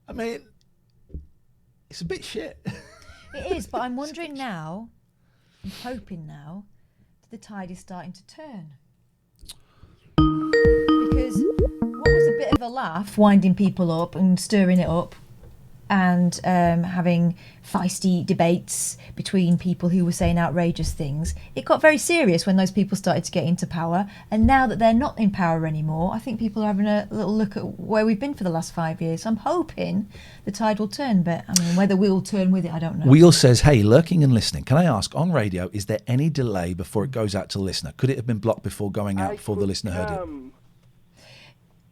I mean, it's a bit shit. It is, but I'm wondering now, I'm hoping now, that the tide is starting to turn. Because what was a bit of a laugh, winding people up and stirring it up, and having feisty debates between people who were saying outrageous things, it got very serious when those people started to get into power. And now that they're not in power anymore, I think people are having a little look at where we've been for the last 5 years. So I'm hoping the tide will turn, but I mean, whether we'll turn with it, I don't know. Wheel says, hey, lurking and listening. Can I ask, on radio, is there any delay before it goes out to the listener? Could it have been blocked before going out before the listener heard it?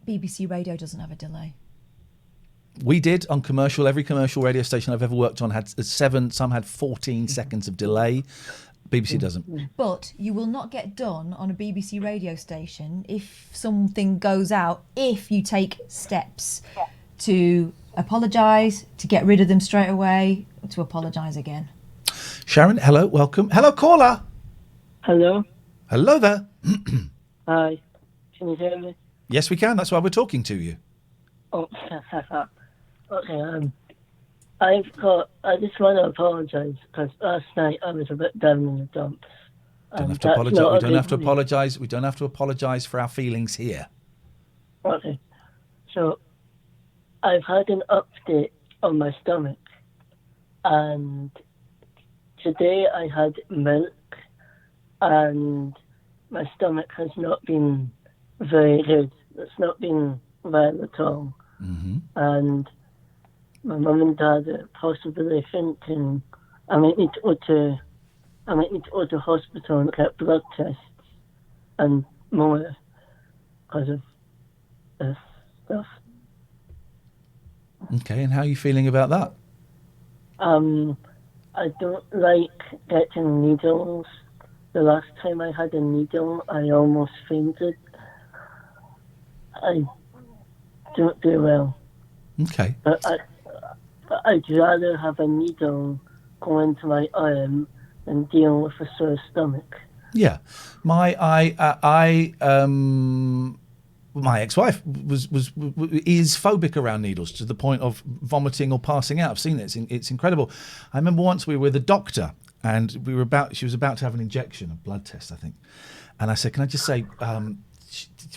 BBC Radio doesn't have a delay. We did on commercial. Every commercial radio station I've ever worked on had 7, some had 14 seconds of delay. BBC doesn't. But you will not get done on a BBC radio station if something goes out, if you take steps to apologise, to get rid of them straight away, to apologise again. Sharon, hello, welcome. Hello, caller. Hello. Hello there. Hi. Can you hear me? Yes, we can. That's why we're talking to you. Oh, okay. I just want to apologise because last night I was a bit down in the dumps. Don't have to apologise. We don't have to apologise. We don't have to apologise for our feelings here. Okay. So I've had an update on my stomach, and today I had milk, and my stomach has not been very good. It's not been well at all. Mm-hmm. And my mum and dad are possibly thinking I might need to go to the hospital and get blood tests and more because of this stuff. Okay, and how are you feeling about that? I don't like getting needles. The last time I had a needle, I almost fainted. I don't do well. Okay. But I'd rather have a needle go into my arm than deal with a sore stomach. Yeah, my ex-wife is phobic around needles to the point of vomiting or passing out. I've seen it; it's incredible. I remember once we were with a doctor, and she was about to have an injection, a blood test, I think, and I said, "Can I just say,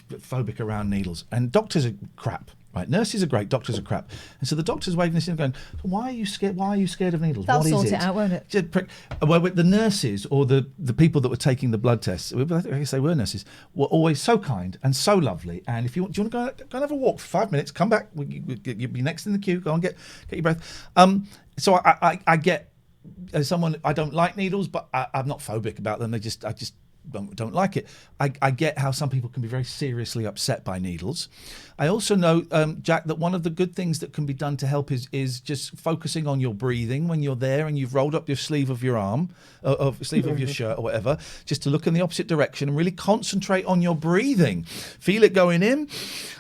phobic around needles?" And doctors are crap. Right, nurses are great, doctors are crap. And so the doctor's waving this in going, why are you scared? Why are you scared of needles? They'll what sort is it out, won't it? Well, the nurses or the people that were taking the blood tests, I guess they were nurses, were always so kind and so lovely. And if do you want to go and have a walk for 5 minutes, come back, you'll be next in the queue, go and get your breath. So I get, as someone, I don't like needles, but I'm not phobic about them. I just don't like it. I get how some people can be very seriously upset by needles. I also know, Jack, that one of the good things that can be done to help is just focusing on your breathing when you're there and you've rolled up your sleeve of your arm, sleeve of your shirt or whatever, just to look in the opposite direction and really concentrate on your breathing. Feel it going in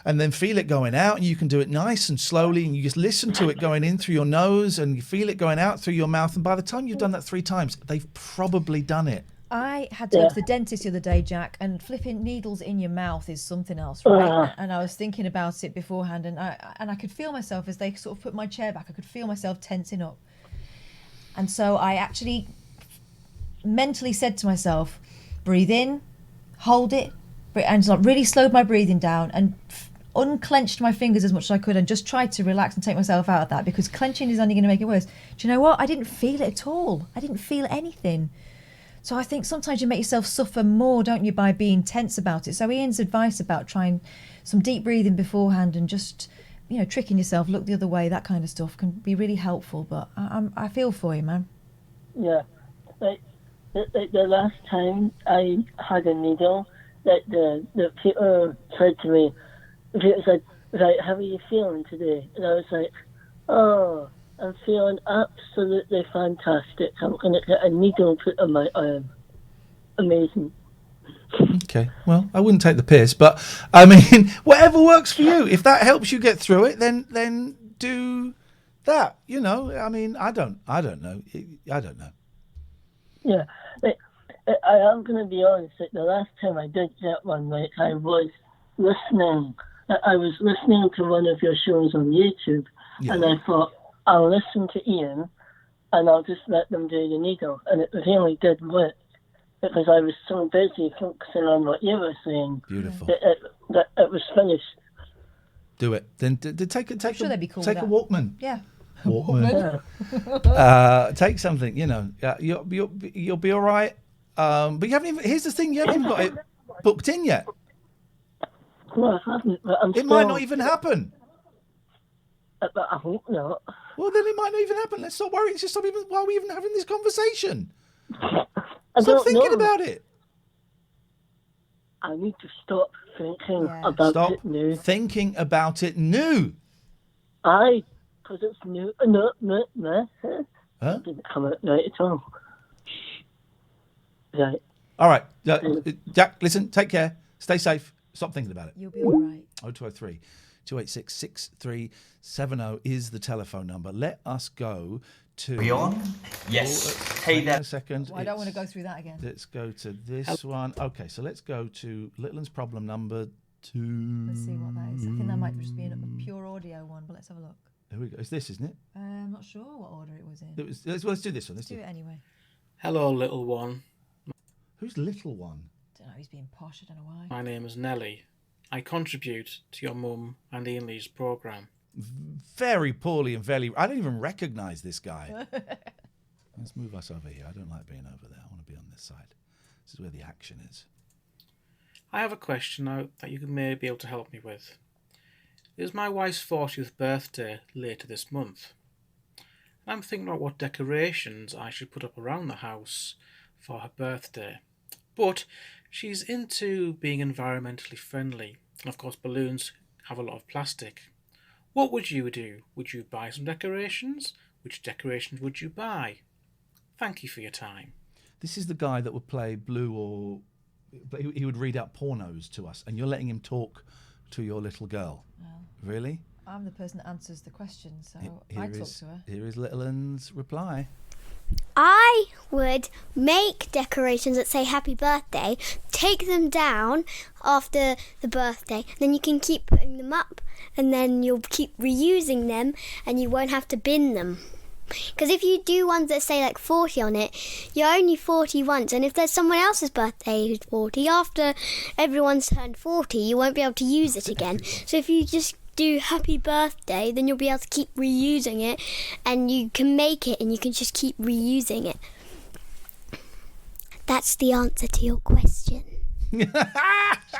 and then feel it going out, and you can do it nice and slowly, and you just listen to it going in through your nose and you feel it going out through your mouth, and by the time you've done that 3 times, they've probably done it. I had to go to the dentist the other day, Jack, and flipping needles in your mouth is something else, right? And I was thinking about it beforehand, and I could feel myself as they sort of put my chair back. I could feel myself tensing up, and so I actually mentally said to myself, "Breathe in, hold it," and really slowed my breathing down and unclenched my fingers as much as I could, and just tried to relax and take myself out of that, because clenching is only going to make it worse. Do you know what? I didn't feel it at all. I didn't feel anything. So I think sometimes you make yourself suffer more, don't you, by being tense about it. So Ian's advice about trying some deep breathing beforehand and just, tricking yourself, look the other way, that kind of stuff can be really helpful. But I feel for you, man. Yeah. Like the last time I had a needle, the people said to me, people said, "Right, how are you feeling today?" And I was like, "Oh, I'm feeling absolutely fantastic. I'm going to get a needle put on my arm." Amazing. Okay, well, I wouldn't take the piss, but I mean, whatever works for you. If that helps you get through it, then do That, you know, I mean, I don't know. I don't know. Yeah, I am going to be honest. Like, the last time I did get one, like, I was listening. I was listening to one of your shows on YouTube, and I thought, I'll listen to Iain, and I'll just let them do the needle. And it really did work, because I was so busy focusing on what you were saying. Beautiful. That it was finished. Do it. Then take a Walkman. Yeah. Walkman. Take something. You know, you'll be all right. But you haven't even. Here's the thing: you haven't even got it booked in yet. Well, I haven't. But it might not even happen. But I hope not. Well, then it might not even happen. Let's not worry. It's just why are we even having this conversation? Stop thinking about it. I need to stop thinking about it new. Thinking about it new. Aye, because it's new. No. Huh? It didn't come out right at all. Right. All right. Jack, listen, take care. Stay safe. Stop thinking about it. You'll be all right. 0203 286 6370 is the telephone number. Let us go to... Are we on? Yes. Hey there. A second. Well, I don't want to go through that again. Let's go to this one. Okay, so let's go to Littleton's problem number 2. Let's see what that is. I think that might just be a pure audio one, but let's have a look. Here we go. It's this, isn't it? I'm not sure what order it was in. Let's do this one. Let's do it anyway. Hello, little one. Who's little one? I don't know, he's being posh, I don't know why. My name is Nelly. I contribute to your mum and Iain Lee's programme. Very poorly and very... I don't even recognise this guy. Let's move us over here. I don't like being over there. I want to be on this side. This is where the action is. I have a question now that you may be able to help me with. It is my wife's 40th birthday later this month. And I'm thinking about what decorations I should put up around the house for her birthday. But she's into being environmentally friendly. And of course, balloons have a lot of plastic. What would you do? Would you buy some decorations? Which decorations would you buy? Thank you for your time. This is the guy that would play Blue or... He would read out pornos to us, and you're letting him talk to your little girl. Well, really? I'm the person that answers the question, so I talk to her. Here is Little Un's reply. I would make decorations that say happy birthday, take them down after the birthday, then you can keep putting them up, and then you'll keep reusing them, and you won't have to bin them. Because if you do ones that say like 40 on it, you're only 40 once, and if there's someone else's birthday who's 40, after everyone's turned 40, you won't be able to use it again. So if you just do happy birthday, then you'll be able to keep reusing it, and you can make it and you can just keep reusing it. That's the answer to your question. She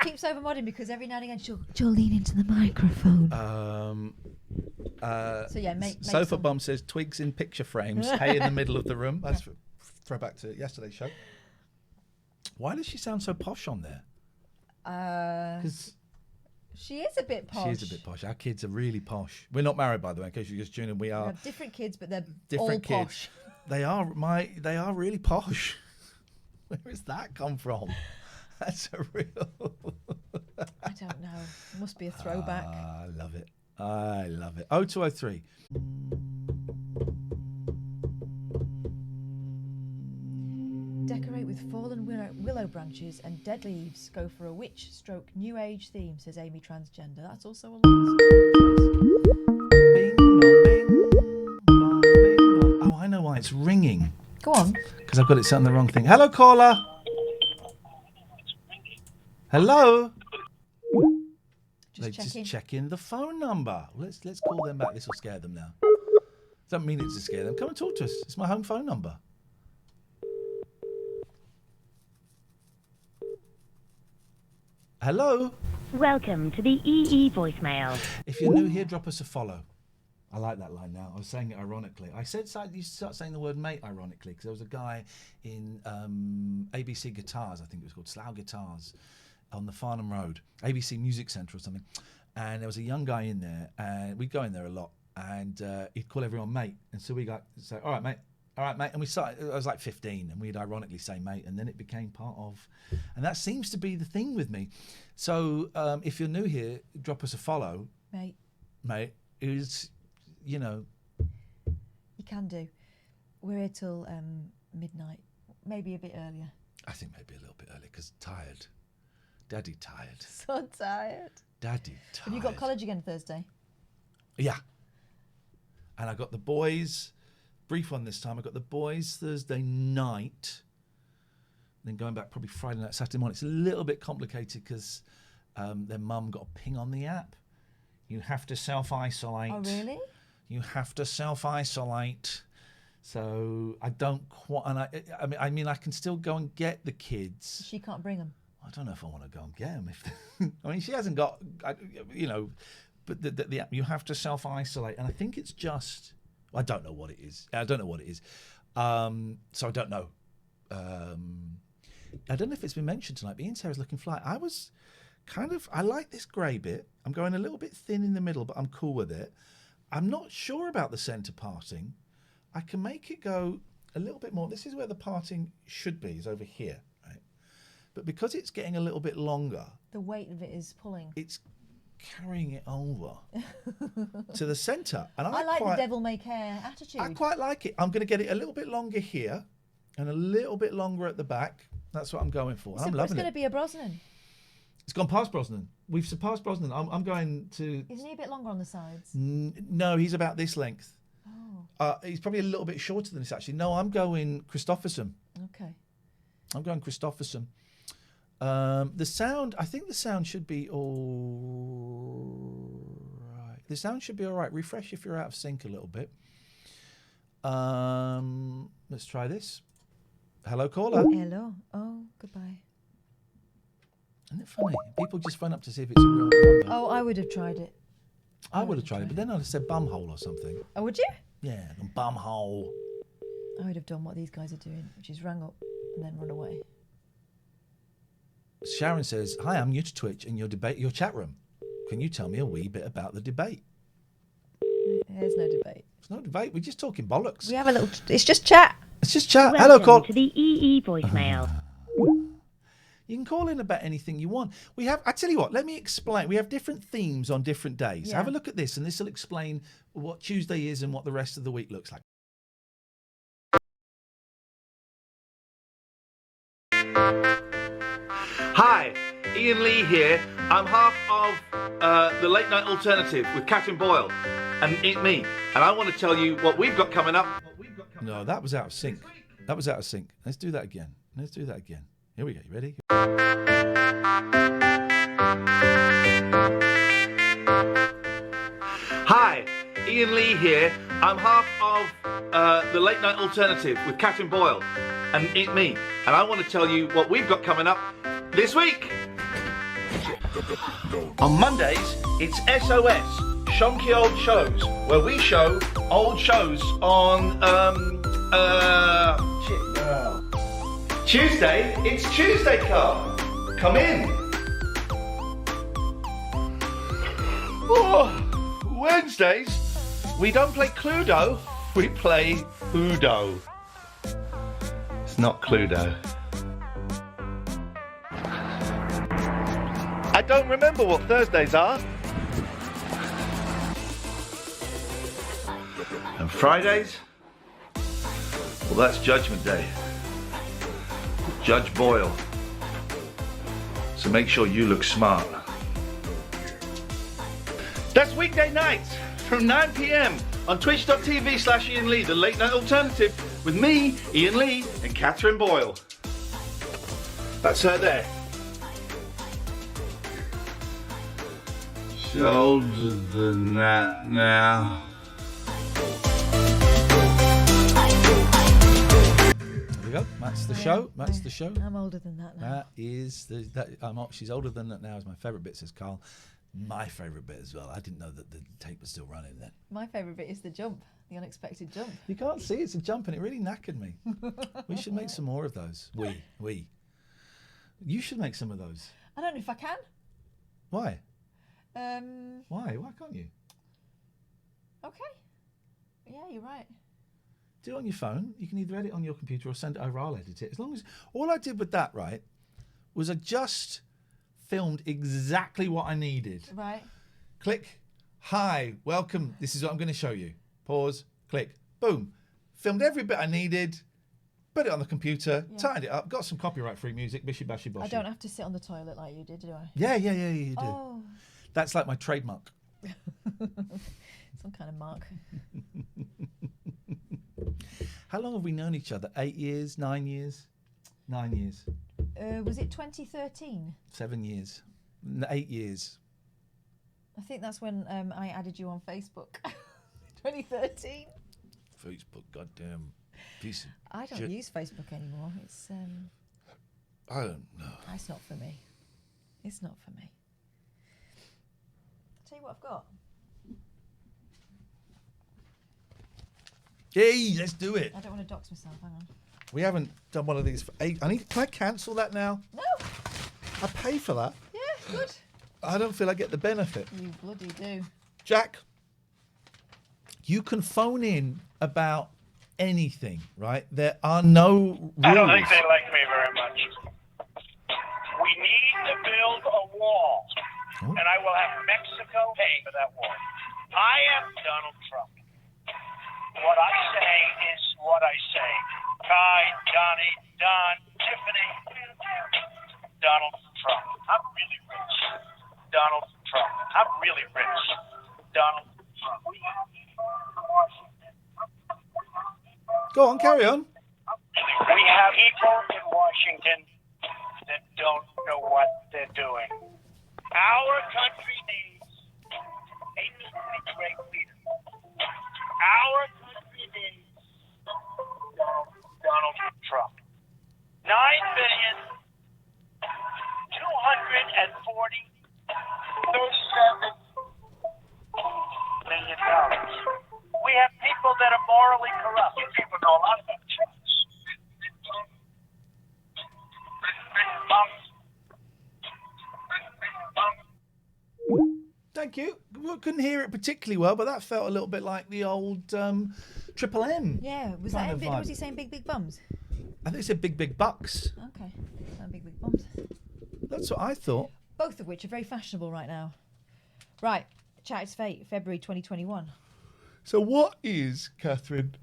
keeps overmodding because every now and again she'll lean into the microphone. So yeah, make Sofa Bomb says twigs in picture frames. Hay in the middle of the room. That's throwback to yesterday's show. Why does she sound so posh on there? Because she is a bit posh. She is a bit posh. Our kids are really posh. We're not married, by the way, in case you're just tuning in. We have different kids, but they're different all kids. posh. They are really posh. Where has that come from? That's a real... I don't know. It must be a throwback. I love it. I love it. 0203. Decorate with fallen willow branches and dead leaves. Go for a witch/new age theme, says Amy Transgender. That's also a lot. Bing, bong, bing, bong, bing, bong. Oh, I know why it's ringing. Go on. Because I've got it set on the wrong thing. Hello, caller. Hello. Just checking the phone number. Let's call them back. This will scare them now. Don't mean it to scare them. Come and talk to us. It's my home phone number. Hello. Welcome to the EE voicemail. If you're new here, drop us a follow. I like that line now. I was saying it ironically. I said you start saying the word mate ironically because there was a guy in ABC Guitars, I think it was called Slough Guitars, on the Farnham Road, ABC Music Centre or something. And there was a young guy in there, and we'd go in there a lot, and he'd call everyone mate. And so we got say, all right, mate. And we started, I was like 15, and we'd ironically say mate, and then it became part of, and that seems to be the thing with me. So if you're new here, drop us a follow. Mate. It was, can do. We're here till midnight, maybe a bit earlier. I think maybe a little bit early because tired. Daddy tired. So tired. Daddy tired. Have you got college again Thursday? Yeah. And I got the boys, brief one this time, I got the boys Thursday night, then going back probably Friday night, Saturday morning. It's a little bit complicated because their mum got a ping on the app. You have to self-isolate. Oh, really? You have to self-isolate. So I don't quite, and I mean, I can still go and get the kids. She can't bring them. I don't know if I want to go and get them. I mean, she hasn't got, you know, but the you have to self-isolate, and I think it's just, I don't know what it is. So I don't know. I don't know if it's been mentioned tonight, but Ian's hair is looking fly. I like this grey bit. I'm going a little bit thin in the middle, but I'm cool with it. I'm not sure about the centre parting. I can make it go a little bit more. This is where the parting should be, is over here, right? But because it's getting a little bit longer, the weight of it is pulling. It's carrying it over to the centre. And I like the devil may care attitude. I quite like it. I'm going to get it a little bit longer here and a little bit longer at the back. That's what I'm going for. I'm loving it. It's going to be a Brosnan. It's gone past Brosnan. We've surpassed Brosnan. I'm going to... Isn't he a bit longer on the sides? No, he's about this length. Oh. He's probably a little bit shorter than this, actually. No, I'm going Christopherson. Okay. I'm going Christopherson. The sound, I think the sound should be all right. The sound should be all right. Refresh if you're out of sync a little bit. Let's try this. Hello, caller. Hello. Oh, goodbye. Isn't it funny? People just phone up to see if it's a real number. Oh, I would have tried it. I would have tried it, but then I'd have said bumhole or something. Oh, would you? Yeah, bumhole. I would have done what these guys are doing, which is rang up and then run away. Sharon says, "Hi, I'm new to Twitch and your chat room. Can you tell me a wee bit about the debate?" There's no debate. It's no debate. We're just talking bollocks. We have a little. It's just chat. It's just chat. Welcome Hello, call. to the EE voicemail. You can call in about anything you want. We have. I tell you what. Let me explain. We have different themes on different days. Yeah. Have a look at this, and this will explain what Tuesday is and what the rest of the week looks like. Hi, Ian Lee here. I'm half of the Late Night Alternative with Katherine Boyle and me. And I want to tell you what we've got coming up. No, that was out of sync. That was out of sync. Let's do that again. Here we go. You ready? Hi, Ian Lee here. I'm half of the Late Night Alternative with Katherine Boyle and me. And I want to tell you what we've got coming up this week. On Mondays, it's SOS, Shonky Old Shows, where we show old shows on, Tuesday, it's Tuesday Club. Come in. Oh, Wednesdays, we don't play Cluedo, we play Udo. It's not Cluedo. I don't remember what Thursdays are. And Fridays? Well, that's Judgment Day. Judge Boyle. So make sure you look smart. That's weekday nights from 9 p.m. on twitch.tv/Ian Lee, the Late Night Alternative, with me, Ian Lee, and Katherine Boyle. That's her there. She's older than that now. There we go. That's the show. That's the show. I'm older than that now. That is she's older than that now is my favourite bit, says Carl. My favourite bit as well. I didn't know that the tape was still running then. My favourite bit is the jump, the unexpected jump. You can't see it's a jump and it really knackered me. We should make some more of those. We. You should make some of those. I don't know if I can. Why? Why? Why can't you? Okay. Yeah, you're right. Do it on your phone. You can either edit on your computer or send it over. I'll edit it. As long as all I did with that, right, was I just filmed exactly what I needed. Right. Click. Hi, welcome. This is what I'm going to show you. Pause. Click. Boom. filmed every bit I needed, put it on the computer, tidied it up, got some copyright-free music, bishy bashy boshy. I don't have to sit on the toilet like you did, do I? Yeah, you do. Oh. That's like my trademark. Some kind of mark. How long have we known each other? 8 years? 9 years? 9 years. Was it 2013? 7 years. 8 years. I think that's when I added you on Facebook. 2013. Facebook, goddamn piece of I don't shit. use Facebook anymore. It's I don't know. It's not for me. It's not for me. I'll tell you what I've got. Hey, let's do it. I don't want to dox myself. Hang on. We haven't done one of these for 8. Can I cancel that now? No. I pay for that. Yeah, good. I don't feel I get the benefit. You bloody do. Jack, you can phone in about anything, right? There are no rules. I don't think they like me very much. We need to build a wall, and I will have Mexico pay for that wall. I am Donald Trump. What I say is what I say. Kai, Johnny, Don, Tiffany, Donald Trump. I'm really rich. Donald Trump. I'm really rich. Donald Trump. Go on, carry on. We have people in Washington that don't know what they're doing. Our country needs a truly great leader. Our country needs Donald Trump. 9,240,37,000,000. We have people that are morally corrupt. You people know a lot about church. Thank you. We couldn't hear it particularly well, but that felt a little bit like the old Triple M. Yeah, was kind that of bit? vibe. Was he saying big bums? I think it said big bucks. Okay, big bums. That's what I thought. Both of which are very fashionable right now. Right, Chat It's Fate, February 2021. So what is, Catherine,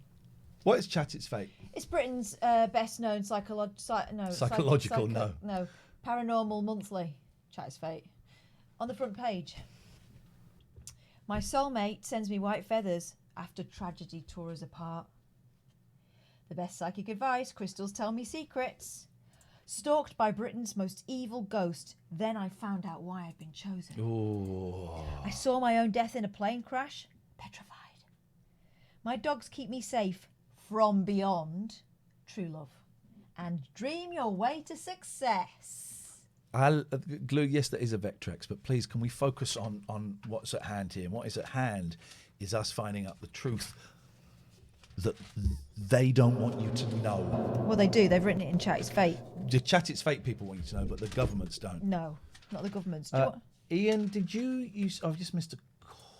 what is Chat It's Fate? It's Britain's best known Psychological, no, paranormal monthly. Chat It's Fate. On the front page. My soulmate sends me white feathers after tragedy tore us apart. The best psychic advice, crystals tell me secrets. Stalked by Britain's most evil ghost, then I found out why I'd been chosen. Ooh. I saw my own death in a plane crash, petrified. My dogs keep me safe from beyond, true love. And dream your way to success. Glue, yes, that is a Vectrex, but please, can we focus on what's at hand here? And what is at hand is us finding out the truth that they don't want you to know. Well, they do. They've written it in Chat It's Fate. The Chat It's Fate people want you to know, but the governments don't. No, not the governments. Do you want... Ian, did you use... I've just missed a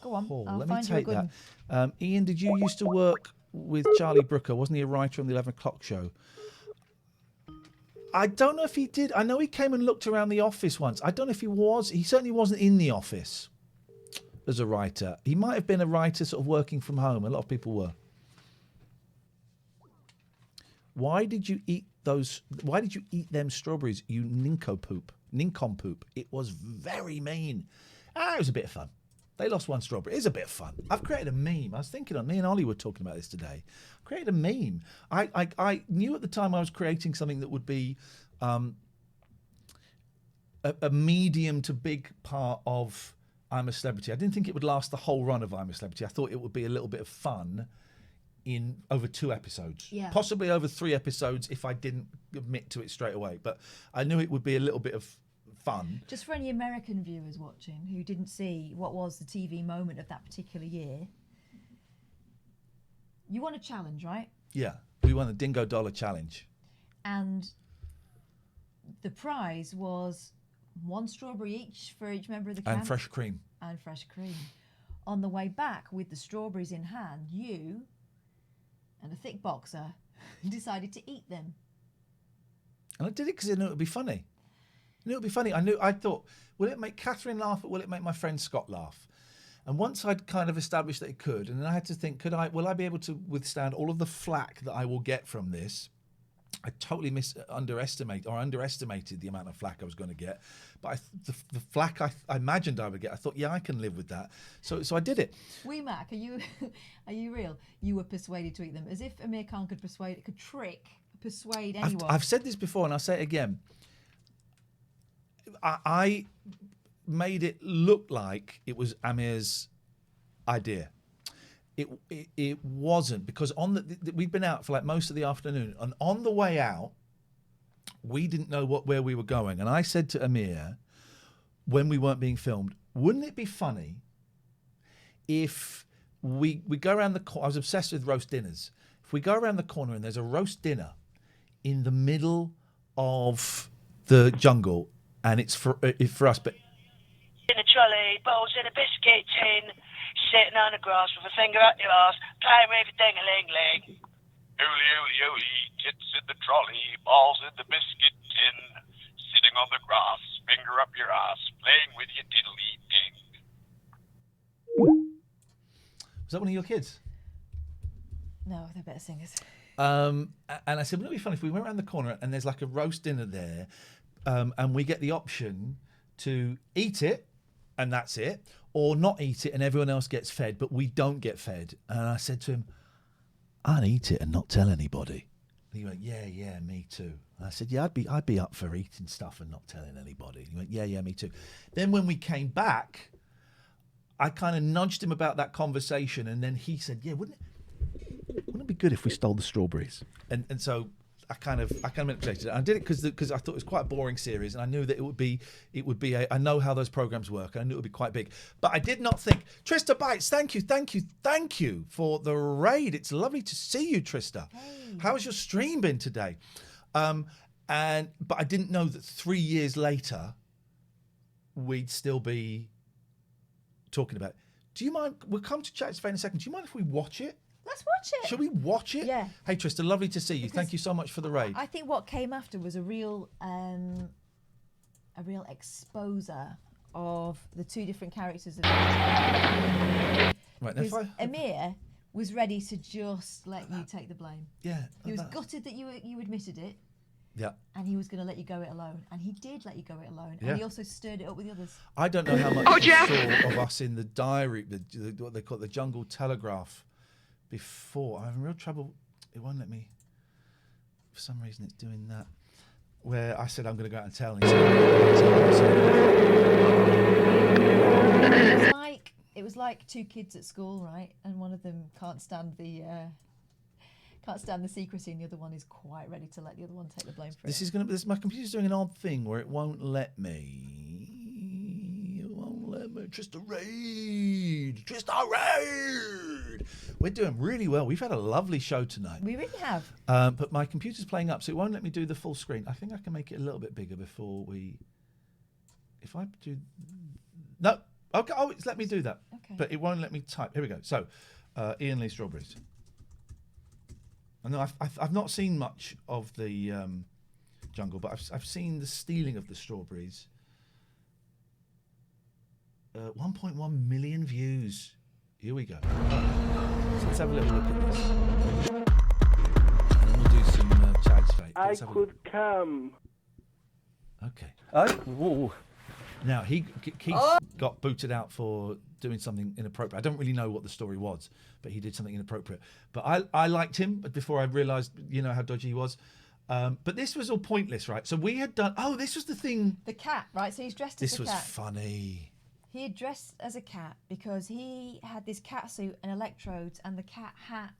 Go on, call. I'll Let find me you a take good that. Ian, did you used to work with Charlie Brooker? Wasn't he a writer on the 11 o'clock show? I don't know if he did. I know he came and looked around the office once. I don't know if he was. He certainly wasn't in the office as a writer. He might have been a writer sort of working from home. A lot of people were. Why did you eat those? Why did you eat them strawberries, you nincompoop? It was very mean. It was a bit of fun. They lost one strawberry. It's a bit of fun. I've created a meme. I was thinking on me and Ollie were talking about this today. I created a meme. I knew at the time I was creating something that would be a medium to big part of I'm a Celebrity. I didn't think it would last the whole run of I'm a Celebrity. I thought it would be a little bit of fun in over 2 episodes. Yeah. Possibly over 3 episodes if I didn't admit to it straight away. But I knew it would be a little bit of fun. Just for any American viewers watching who didn't see what was the TV moment of that particular year, you won a challenge, right? Yeah, we won the Dingo Dollar Challenge. And the prize was 1 strawberry each for each member of the camp. And fresh cream. And fresh cream. On the way back, with the strawberries in hand, you and a thick boxer decided to eat them. And I did it because I knew it would be funny. I thought, will it make Catherine laugh or will it make my friend Scott laugh? And once I'd kind of established that it could, and then I had to think, will I be able to withstand all of the flack that I will get from this? I totally underestimated the amount of flack I was going to get. But the flack I imagined I would get, I thought, yeah, I can live with that. So I did it. Wee Mac, are you real? You were persuaded to eat them, as if Amir Khan could persuade anyone. I've said this before, and I'll say it again. I made it look like it was Amir's idea. It wasn't, because we'd been out for like most of the afternoon, and on the way out, we didn't know where we were going. And I said to Amir, when we weren't being filmed, wouldn't it be funny if we go around the corner? I was obsessed with roast dinners. If we go around the corner and there's a roast dinner in the middle of the jungle, and it's for us, but in a trolley, balls in a biscuit tin, sitting on the grass with a finger up your arse, playing with a ding-a-ling-ling. Ooly, ooly, ooly, tits in the trolley, balls in the biscuit tin, sitting on the grass, finger up your ass, playing with your diddly-ding. Was that one of your kids? No, they're better singers. And I said, wouldn't it be fun if we went around the corner and there's like a roast dinner there, and we get the option to eat it, and that's it, or not eat it and everyone else gets fed, but we don't get fed. And I said to him, I'd eat it and not tell anybody. And he went, yeah, me too. And I said, yeah, I'd be up for eating stuff and not telling anybody. And he went, yeah, me too. Then when we came back, I kind of nudged him about that conversation, and then he said, yeah, wouldn't it be good if we stole the strawberries? And so I kind of manipulated it. I did it because I thought it was quite a boring series, and I knew that it would be I know how those programs work, and I knew it would be quite big. But I did not think. Trista Bites, thank you for the raid. It's lovely to see you, Trista. Hey. How's your stream been today? But I didn't know that 3 years later we'd still be talking about it. Do you mind? We'll come to chat in a second. Do you mind if we watch it? Let's watch it. Shall we watch it? Yeah. Hey, Trista, lovely to see you. Thank you so much for the raid. I think what came after was a real exposer of the two different characters. Right, now Amir was ready to just let you take the blame. Yeah. He was gutted that you admitted it. Yeah. And he was going to let you go it alone. And he did let you go it alone. Yeah. And he also stirred it up with the others. I don't know how much you saw of us in the diary, what they call it, the Jungle Telegraph, before. I'm having real trouble. It won't let me. For some reason, it's doing that. Where I said I'm going to go out and tell. And it was like two kids at school, right? And one of them can't stand the secrecy, and the other one is quite ready to let the other one take the blame for it. My computer's doing an odd thing where it won't let me. Trista raid. We're doing really well. We've had a lovely show tonight. We really have. But my computer's playing up, so it won't let me do the full screen. I think I can make it a little bit bigger before we. If I do. No. Okay. Oh, it's let me do that. Okay. But it won't let me type. Here we go. So, Iain Lee Strawberries. I know I've not seen much of the jungle, but I've seen the stealing of the strawberries. 1.1 million views. Here we go. So let's have a little look at this. And then we'll do some Chad's fate. I could come. Okay. Oh. Now, Keith got booted out for doing something inappropriate. I don't really know what the story was, but he did something inappropriate. But I liked him before I realised, how dodgy he was. But this was all pointless, right? So we had done... Oh, this was the thing... The cat, right? So he's dressed as a cat. This was funny. He had dressed as a cat because he had this cat suit and electrodes, and the cat hat...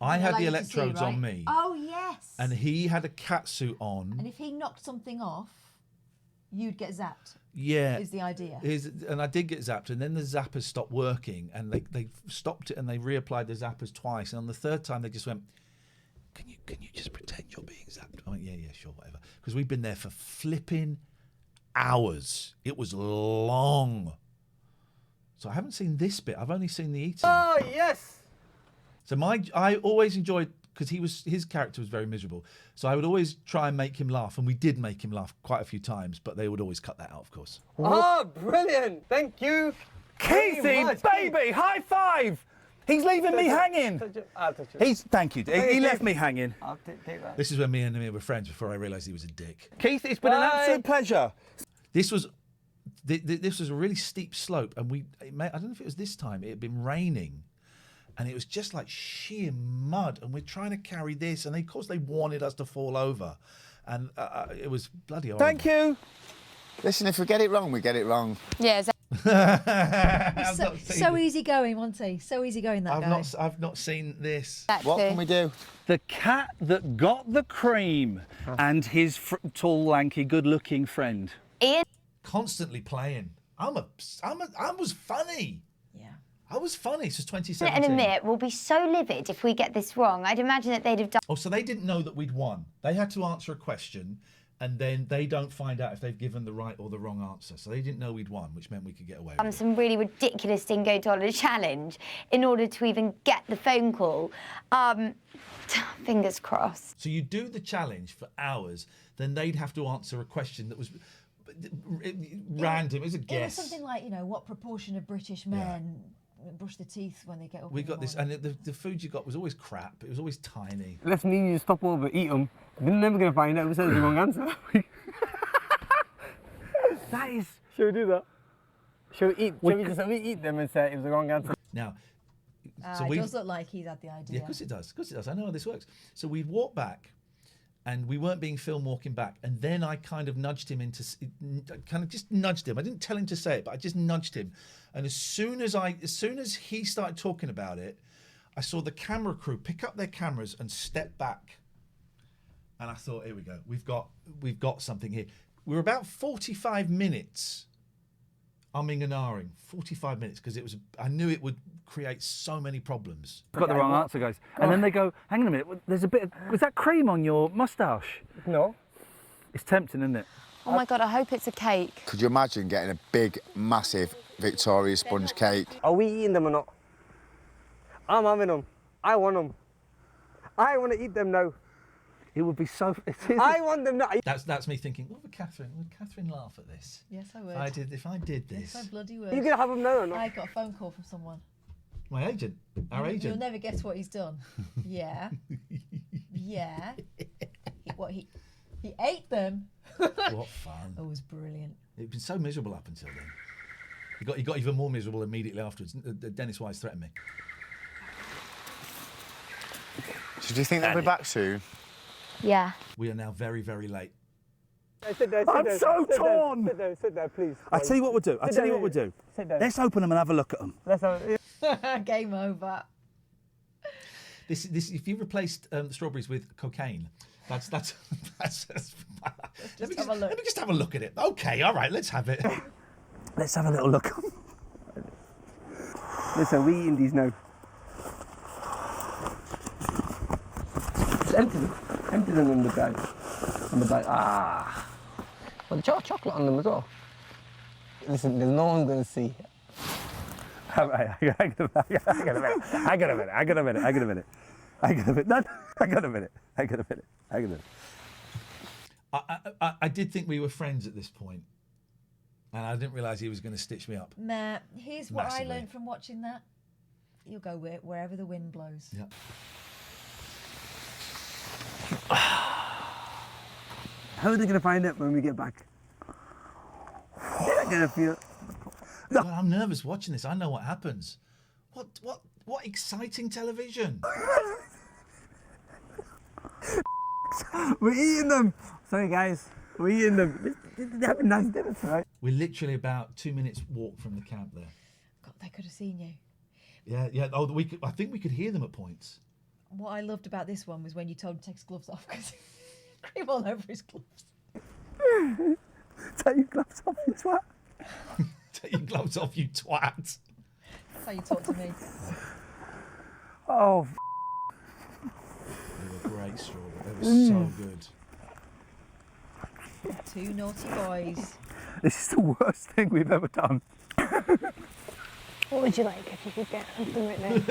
I had the electrodes on me. Oh, yes. And he had a cat suit on. And if he knocked something off, you'd get zapped. Yeah. Is the idea. And I did get zapped, and then the zappers stopped working, and they stopped it, and they reapplied the zappers twice, and on the third time they just went, can you just pretend you're being zapped? I went, yeah, sure, whatever. Because we've been there for flipping hours. It was long. So I haven't seen this bit. I've only seen the eating. Oh, yes. So I always enjoyed, because his character was very miserable. So I would always try and make him laugh, and we did make him laugh quite a few times, but they would always cut that out, of course. Oh, brilliant. Thank you. Keithy, baby, high five! He's leaving me hanging. Thank you. He left me hanging. I'll take that. This is when me and him were friends before I realised he was a dick. Keith, it's been an absolute pleasure. This was a really steep slope, and I don't know if it was this time. It had been raining, and it was just like sheer mud. And we're trying to carry this, and of course they wanted us to fall over, and it was bloody horrible. Thank you. Listen, if we get it wrong, we get it wrong. Yeah. So easy going, wasn't he? So easy going, that guy. I've not seen this. What can we do? The cat that got the cream and his tall, lanky, good-looking friend. Ian. Constantly playing. I was funny. Yeah. I was funny. This was 2017. And admit, we'll be so livid if we get this wrong. I'd imagine that they'd have done. Oh, so they didn't know that we'd won. They had to answer a question, and then they don't find out if they've given the right or the wrong answer. So they didn't know we'd won, which meant we could get away with it. Some really ridiculous Dingo Dollar challenge in order to even get the phone call. Fingers crossed. So you do the challenge for hours, then they'd have to answer a question that was random. It was a guess. It was something like, what proportion of British men brush their teeth when they get up? We got this, and the food you got was always crap. It was always tiny. Let's need you to stop over, eat them. We're never going to find out who says the wrong answer. That is... Shall we do that? Shall we just eat them and say it was the wrong answer? Now... it does look like he's had the idea. Yeah, of course it does. Of course it does. I know how this works. So we'd walk back, and we weren't being filmed walking back. And then I kind of nudged him just nudged him. I didn't tell him to say it, but I just nudged him. And as soon as he started talking about it, I saw the camera crew pick up their cameras and step back. And I thought, here we go. We've got something here. We were about 45 minutes umming and ahhing. 45 minutes, because I knew it would create so many problems. Got the wrong answer, guys. And then they go, hang on a minute, there's a bit of, was that cream on your moustache? No. It's tempting, isn't it? Oh my God, I hope it's a cake. Could you imagine getting a big, massive Victoria sponge cake? Are we eating them or not? I'm having them. I want them. I want to eat them now. It would be so... I want them now. That's me thinking, would Catherine laugh at this? Yes, I would. If I did this. Yes, I bloody would. Are you going to have them now or not? I got a phone call from someone. My agent. Our agent. You'll never guess what he's done. Yeah. Yeah. He ate them. What fun. It was brilliant. It'd been so miserable up until then. He got even more miserable immediately afterwards. Dennis Wise threatened me. So do you think they'll be back soon? Yeah. We are now very, very late. Sit there, I'm so torn! Sit there, please. I'll tell you what we'll do. Let's open them and have a look at them. Let's have it. Game over. This if you replaced the strawberries with cocaine, that's let me just have a look at it. Okay, all right, let's have it. Let's have a little look. Listen, we're eating these now. Just empty them in the bag. On the bag. Ah. Well, the chocolate on them as well. Listen, there's no one going to see. I got a minute. I did think we were friends at this point, and I didn't realise he was going to stitch me up. Nah, here's what Massively. I learned from watching that. You'll go wherever the wind blows. Yeah. How are they going to find it when we get back? They're not going to feel... God, I'm nervous watching this. I know what happens. What exciting television. We're eating them. Sorry, guys. We're eating them. They have a nice dinner tonight. We're literally about 2 minutes walk from the camp there. God, they could have seen you. Yeah. Oh, I think we could hear them at points. What I loved about this one was when you told him to take his gloves off, because cream all over his gloves. Take your gloves off, you twat. Take your gloves off, you twat. That's how you talk to me. Oh, They were great strawberries. They were so good. Two naughty boys. This is the worst thing we've ever done. What would you like if you could get something written?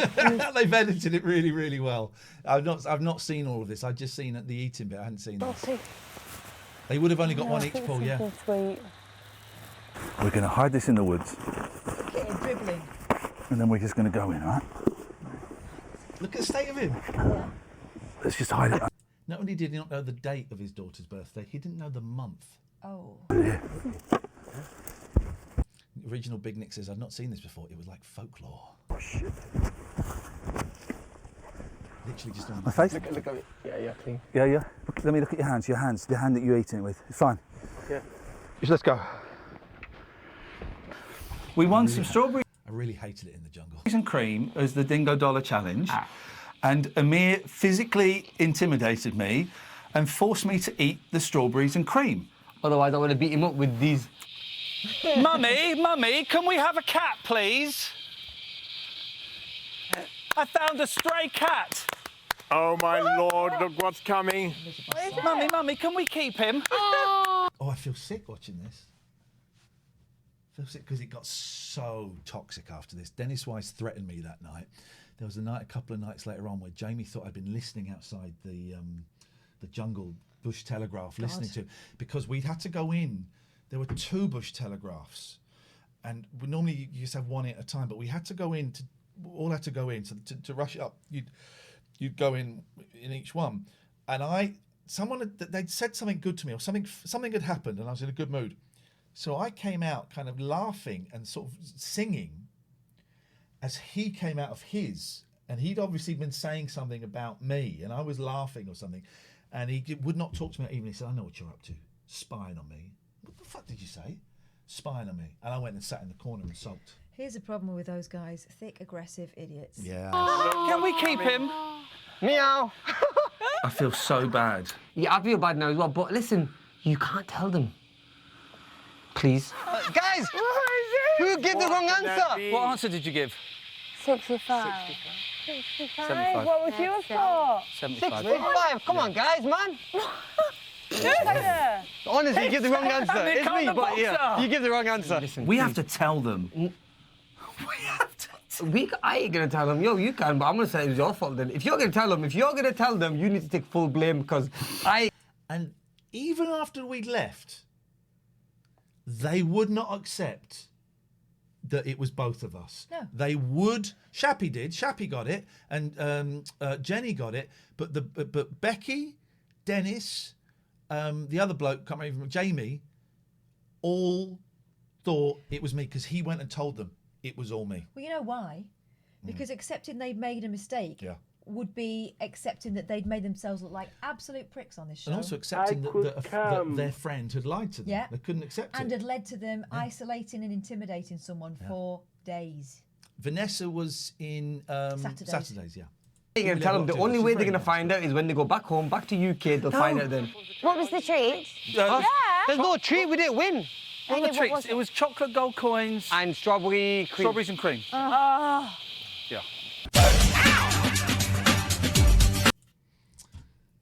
They've edited it really, really well. I've not seen all of this. I've just seen the eating bit. I hadn't seen this. They would have only got one each, Paul. Yeah. Sweet. We're going to hide this in the woods. Getting dribbly And then we're just going to go in, all right? Look at the state of him. Let's just hide it. Not only did he not know the date of his daughter's birthday, he didn't know the month. Oh. Yeah. The original Big Nick says, I've not seen this before. It was like folklore. Oh, shit. Literally just on My face? Look at it. Yeah, clean. Yeah. Let me look at your hands, the hand that you're eating it with. It's fine. Yeah. Just let's go. We won some strawberries I really hated it in the jungle. and cream as the Dingo Dollar Challenge. And Amir physically intimidated me and forced me to eat the strawberries and cream. Otherwise, I would have beat him up with these. Mummy, can we have a cat, please? I found a stray cat. Oh my lord, look what's coming. Mummy, can we keep him? Oh, I feel sick watching this. I feel sick because it got so toxic after this. Dennis Wise threatened me that night. There was a couple of nights later on where Jamie thought I'd been listening outside the jungle bush telegraph, listening to, because we'd had to go in. There were 2 bush telegraphs, and normally you just have one at a time, but we had to go in all had to go in to rush it up. You'd go in each one, and they'd said something good to me, or something had happened, and I was in a good mood. So I came out kind of laughing and sort of singing as he came out of his, and he'd obviously been saying something about me, and I was laughing or something, and he would not talk to me even. He said, I know what you're up to, spying on me. What the fuck did you say? Spying on me. And I went and sat in the corner and sulked. Here's the problem with those guys. Thick, aggressive idiots. Yeah. Can we keep him? Meow. I feel so bad. Yeah, I feel bad now as well, but listen, you can't tell them. Please. Guys! Who gave the wrong answer? What answer did you give? 65. 75. What was yours for? 75. 65. Come on, guys, man. Honestly, you give the wrong answer. It's me, but yeah, you give the wrong answer. Listen, We have to tell them. I ain't gonna tell them. Yo, you can, but I'm gonna say it was your fault then. If you're gonna tell them, you need to take full blame because And even after we'd left, they would not accept that it was both of us. No. They would. Shappy did. Shappy got it, and Jenny got it. But Becky, Dennis, the other bloke, can't remember, Jamie, all thought it was me because he went and told them it was all me. Well, you know why? Because accepting they'd made a mistake would be accepting that they'd made themselves look like absolute pricks on this show. And also accepting that their friend had lied to them. Yeah. They couldn't accept and it. had led to them isolating and intimidating someone for days. Vanessa was in Saturdays, yeah. You're going to tell them the only way they're going to find out is when they go back home, back to UK, they'll find out then. What was the treat? There's no treat, we didn't win. What were the treats? It was chocolate gold coins. And strawberries and cream. Yeah.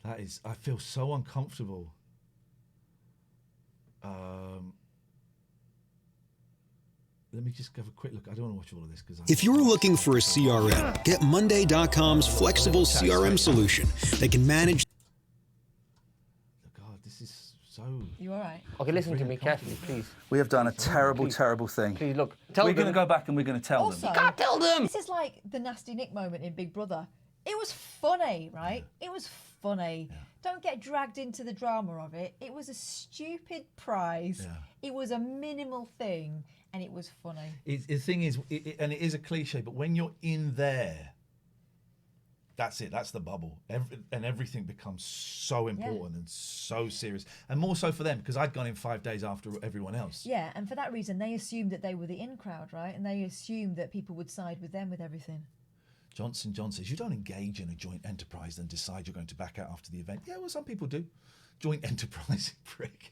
That is, I feel so uncomfortable. Let me just have a quick look. I don't want to watch all of this because If you're looking for a CRM, get Monday.com's flexible CRM solution that can manage. God, this is so. You all right? Okay, listen to me carefully, please. We have done a terrible, terrible thing. Please, look. We're going to go back and we're going to tell Also, them. You can't tell them! This is like the Nasty Nick moment in Big Brother. It was funny, right? It was funny. Yeah. Don't get dragged into the drama of it. It was a stupid prize. Yeah. It was a minimal thing, and it was funny. The thing is, and it is a cliche, but when you're in there, that's it. That's the bubble. Everything becomes so important and so serious. And more so for them, because I'd gone in 5 days after everyone else. Yeah, and for that reason, they assumed that they were the in crowd, right? And they assumed that people would side with them with everything. Johnson says, you don't engage in a joint enterprise and decide you're going to back out after the event. Yeah, well, some people do. Joint enterprise, prick.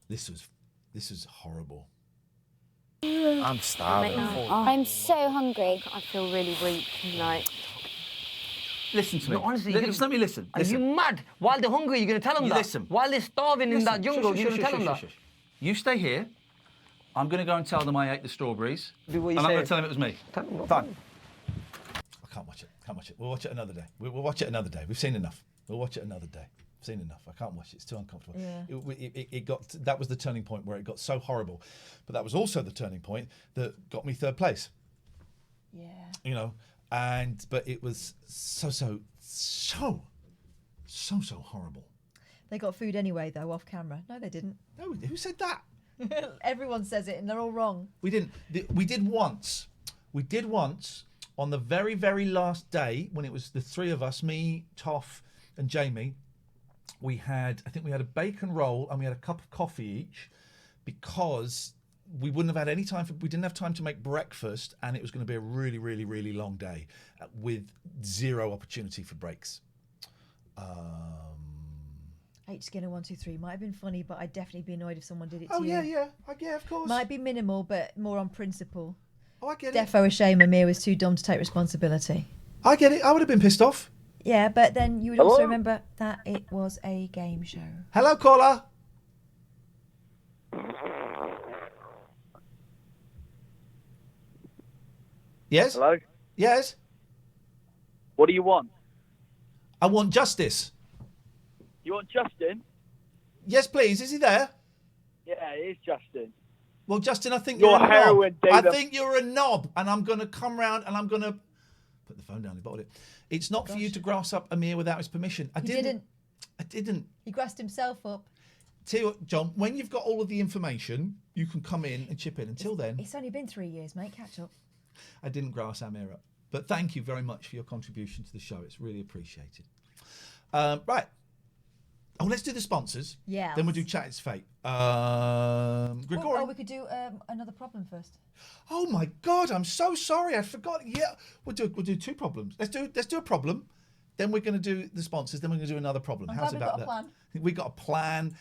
This was horrible. I'm starving. I'm so hungry. I feel really weak tonight. Listen to me. No, honestly, let me listen. Are you mad? While they're hungry, you're going to tell them that? Listen. While they're starving in that jungle, you're going to tell them that? You stay here. I'm going to go and tell them I ate the strawberries. Do what you and say. I'm going to tell them it was me. Fine. I can't watch it. We'll watch it another day. We'll watch it another day. We've seen enough. We'll watch it another day. I've seen enough. I can't watch it. It's too uncomfortable. Yeah. It got that was the turning point where it got so horrible, but that was also the turning point that got me third place. Yeah. You know, but it was so horrible. They got food anyway, though, off camera. No, they didn't. No, who said that? Everyone says it, and they're all wrong. We didn't. We did once. We did once on the very, very last day when it was the three of us, me, Toff, and Jamie. I think we had a bacon roll and we had a cup of coffee each because we wouldn't have had any time we didn't have time to make breakfast, and it was going to be a really, really, really long day with zero opportunity for breaks. H Skinner 123 might have been funny, but I'd definitely be annoyed if someone did it to Oh you. yeah, of course. Might be minimal, but more on principle. Oh, I get Defo a shame Amir was too dumb to take responsibility. I get it. I would have been pissed off. Yeah, but then you would also remember that it was a game show. Hello, caller. Yes? Hello? Yes? What do you want? I want justice. You want Justin? Yes, please. Is he there? Yeah, it is Justin. Well, Justin, I think You're you're a heroin knob. I dealer. think you're a knob, and I'm going to come round and I'm going to put the phone down. He bottled it. It's not for you to grass up Amir without his permission. I didn't. He grassed himself up. Tell you what, John, when you've got all of the information, you can come in and chip in. Until then, It's only been 3 years, mate. Catch up. I didn't grass Amir up. But thank you very much for your contribution to the show. It's really appreciated. Right. Oh, let's do the sponsors. Yeah. Then we'll do Chat It's Fate. Gregorian. Oh, we could do another problem first. Oh my God! I'm so sorry. I forgot. Yeah, we'll do two problems. Let's do a problem. Then we're going to do the sponsors. Then we're going to do another problem. I'm How's glad about we've that? got a plan. We got a plan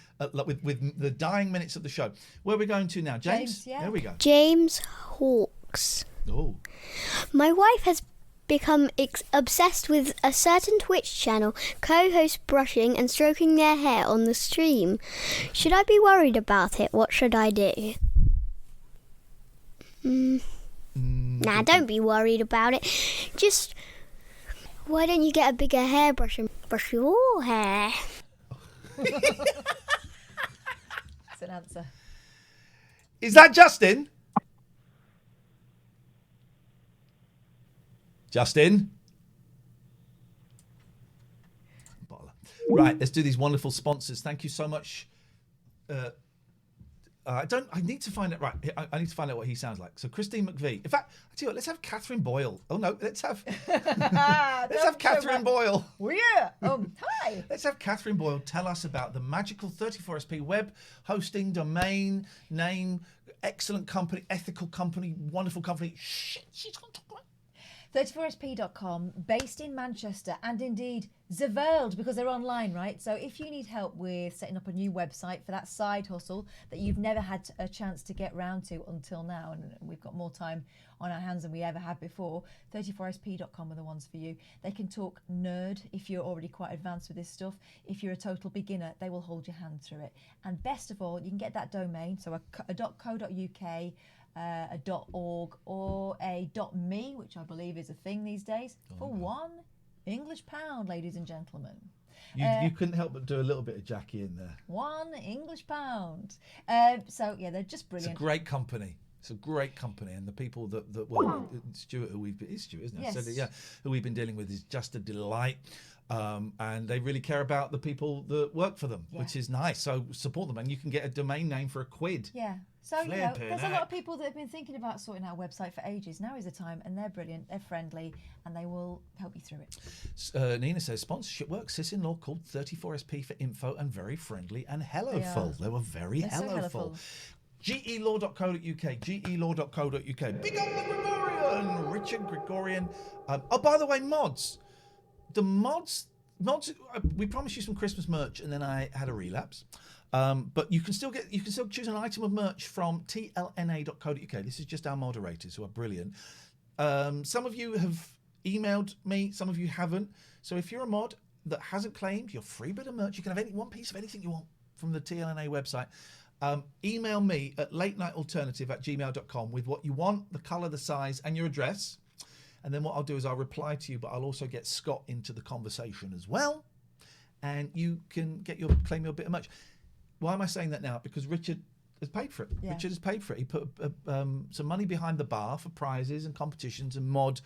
with the dying minutes of the show. Where are we going to now, James? Yeah. There we go. James Hawks. Oh. My wife has become obsessed with a certain Twitch channel co-host brushing and stroking their hair on the stream. Should I be worried about it? What should I do? Nah, don't be worried about it. Just, why don't you get a bigger hairbrush and brush your hair? That's an answer. Is that Justin? Justin? Bottler. Right, let's do these wonderful sponsors. Thank you so much. I need to find it. Right, I need to find out what he sounds like. So Christine McVie. In fact, I tell you what, let's have Catherine Boyle. Oh no, let's have Catherine Boyle. Yeah. Hi. Let's have Catherine Boyle tell us about the magical 34SP web hosting domain name. Excellent company, ethical company, wonderful company. Shit, she's going to talk about 34sp.com, based in Manchester and indeed the world, because they're online, right? So if you need help with setting up a new website for that side hustle that you've never had a chance to get round to until now, and we've got more time on our hands than we ever had before, 34sp.com are the ones for you. They can talk nerd if you're already quite advanced with this stuff. If you're a total beginner, they will hold your hand through it. And best of all, you can get that domain, so a .co.uk, a .org or a .me, which I believe is a thing these days, for £1 English pound, ladies and gentlemen. You couldn't help but do a little bit of Jackie in there. £1 English pound. So yeah, they're just brilliant. It's a great company. It's a great company, and the people that Stuart, who we've been, it's Stuart, isn't it? Yes. So who we've been dealing with is just a delight. And they really care about the people that work for them, which is nice. So support them, and you can get a domain name for £1. Yeah. So, you know, Flippin' there's a lot heck. of people that have been thinking about sorting out a website for ages. Now is the time, and they're brilliant, they're friendly, and they will help you through it. Nina says, sponsorship work, sis-in-law called 34SP for info and very friendly and They hello-ful. are. They were very They're so hello-ful. hello-ful. gelaw.co.uk, gelaw.co.uk. Big up the Gregorian, Richard Gregorian. Oh, by the way, mods. The mods, we promised you some Christmas merch, and then I had a relapse. But you can still choose an item of merch from tlna.co.uk. This is just our moderators who are brilliant. Some of you have emailed me, some of you haven't. So if you're a mod that hasn't claimed your free bit of merch, you can have one piece of anything you want from the TLNA website. Email me at latenightalternative@gmail.com with what you want, the colour, the size, and your address. And then what I'll do is I'll reply to you, but I'll also get Scott into the conversation as well. and you can claim your bit of merch. Why am I saying that now? Because Richard has paid for it. Yeah. Richard has paid for it. He put some money behind the bar for prizes and competitions and mod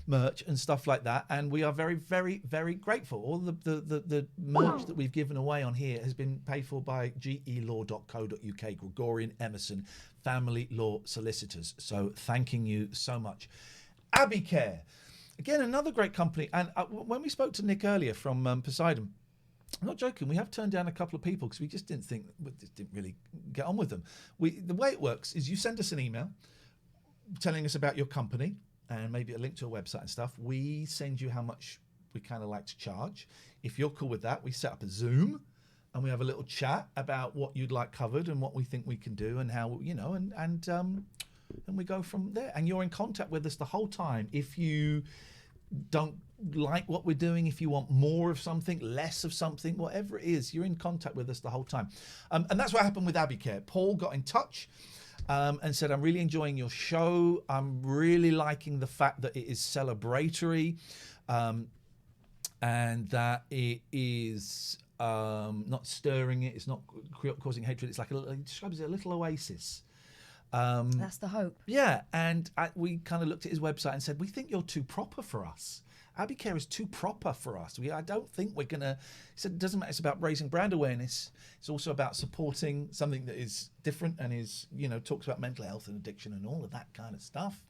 merch and stuff like that. And we are very, very, very grateful. All the merch that we've given away on here has been paid for by gelaw.co.uk, Gregorian Emerson Family Law Solicitors. So thanking you so much. Abbey Care. Again, another great company. And when we spoke to Nick earlier from Poseidon, I'm not joking, we have turned down a couple of people because we just didn't really get on with them. The way it works is you send us an email telling us about your company and maybe a link to a website and stuff. We send you how much we kind of like to charge. If you're cool with that, we set up a Zoom and we have a little chat about what you'd like covered and what we think we can do and how, and we go from there. And you're in contact with us the whole time. If you don't like what we're doing, if you want more of something, less of something, whatever it is, you're in contact with us the whole time. And that's what happened with Abbey Care. Paul got in touch and said, I'm really enjoying your show. I'm really liking the fact that it is celebratory and that it is not stirring it, it's not causing hatred. It's like he describes it as a little oasis. That's the hope. Yeah, and we kind of looked at his website and said, we think you're too proper for us. Abbey Care is too proper for us. I don't think we're going to... He said, it doesn't matter, it's about raising brand awareness. It's also about supporting something that is different and is, talks about mental health and addiction and all of that kind of stuff.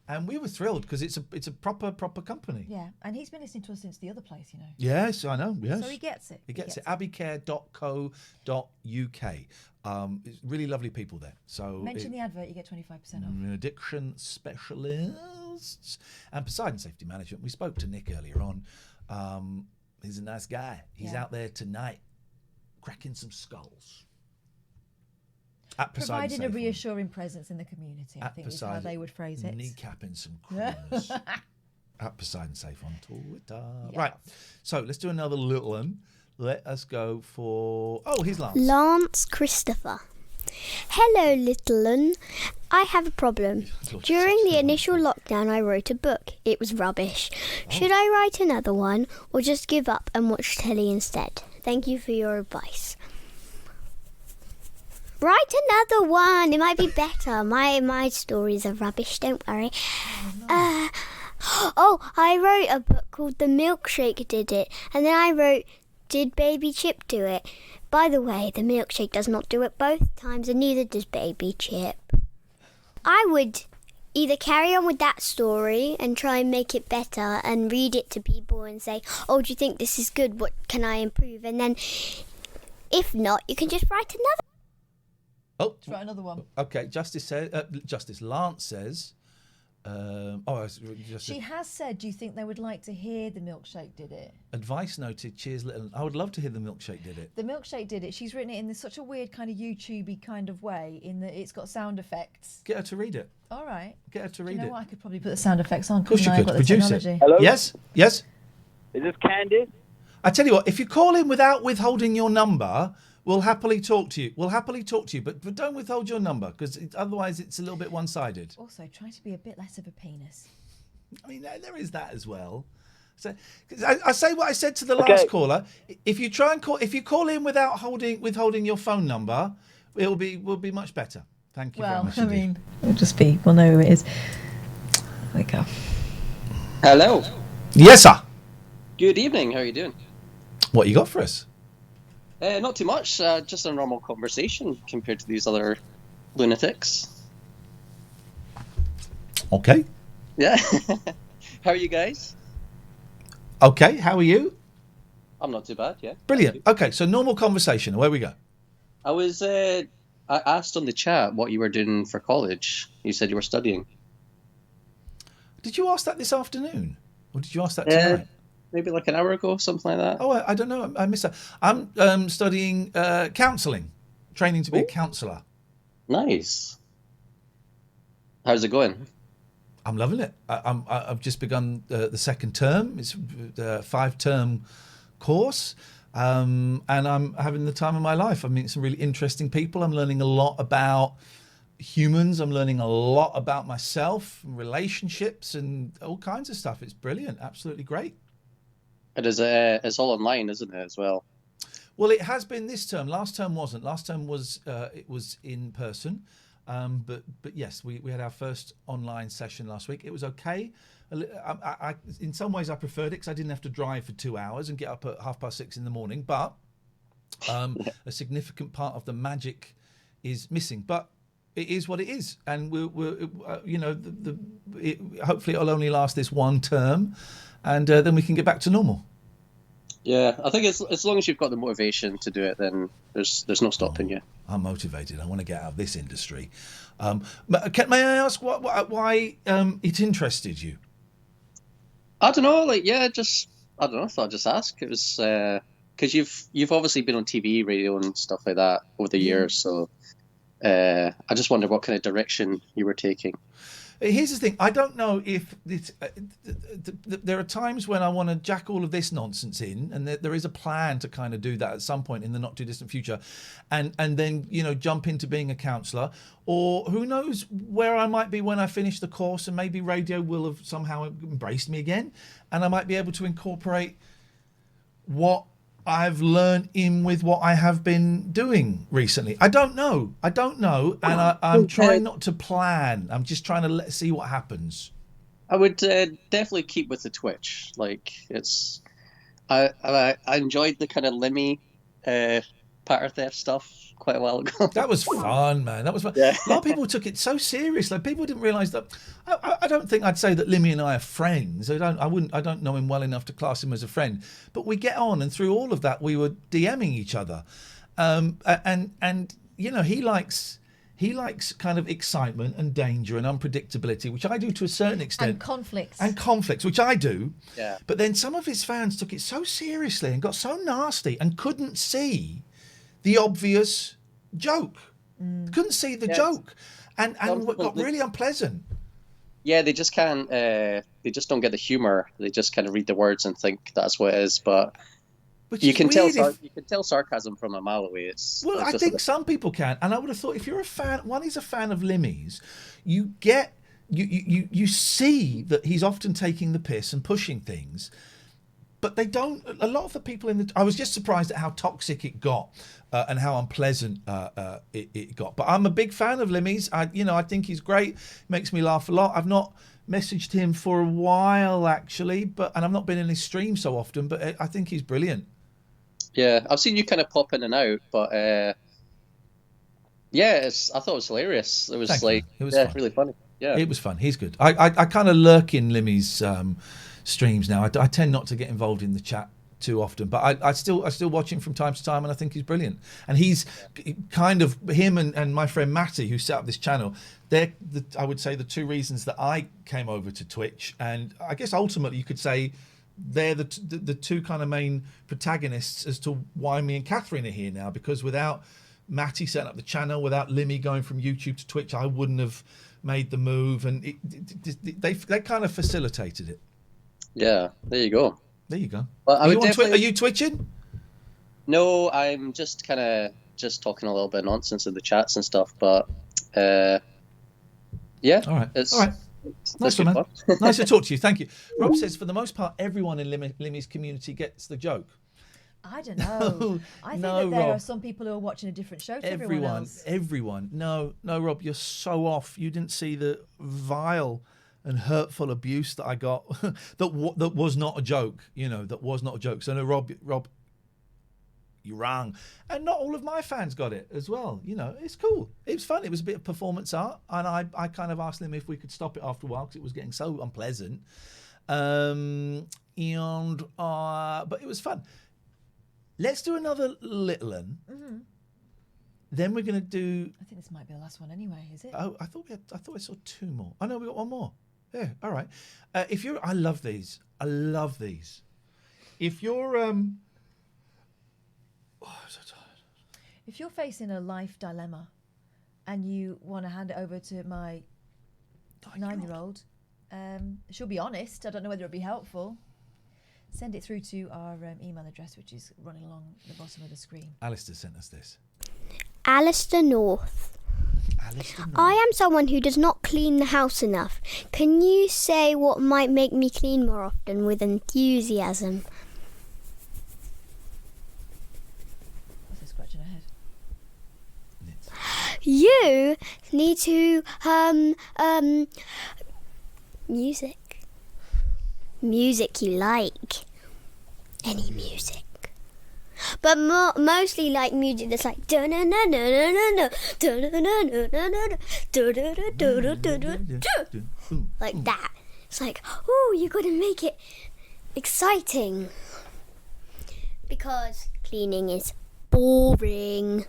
And we were thrilled because it's a proper company. Yeah, and he's been listening to us since the other place, Yes, I know, yes. So he gets it. He gets it. abbeycare.co.uk. It's really lovely people there. So mention the advert, you get 25% off. Addiction specialists and Poseidon Safety Management. We spoke to Nick earlier on. He's a nice guy. He's out there tonight cracking some skulls. Providing a reassuring presence in the community, I think is how they would phrase it. Kneecapping some criminals. At Poseidon Safe on Twitter. Yeah. Right, so let's do another little one. Let us go for... Oh, here's Lance. Lance Christopher. Hello, little un. I have a problem. During the initial lockdown, I wrote a book. It was rubbish. Should I write another one or just give up and watch telly instead? Thank you for your advice. Write another one. It might be better. My stories are rubbish. Don't worry. I wrote a book called The Milkshake Did It, and then I wrote Did Baby Chip Do It? By the way, the milkshake does not do it both times, and neither does Baby Chip. I would either carry on with that story and try and make it better and read it to people and say, oh, do you think this is good? What can I improve? And then, if not, you can just write another. Oh, let's write another one. Okay, Lance says. She has said, do you think they would like to hear The Milkshake Did It? Advice noted, cheers little. I would love to hear The Milkshake Did It. The Milkshake Did It. She's written it in such a weird kind of YouTube-y kind of way, in that it's got sound effects. Get her to read it. All right. Get her to read it. You know what? I could probably put the sound effects on. Of course you could. Produce it. Hello? Yes? Is this Candice? I tell you what, if you call in without withholding your number, we'll happily talk to you. But don't withhold your number, because otherwise it's a little bit one-sided. Also, try to be a bit less of a penis. I mean, there is that as well. So, I say what I said to the last caller. If you call in without withholding your phone number, will be much better. Thank you very much. Well, I mean, we'll know who it is. There we go. Hello. Yes, sir. Good evening. How are you doing? What you got for us? Not too much. Just a normal conversation compared to these other lunatics. Okay. Yeah. How are you guys? Okay. How are you? I'm not too bad. Yeah. Brilliant. Okay. So normal conversation. Away we go. I asked on the chat what you were doing for college. You said you were studying. Did you ask that this afternoon, or did you ask that tonight? Maybe like an hour ago, something like that. Oh, I don't know. I missed that. I'm studying counselling, training to be a counsellor. Nice. How's it going? I'm loving it. I've just begun the second term. It's a 5-term course, and I'm having the time of my life. I'm meeting some really interesting people. I'm learning a lot about humans. I'm learning a lot about myself, and relationships, and all kinds of stuff. It's brilliant. Absolutely great. It's all online, isn't it, as well? Well, it has been this term. Last term wasn't. Last term was it was in person. But yes, we had our first online session last week. It was okay. I in some ways I preferred it because I didn't have to drive for 2 hours and get up at 6:30 in the morning. But a significant part of the magic is missing. But it is what it is, and we're you know, hopefully it'll only last this one term, and then we can get back to normal. Yeah, I think as long as you've got the motivation to do it, then there's no stopping you. I'm motivated. I want to get out of this industry. May I ask why it interested you? I don't know. I don't know. I thought I'd just ask. It was because you've obviously been on TV, radio, and stuff like that over the years. So I just wondered what kind of direction you were taking. Here's the thing. I don't know if this, there are times when I want to jack all of this nonsense in, and there is a plan to kind of do that at some point in the not too distant future, and then, you know, jump into being a counsellor, or who knows where I might be when I finish the course, and maybe radio will have somehow embraced me again, and I might be able to incorporate what I've learned in with what I have been doing recently. I don't know, and I'm trying not to plan. I'm just trying to see what happens. I would definitely keep with the Twitch. Like, it's I enjoyed the kind of Limmy patter theft stuff quite a while ago. That was fun, man. That was fun. Yeah. A lot of people took it so seriously. People didn't realise that. I don't think I'd say that Limmy and I are friends. I don't know him well enough to class him as a friend. But we get on, and through all of that, we were DMing each other. And you know, he likes kind of excitement and danger and unpredictability, which I do to a certain extent. And conflicts. Which I do. Yeah. But then some of his fans took it so seriously and got so nasty and couldn't see the obvious joke. Couldn't see the joke. And got really unpleasant. Yeah, they just can't. They just don't get the humour. They just kind of read the words and think that's what it is. But you can tell sarcasm from a mile away. I think some people can, and I would have thought if you're a fan, one is a fan of Limmy's, you get you see that he's often taking the piss and pushing things, but they don't. A lot of the people I was just surprised at how toxic it got. And how unpleasant it got. But I'm a big fan of Limmy's. I think he's great. Makes me laugh a lot. I've not messaged him for a while, actually, and I've not been in his stream so often, but I think he's brilliant. Yeah, I've seen you kind of pop in and out, but yeah, I thought it was hilarious. It was fun. Really funny. Yeah, it was fun. He's good. I kind of lurk in Limmy's streams now. I tend not to get involved in the chat too often, but I still watch him from time to time, and I think he's brilliant. And he's kind of him and my friend Matty, who set up this channel. They're I would say the two reasons that I came over to Twitch, and I guess ultimately you could say they're the two kind of main protagonists as to why me and Katherine are here now. Because without Matty setting up the channel, without Limmy going from YouTube to Twitch, I wouldn't have made the move, and they kind of facilitated it. Yeah, there you go. There you go. Well, are you twitching? No, I'm just kind of talking a little bit of nonsense in the chats and stuff. But yeah. All right. Nice one, man. Nice to talk to you. Thank you. Rob says, for the most part, everyone in Limmy's community gets the joke. I don't know. I think that there are some people who are watching a different show to everyone else. Everyone. No, Rob, you're so off. You didn't see the vile and hurtful abuse that I got that was not a joke, that was not a joke. So no, Rob, you're wrong. And not all of my fans got it as well. It's cool. It was fun. It was a bit of performance art. And I kind of asked them if we could stop it after a while because it was getting so unpleasant. But it was fun. Let's do another little one. Mm-hmm. Then we're going to do... I think this might be the last one anyway, is it? Oh, I thought I saw two more. Oh, no, we got one more. Yeah, all right. I love these. If you're I'm so tired. If you're facing a life dilemma and you want to hand it over to my 9-year-old, she'll be honest. I don't know whether it'll be helpful. Send it through to our email address, which is running along the bottom of the screen. Alistair sent us this. Alistair North. I am someone who does not clean the house enough. Can you say what might make me clean more often with enthusiasm? ahead. You need to music you like, any music, but mostly like music that's like like that. It's like, oh, you got to make it exciting because cleaning is boring.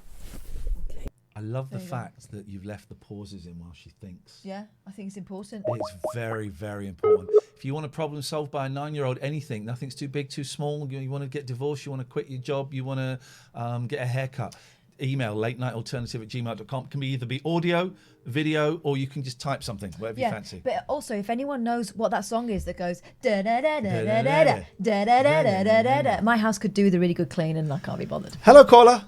I love the There you go. fact that you've left the pauses in while she thinks. Yeah, I think it's important. It's very, very important. If you want a problem solved by a 9-year-old, anything, nothing's too big, too small. You want to get divorced, you want to quit your job, you want to get a haircut. Email latenightalternative@gmail.com. It can either be audio, video, or you can just type something, whatever you fancy. But also, if anyone knows what that song is that goes da da da da da da da da da da da da da, my house could do with a really good clean, and I can't be bothered. Hello, caller.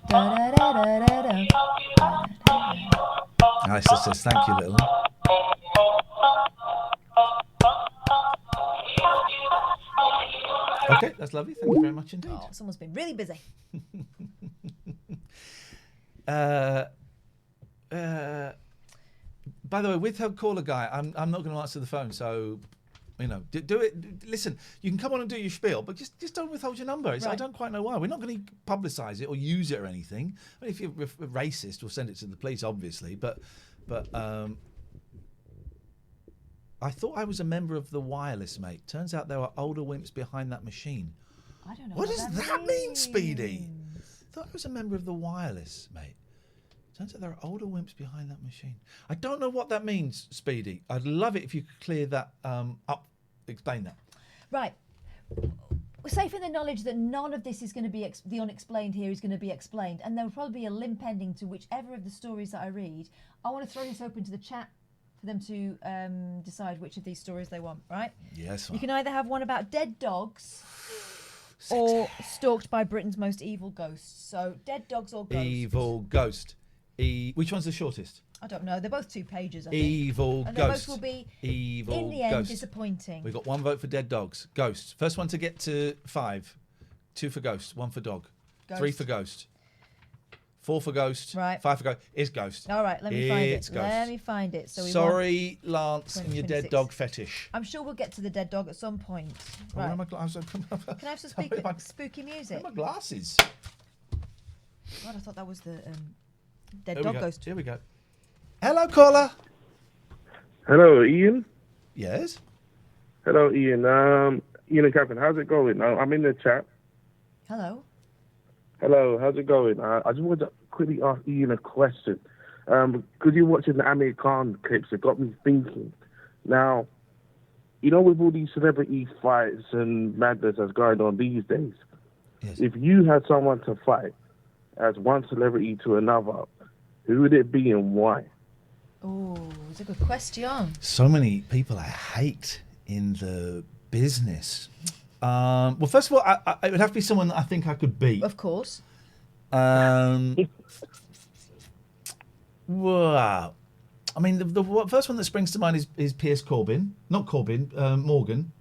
Da da da da da da. Nice, sisters. Thank you, little one. Okay, that's lovely. Thank you very much indeed. Oh, someone's been really busy. By the way, with her caller guy, I'm not going to answer the phone, so do it. Listen, you can come on and do your spiel, but just don't withhold your number. I don't quite know why. We're not going to publicise it or use it or anything. I mean, if you're racist, we'll send it to the police, obviously. But I thought I was a member of the wireless, mate. Turns out there are older wimps behind that machine. I don't know. What does that mean, Speedy? I thought I was a member of the wireless, mate. Turns out there are older wimps behind that machine. I don't know what that means, Speedy. I'd love it if you could clear that up. Explain that. Right. We're safe in the knowledge that none of this is going to be the unexplained here is going to be explained, and there will probably be a limp ending to whichever of the stories that I read. I want to throw this open to the chat for them to decide which of these stories they want. Right? Yes. You can either have one about dead dogs or stalked by Britain's most evil ghosts. So dead dogs or ghosts. Evil ghost. Which one's the shortest? I don't know. They're both 2 pages, I think. Evil and ghost. They both will be, evil in the end, ghost. disappointing. We've got 1 vote for dead dogs. Ghost. First one to get to 5. 2 for ghost. 1 for dog. Ghost. 3 for ghost. 4 for ghost. Right. 5 for ghost. It's ghost. All right, let me find it. It's ghost. Let me find it. So we Sorry, Lance, and your dead 2026. dog fetish. I'm sure we'll get to the dead dog at some point. Oh, where Right. are my glasses? Can I have some spooky music? Where are my glasses? God, I thought that was the dead There we dog go. ghost. Here we go. Hello, caller. Hello, Ian. Yes. Hello, Ian. Ian and Katherine, how's it going? I'm in the chat. Hello. Hello, how's it going? I just wanted to quickly ask Ian a question. Because you're watching the Amir Khan clips, it got me thinking. Now, with all these celebrity fights and madness that's going on these days, if you had someone to fight as one celebrity to another, who would it be and why? Oh, it's a good question. So many people I hate in the business. Well, first of all, it would have to be someone that I think I could beat. Of course. Wow. I mean, the first one that springs to mind is Piers Corbyn. Not Corbyn, Morgan.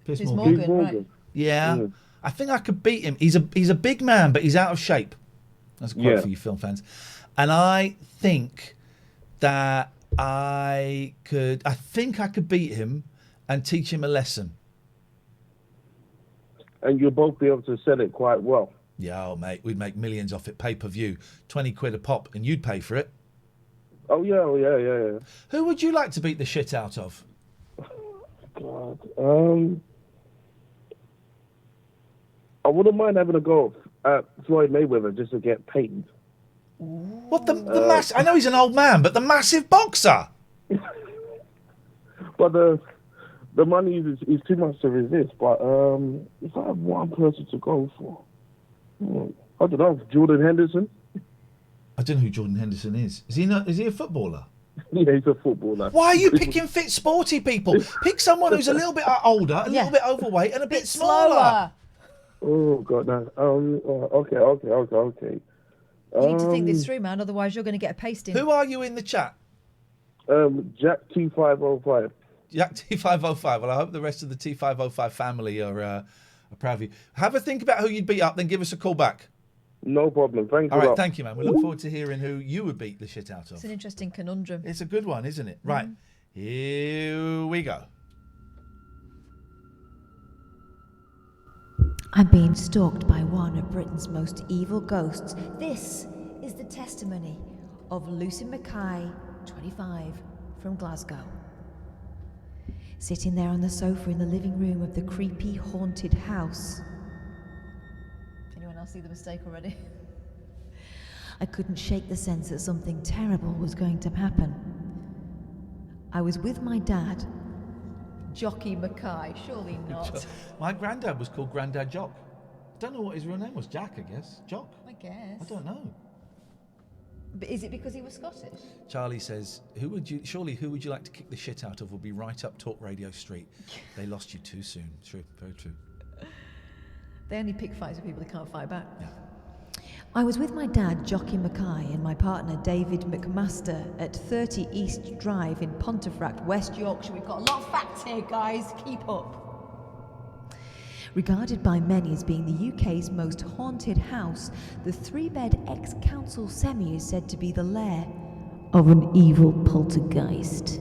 Piers Morgan. Right. Yeah. Mm. I think I could beat him. He's a big man, but he's out of shape. That's a quote for you film fans. And I think that I could beat him and teach him a lesson. And you'll both be able to sell it quite well. Yeah, mate, we'd make millions off it, pay-per-view, 20 quid a pop, and you'd pay for it. Oh, yeah. Who would you like to beat the shit out of? God, I wouldn't mind having a go at Floyd Mayweather just to get paid. What, the mass? I know he's an old man, but the massive boxer! But the money is too much to resist. But if I have one person to go for, I don't know, Jordan Henderson. I don't know who Jordan Henderson is. Is he a footballer? Yeah, he's a footballer. Why are you picking fit, sporty people? Pick someone who's a little bit older, a little bit overweight, and a bit smaller. Oh God, no. Okay. You need to think this through, man. Otherwise, you're going to get a pasting. Who are you in the chat? Jack 2505. Jack T505. Well, I hope the rest of the T505 family are proud of you. Have a think about who you'd beat up, then give us a call back. No problem. Thanks All a right, lot. thank you, man. We look forward to hearing who you would beat the shit out of. It's an interesting conundrum. It's a good one, isn't it? Right, here we go. I'm being stalked by one of Britain's most evil ghosts. This is the testimony of Lucy Mackay, 25, from Glasgow. Sitting there on the sofa in the living room of the creepy, haunted house. Anyone else see the mistake already? I couldn't shake the sense that something terrible was going to happen. I was with my dad, Jockey Mackay, surely not. My granddad was called Grandad Jock. I don't know what his real name was. Jack, I guess. Jock? I guess. I don't know. But is it because he was Scottish? Charlie says, who would you like to kick the shit out of will be right up Talk Radio Street. They lost you too soon. True, very true. They only pick fights with people they can't fight back. Yeah. I was with my dad, Jockey Mackay, and my partner, David McMaster, at 30 East Drive in Pontefract, West Yorkshire. We've got a lot of facts here, guys. Keep up. Regarded by many as being the UK's most haunted house, the 3-bed ex-council semi is said to be the lair of an evil poltergeist.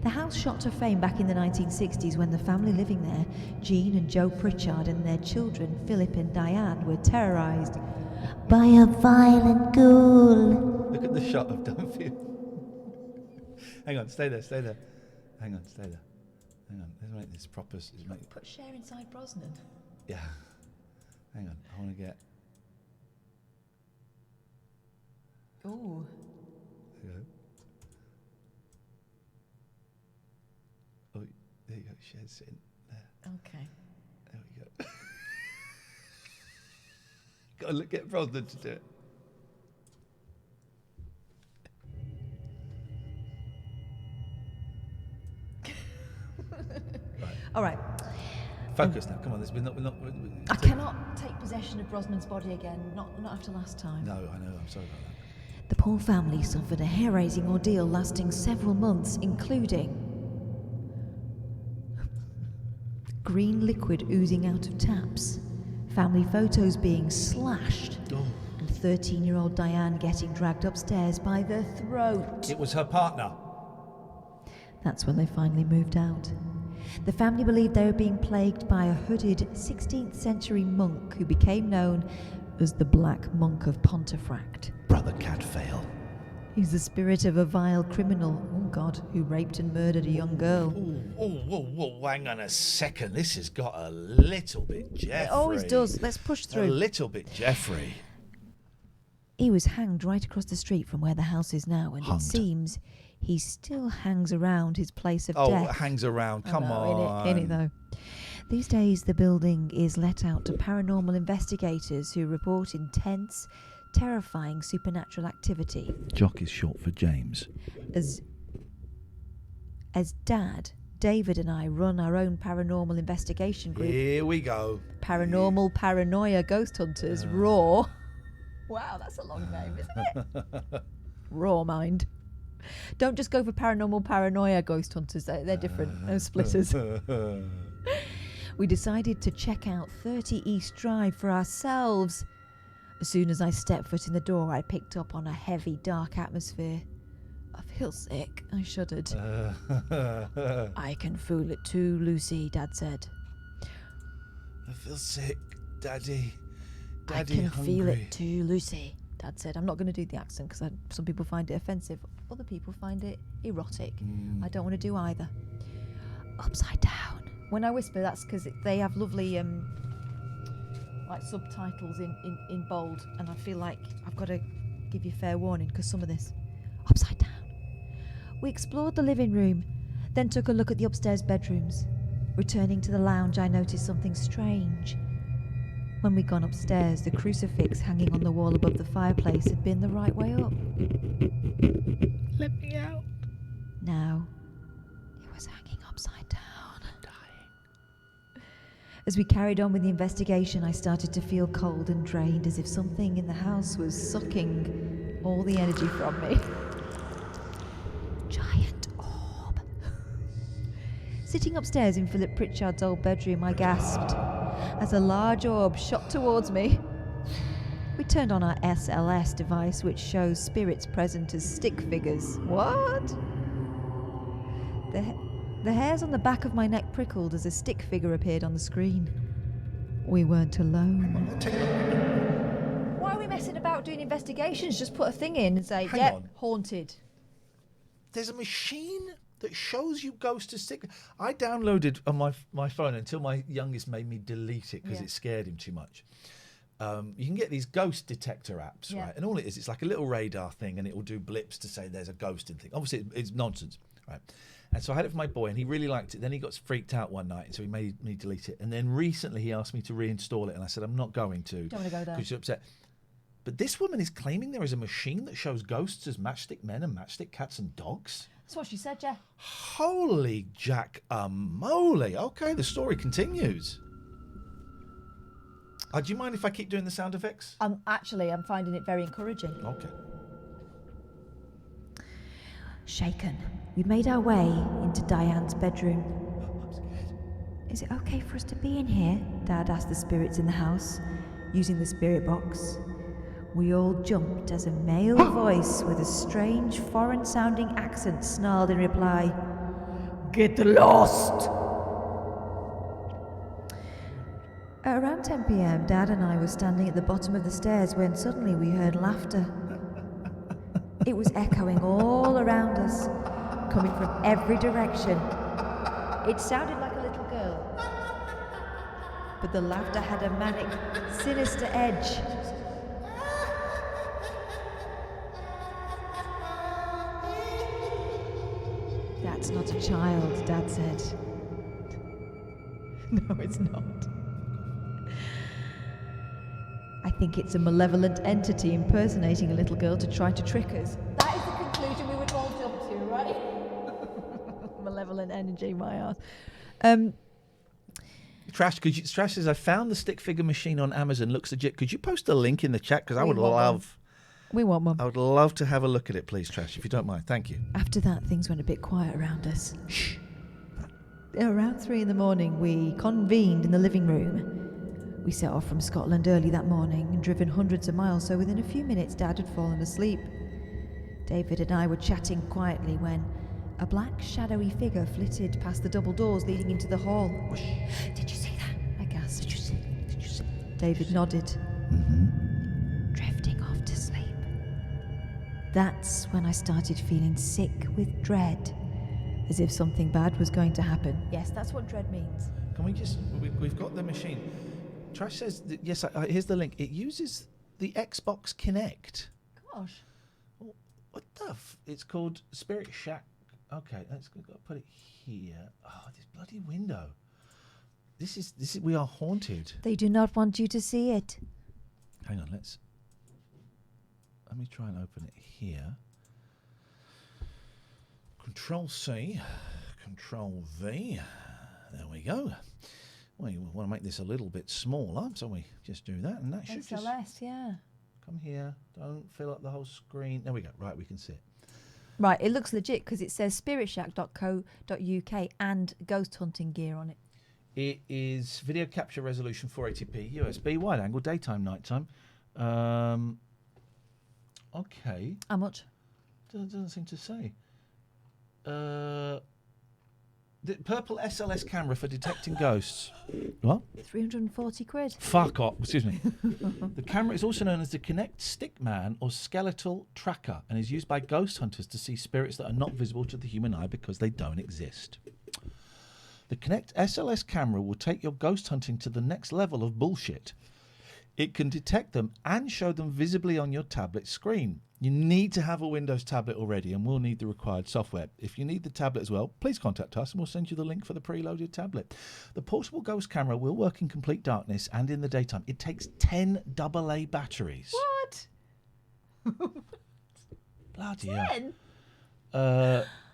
The house shot to fame back in the 1960s when the family living there, Jean and Joe Pritchard, and their children, Philip and Diane, were terrorised by a violent ghoul. Look at the shot of Dunfield. Hang on, stay there. Hang on, stay there. Hang on, let's make this proper. Put Cher inside Brosnan. Yeah. Hang on, I want to get. Ooh. There you go. Oh, there you go. Cher's sitting there. Okay. There we go. Got to get Brosnan to do it. All right. Focus now. Come on. I cannot take possession of Brosnan's body again. Not after last time. No, I know. I'm sorry about that. The poor family suffered a hair-raising ordeal lasting several months, including green liquid oozing out of taps, family photos being slashed, and 13-year-old Diane getting dragged upstairs by the throat. It was her partner. That's when they finally moved out. The family believed they were being plagued by a hooded 16th century monk who became known as the Black Monk of Pontefract. Brother Cadfael. He's the spirit of a vile criminal, oh God, who raped and murdered a young girl. Whoa, hang on a second. This has got a little bit Jeffrey. It always does. Let's push through. A little bit Jeffrey. He was hanged right across the street from where the house is now, and it seems he still hangs around his place of death. Oh, hangs around. Come on. In it though. These days, the building is let out to paranormal investigators who report intense, terrifying supernatural activity. Jock is short for James. As Dad, David and I run our own paranormal investigation group. Here we go. Paranormal Paranoia Ghost Hunters, RAW. Wow, that's a long name, isn't it? RAW, mind. Don't just go for Paranormal Paranoia Ghost Hunters. They're different. No splitters. We decided to check out 30 East Drive for ourselves. As soon as I stepped foot in the door, I picked up on a heavy, dark atmosphere. I feel sick, I shuddered. I can feel it too, Lucy, Dad said. I feel sick, Daddy. I can feel it too, Lucy, Dad said. I'm not going to do the accent because some people find it offensive. Other people find it erotic. I don't want to do either. Upside down. When I whisper, that's because they have lovely like subtitles in bold, and I feel like I've got to give you fair warning because some of this. Upside down. We explored the living room, then took a look at the upstairs bedrooms. Returning to the lounge, I noticed something strange. When we'd gone upstairs, the crucifix hanging on the wall above the fireplace had been the right way up. Let me out. Now, it was hanging upside down. I'm dying. As we carried on with the investigation, I started to feel cold and drained, as if something in the house was sucking all the energy from me. Giant orb. Sitting upstairs in Philip Pritchard's old bedroom, I gasped as a large orb shot towards me. We turned on our SLS device, which shows spirits present as stick figures. What? The hairs on the back of my neck prickled as a stick figure appeared on the screen. We weren't alone. Why are we messing about doing investigations? Just put a thing in and say, Hang yep, on. haunted. There's a machine that shows you ghosts as stick. I downloaded on my phone until my youngest made me delete it because it scared him too much. You can get these ghost detector apps, right? And all it is, it's like a little radar thing, and it will do blips to say there's a ghost in thing. Obviously, it's nonsense, right? And so I had it for my boy, and he really liked it. Then he got freaked out one night, and so he made me delete it. And then recently, he asked me to reinstall it, and I said, I'm not going to. Don't want to go there. Because you're upset. But this woman is claiming there is a machine that shows ghosts as matchstick men and matchstick cats and dogs. That's what she said, yeah. Holy jack moly. Okay, the story continues. Do you mind if I keep doing the sound effects? Actually, I'm finding it very encouraging. Okay. Shaken, we made our way into Diane's bedroom. Is it okay for us to be in here? Dad asked the spirits in the house, using the spirit box. We all jumped as a male voice with a strange foreign-sounding accent snarled in reply, "Get lost!" At around 10 p.m, Dad and I were standing at the bottom of the stairs when suddenly we heard laughter. It was echoing all around us, coming from every direction. It sounded like a little girl, but the laughter had a manic, sinister edge. That's not a child, Dad said. No, it's not. I think it's a malevolent entity impersonating a little girl to try to trick us. That is the conclusion we would all jump to, right? Malevolent energy, my ass. Trash says, I found the stick figure machine on Amazon. Looks legit. Could you post a link in the chat? Because I would love... We want one. I would love to have a look at it, please, Trash, if you don't mind. Thank you. After that, things went a bit quiet around us. Shh. Around 3 a.m, we convened in the living room. We set off from Scotland early that morning and driven hundreds of miles, so within a few minutes Dad had fallen asleep. David and I were chatting quietly when a black shadowy figure flitted past the double doors leading into the hall. Did you see that? I gasped. Did you see? David nodded. Drifting off to sleep. That's when I started feeling sick with dread, as if something bad was going to happen. Yes, that's what dread means. Can we just... We've got the machine. Trash says, that, yes, here's the link. It uses the Xbox Kinect. Gosh. What the it's called Spirit Shack. Okay, let's put it here. Oh, this bloody window. This is. We are haunted. They do not want you to see it. Hang on, let me try and open it here. Control C, Control V. There we go. We want to make this a little bit smaller, so we just do that, and that should just... SLS, yeah. Come here. Don't fill up the whole screen. There we go. Right, we can see it. Right, it looks legit because it says spiritshack.co.uk and ghost hunting gear on it. It is video capture resolution 480p, USB, wide angle, daytime, nighttime. Okay. How much? Doesn't seem to say. The purple SLS camera for detecting ghosts. What? 340 quid. Fuck off. Excuse me. The camera is also known as the Kinect Stickman or Skeletal Tracker and is used by ghost hunters to see spirits that are not visible to the human eye because they don't exist. The Kinect SLS camera will take your ghost hunting to the next level of bullshit. It can detect them and show them visibly on your tablet screen. You need to have a Windows tablet already and we'll need the required software. If you need the tablet as well, please contact us and we'll send you the link for the preloaded tablet. The portable ghost camera will work in complete darkness and in the daytime. It takes 10 AA batteries. What? Bloody hell.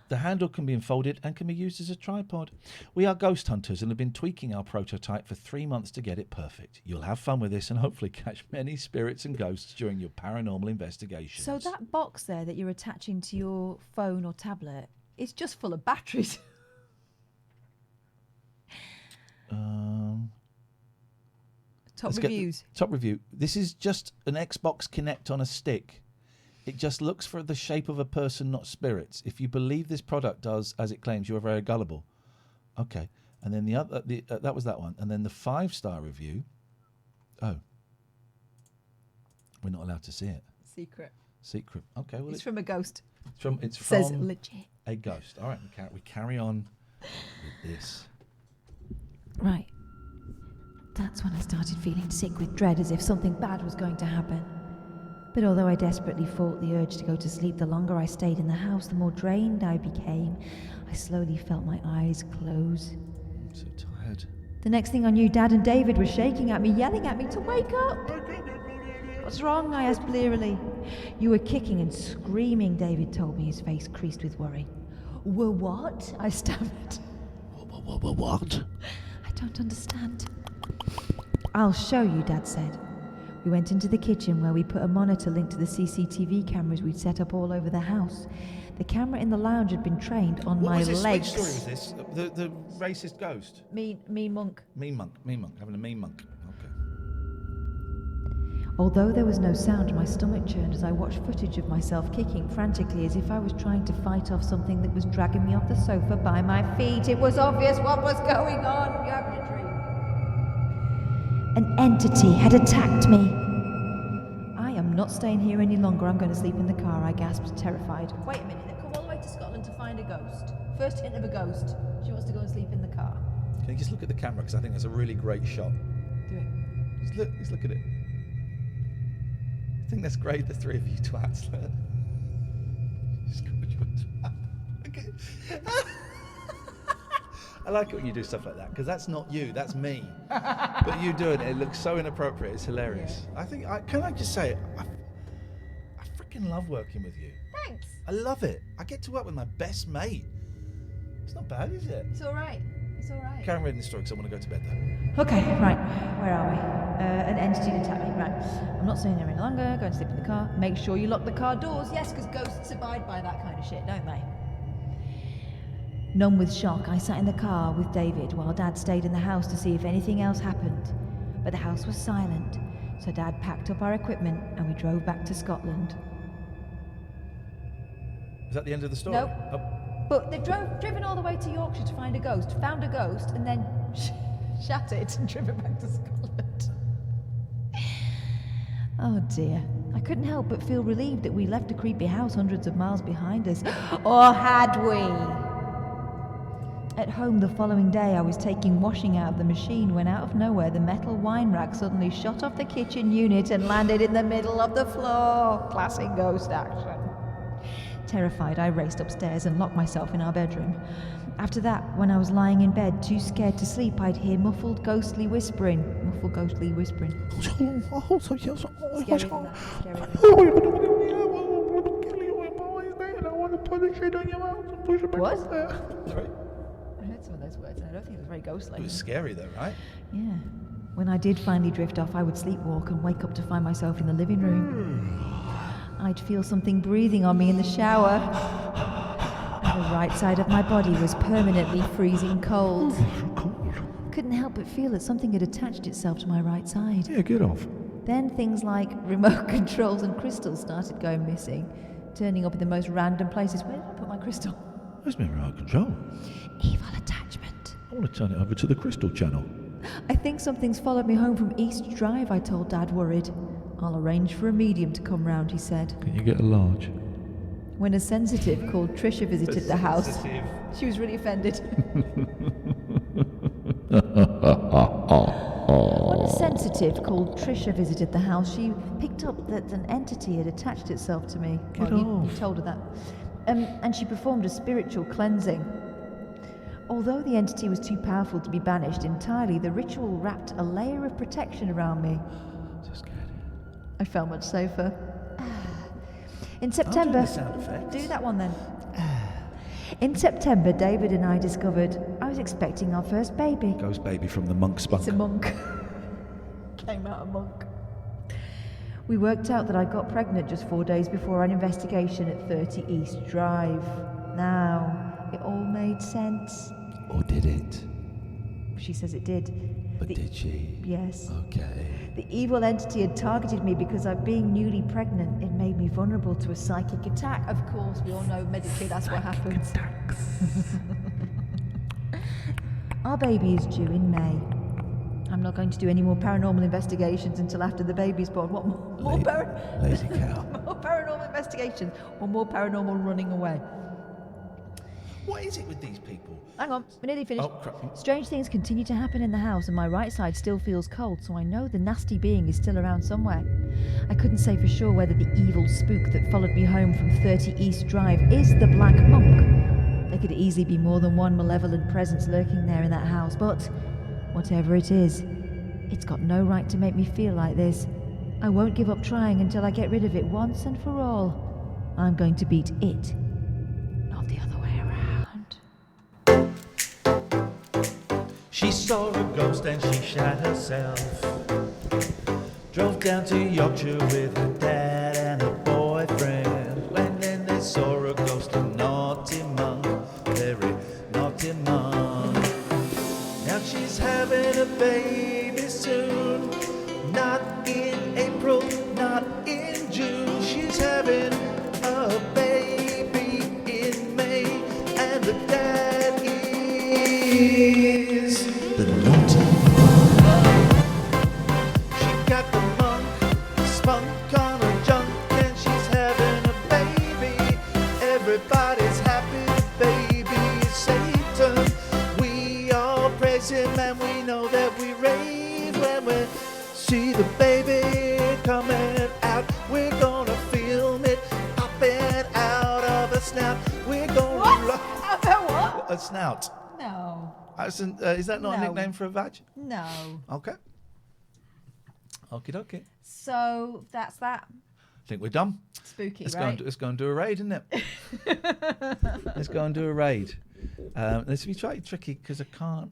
The handle can be unfolded and can be used as a tripod. We are ghost hunters and have been tweaking our prototype for 3 months to get it perfect. You'll have fun with this and hopefully catch many spirits and ghosts during your paranormal investigations. So that box there that you're attaching to your phone or tablet is just full of batteries. Top Let's reviews. Top review. This is just an Xbox Kinect on a stick. It just looks for the shape of a person, not spirits. If you believe this product does as it claims, you are very gullible. Okay. And then that was that one. And then the 5-star review. Oh. We're not allowed to see it. Secret. Okay. Well, It's from a ghost. It's Says from legit. a ghost. All right. We carry on with this. Right. That's when I started feeling sick with dread, as if something bad was going to happen. But although I desperately fought the urge to go to sleep, the longer I stayed in the house, the more drained I became. I slowly felt my eyes close. I'm so tired. The next thing I knew, Dad and David were shaking at me, yelling at me to wake up. What's wrong? I asked blearily. You were kicking and screaming, David told me, his face creased with worry. Were what? I stammered. What? I don't understand. I'll show you, Dad said. We went into the kitchen where we put a monitor linked to the CCTV cameras we'd set up all over the house. The camera in the lounge had been trained on my legs. Which story was this? The racist ghost? Mean monk. Mean monk. Having a mean monk. Okay. Although there was no sound, my stomach churned as I watched footage of myself kicking frantically as if I was trying to fight off something that was dragging me off the sofa by my feet. It was obvious what was going on. You're having a dream. An entity had attacked me. I am not staying here any longer. I'm going to sleep in the car, I gasped, terrified. Wait a minute, they've come all the way to Scotland to find a ghost. First hint of a ghost. She wants to go and sleep in the car. Can you just look at the camera? Because I think that's a really great shot. Do it. Just look at it. I think that's great, the three of you twats. Just called you a twat. Okay. I like it when you do stuff like that, because that's not you, that's me. But you doing it looks so inappropriate, it's hilarious. Yeah. Can I just say, I freaking love working with you. Thanks. I love it. I get to work with my best mate. It's not bad, is it? It's all right. Carry on reading the story, because I want to go to bed though. Okay, right. Where are we? An entity attacked me. Right. I'm not staying there any longer. Going to sleep in the car. Make sure you lock the car doors. Yes, because ghosts abide by that kind of shit, don't they? Numb with shock, I sat in the car with David while Dad stayed in the house to see if anything else happened. But the house was silent, so Dad packed up our equipment and we drove back to Scotland. Is that the end of the story? Nope. Oh. But they've driven all the way to Yorkshire to find a ghost, found a ghost, and then shut it and driven back to Scotland. Oh dear. I couldn't help but feel relieved that we left a creepy house hundreds of miles behind us. Or had we? At home the following day, I was taking washing out of the machine when out of nowhere the metal wine rack suddenly shot off the kitchen unit and landed in the middle of the floor. Classic ghost action. Terrified, I raced upstairs and locked myself in our bedroom. After that, when I was lying in bed, too scared to sleep, I'd hear muffled ghostly whispering. What? Sorry? I heard some of those words and I don't think it was very ghostly. It was scary though, right? Yeah. When I did finally drift off, I would sleepwalk and wake up to find myself in the living room. I'd feel something breathing on me in the shower. And the right side of my body was permanently freezing cold. Couldn't help but feel that something had attached itself to my right side. Yeah, get off. Then things like remote controls and crystals started going missing, turning up in the most random places. Where did I put my crystal? Where's my remote control? Evil attachment. I want to turn it over to the crystal channel. I think something's followed me home from East Drive, I told Dad, worried. I'll arrange for a medium to come round, he said. Can you get a large? When a sensitive called Trisha visited the house, she was really offended. When a sensitive called Trisha visited the house, she picked up that an entity had attached itself to me. You told her that. And she performed a spiritual cleansing. Although the entity was too powerful to be banished entirely, the ritual wrapped a layer of protection around me. So scared. I felt much safer. In September... I'll do the sound effects. Do that one then. In September, David and I discovered I was expecting our first baby. Ghost baby from the monk spunk. It's a monk. Came out a monk. We worked out that I got pregnant just 4 days before an investigation at 30 East Drive. Now, it all made sense. Or did it? she says it did. But did she? Yes. Okay. The evil entity had targeted me because of being newly pregnant. It made me vulnerable to a psychic attack. Of course, we all know medically that's what happens. Our baby is due in May. I'm not going to do any more paranormal investigations until after the baby's born. What more Lazy cow. more paranormal investigations or more paranormal running away? What is it with these people? Hang on, we're nearly finished. Oh, crap. Strange things continue to happen in the house, and my right side still feels cold, so I know the nasty being is still around somewhere. I couldn't say for sure whether the evil spook that followed me home from 30 East Drive is the Black Monk. There could easily be more than one malevolent presence lurking there in that house, but whatever it is, it's got no right to make me feel like this. I won't give up trying until I get rid of it once and for all. I'm going to beat it, not the other way around. She saw a ghost and she shot herself. Drove down to Yorkshire with her dad and her boyfriend. When then they saw a ghost, a naughty monk, very naughty monk. Now she's having a baby soon. Not in April, not in June. She's having a baby in May. And the dad is the naughty monk. She got the monk spunk on a junk, and she's having a baby. Everybody's happy, the baby is Satan. We all praise him, and we know that we rave when we see the baby coming out. We're gonna film it popping out of a snout. We're gonna what? A snout. No. Is that not a No. nickname for a vag? No. Okay. Okie dokie. So that's that. I think we're done. Spooky, let's right? Let's go and do a raid, isn't it? Let's go and do a raid. Let's be tricky because I can't.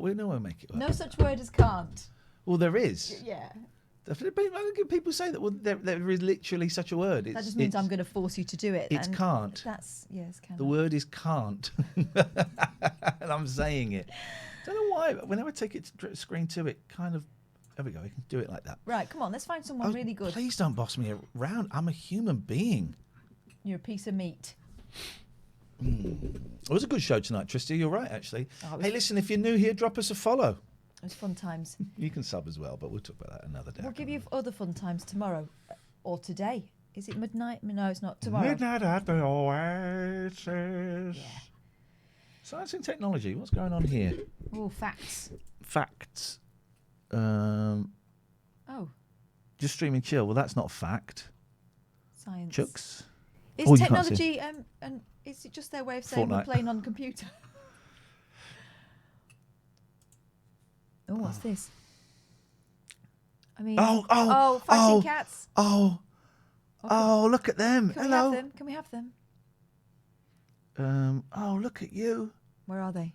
We know we'll make it work. No such word as can't. Well, there is. Yeah. People say that. Well, there is literally such a word. That just means I'm going to force you to do it. It's and can't. That's yes, can. The word is can't, and I'm saying it. Don't know why. But whenever I take it to screen two, it kind of. There we go. We can do it like that. Right, come on. Let's find someone really good. Please don't boss me around. I'm a human being. You're a piece of meat. It was a good show tonight, Tristy. You're right, actually. Oh, Hey, listen, if you're new here, drop us a follow. It was fun times. You can sub as well, but we'll talk about that another day. We'll give you other fun times tomorrow or today. Is it midnight? No, it's not tomorrow. Midnight at the Oasis. Yeah. Science and technology. What's going on here? Oh, facts. Facts. Oh, Just streaming chill. Well, that's not fact. science. Chucks. Is Oh, you can't see. technology and is it just their way of saying we're Fortnite. playing on computer? Oh, what's this? I mean, fighting cats. Oh, look at them. Can we Hello. have them? Can we have them? Oh, look at you. Where are they?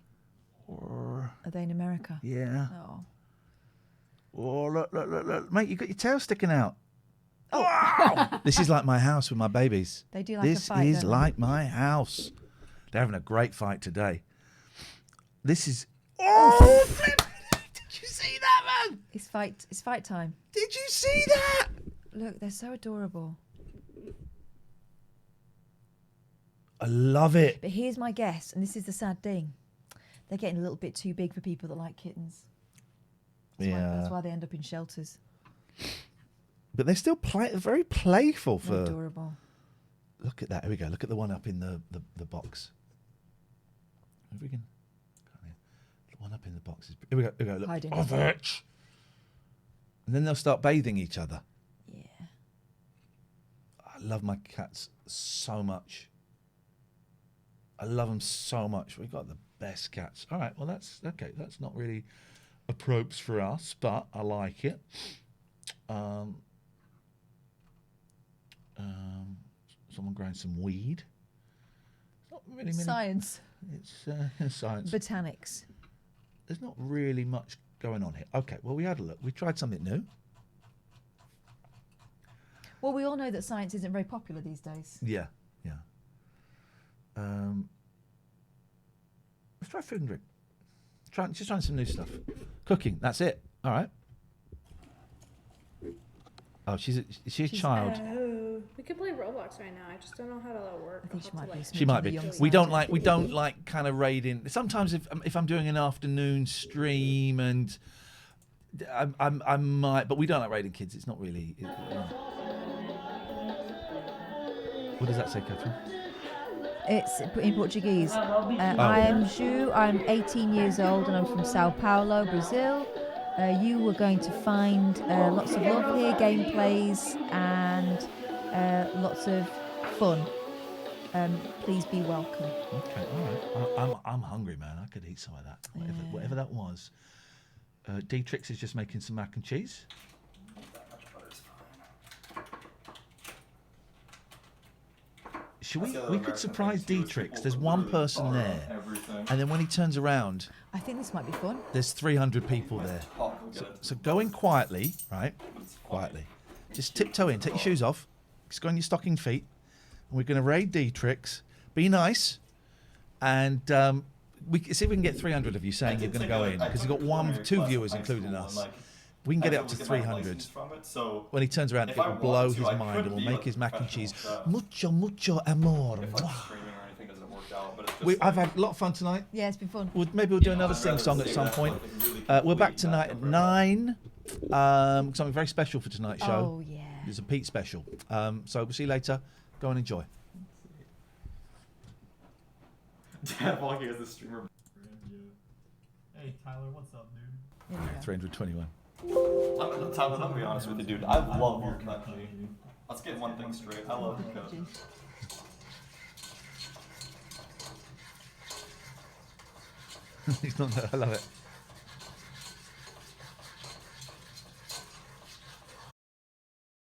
Or, Are they in America? yeah. Oh. Oh, look, mate, you got your tail sticking out. Oh. Wow. This is like my house with my babies. They do like a this fight, is don't they? like my house. They're having a great fight today. This is. Oh, flip! Did you see that, man? It's fight time. Did you see that? Look, they're so adorable. I love it. But here's my guess, and this is the sad thing. They're getting a little bit too big for people that like kittens. That's why they end up in shelters. But they're still very playful for. They're adorable. Look at that. Here we go. Look at the one up in the box. If we can. The one up in the box is. Here we go. Look. Hiding. Oh, bitch. And then they'll start bathing each other. Yeah. I love my cats so much. I love them so much. We've got the best cats. All right. Well, that's okay. That's not really a props for us, but I like it. Someone growing some weed. It's not really Science. It's science. Botanics. There's not really much going on here. Okay, well, we had a look. We tried something new. Well, we all know that science isn't very popular these days. Yeah. Let's try food and drink. trying some new stuff. Cooking. That's it. All right. Oh, she's a child. We could play Roblox right now. I just don't know how to work. I think She might be. We don't like kind of raiding. Sometimes if I'm doing an afternoon stream and I might, but we don't like raiding kids. It's not really. What does that say, Catherine? It's in Portuguese. I am Ju. I'm 18 years old and I'm from Sao Paulo, Brazil. You are going to find lots of love here, gameplays, and lots of fun. Please be welcome. Okay, all right. I'm hungry, man. I could eat some of that. Whatever that was. Dietrich is just making some mac and cheese. We could surprise Dietrich. There's one person there, and then when he turns around, I think this might be fun. there's 300 people there. So go in quietly, right? Quietly. Just tiptoe in. Take your shoes off. Just go on your stocking feet. And we're going to raid Dietrich's. Be nice, and we see if we can get 300 of you saying you're going to go in, because we've got two viewers, including us. We can get it up to 300. When he turns around, it will blow his mind and we'll make his mac and cheese mucho amor. I've had a lot of fun tonight. Yeah, it's been fun. Maybe we'll do another sing-song at some point. We're back tonight at 9. Something very special for tonight's show. Oh, yeah. There's a Pete special. So we'll see you later. Go and enjoy. Yeah, Volky is the streamer. Hey, Tyler, what's up, dude? 321. Tyler, let me be honest with you, dude. I love your cut, G. Let's get one thing straight. I love your cut. He's not there. I love it.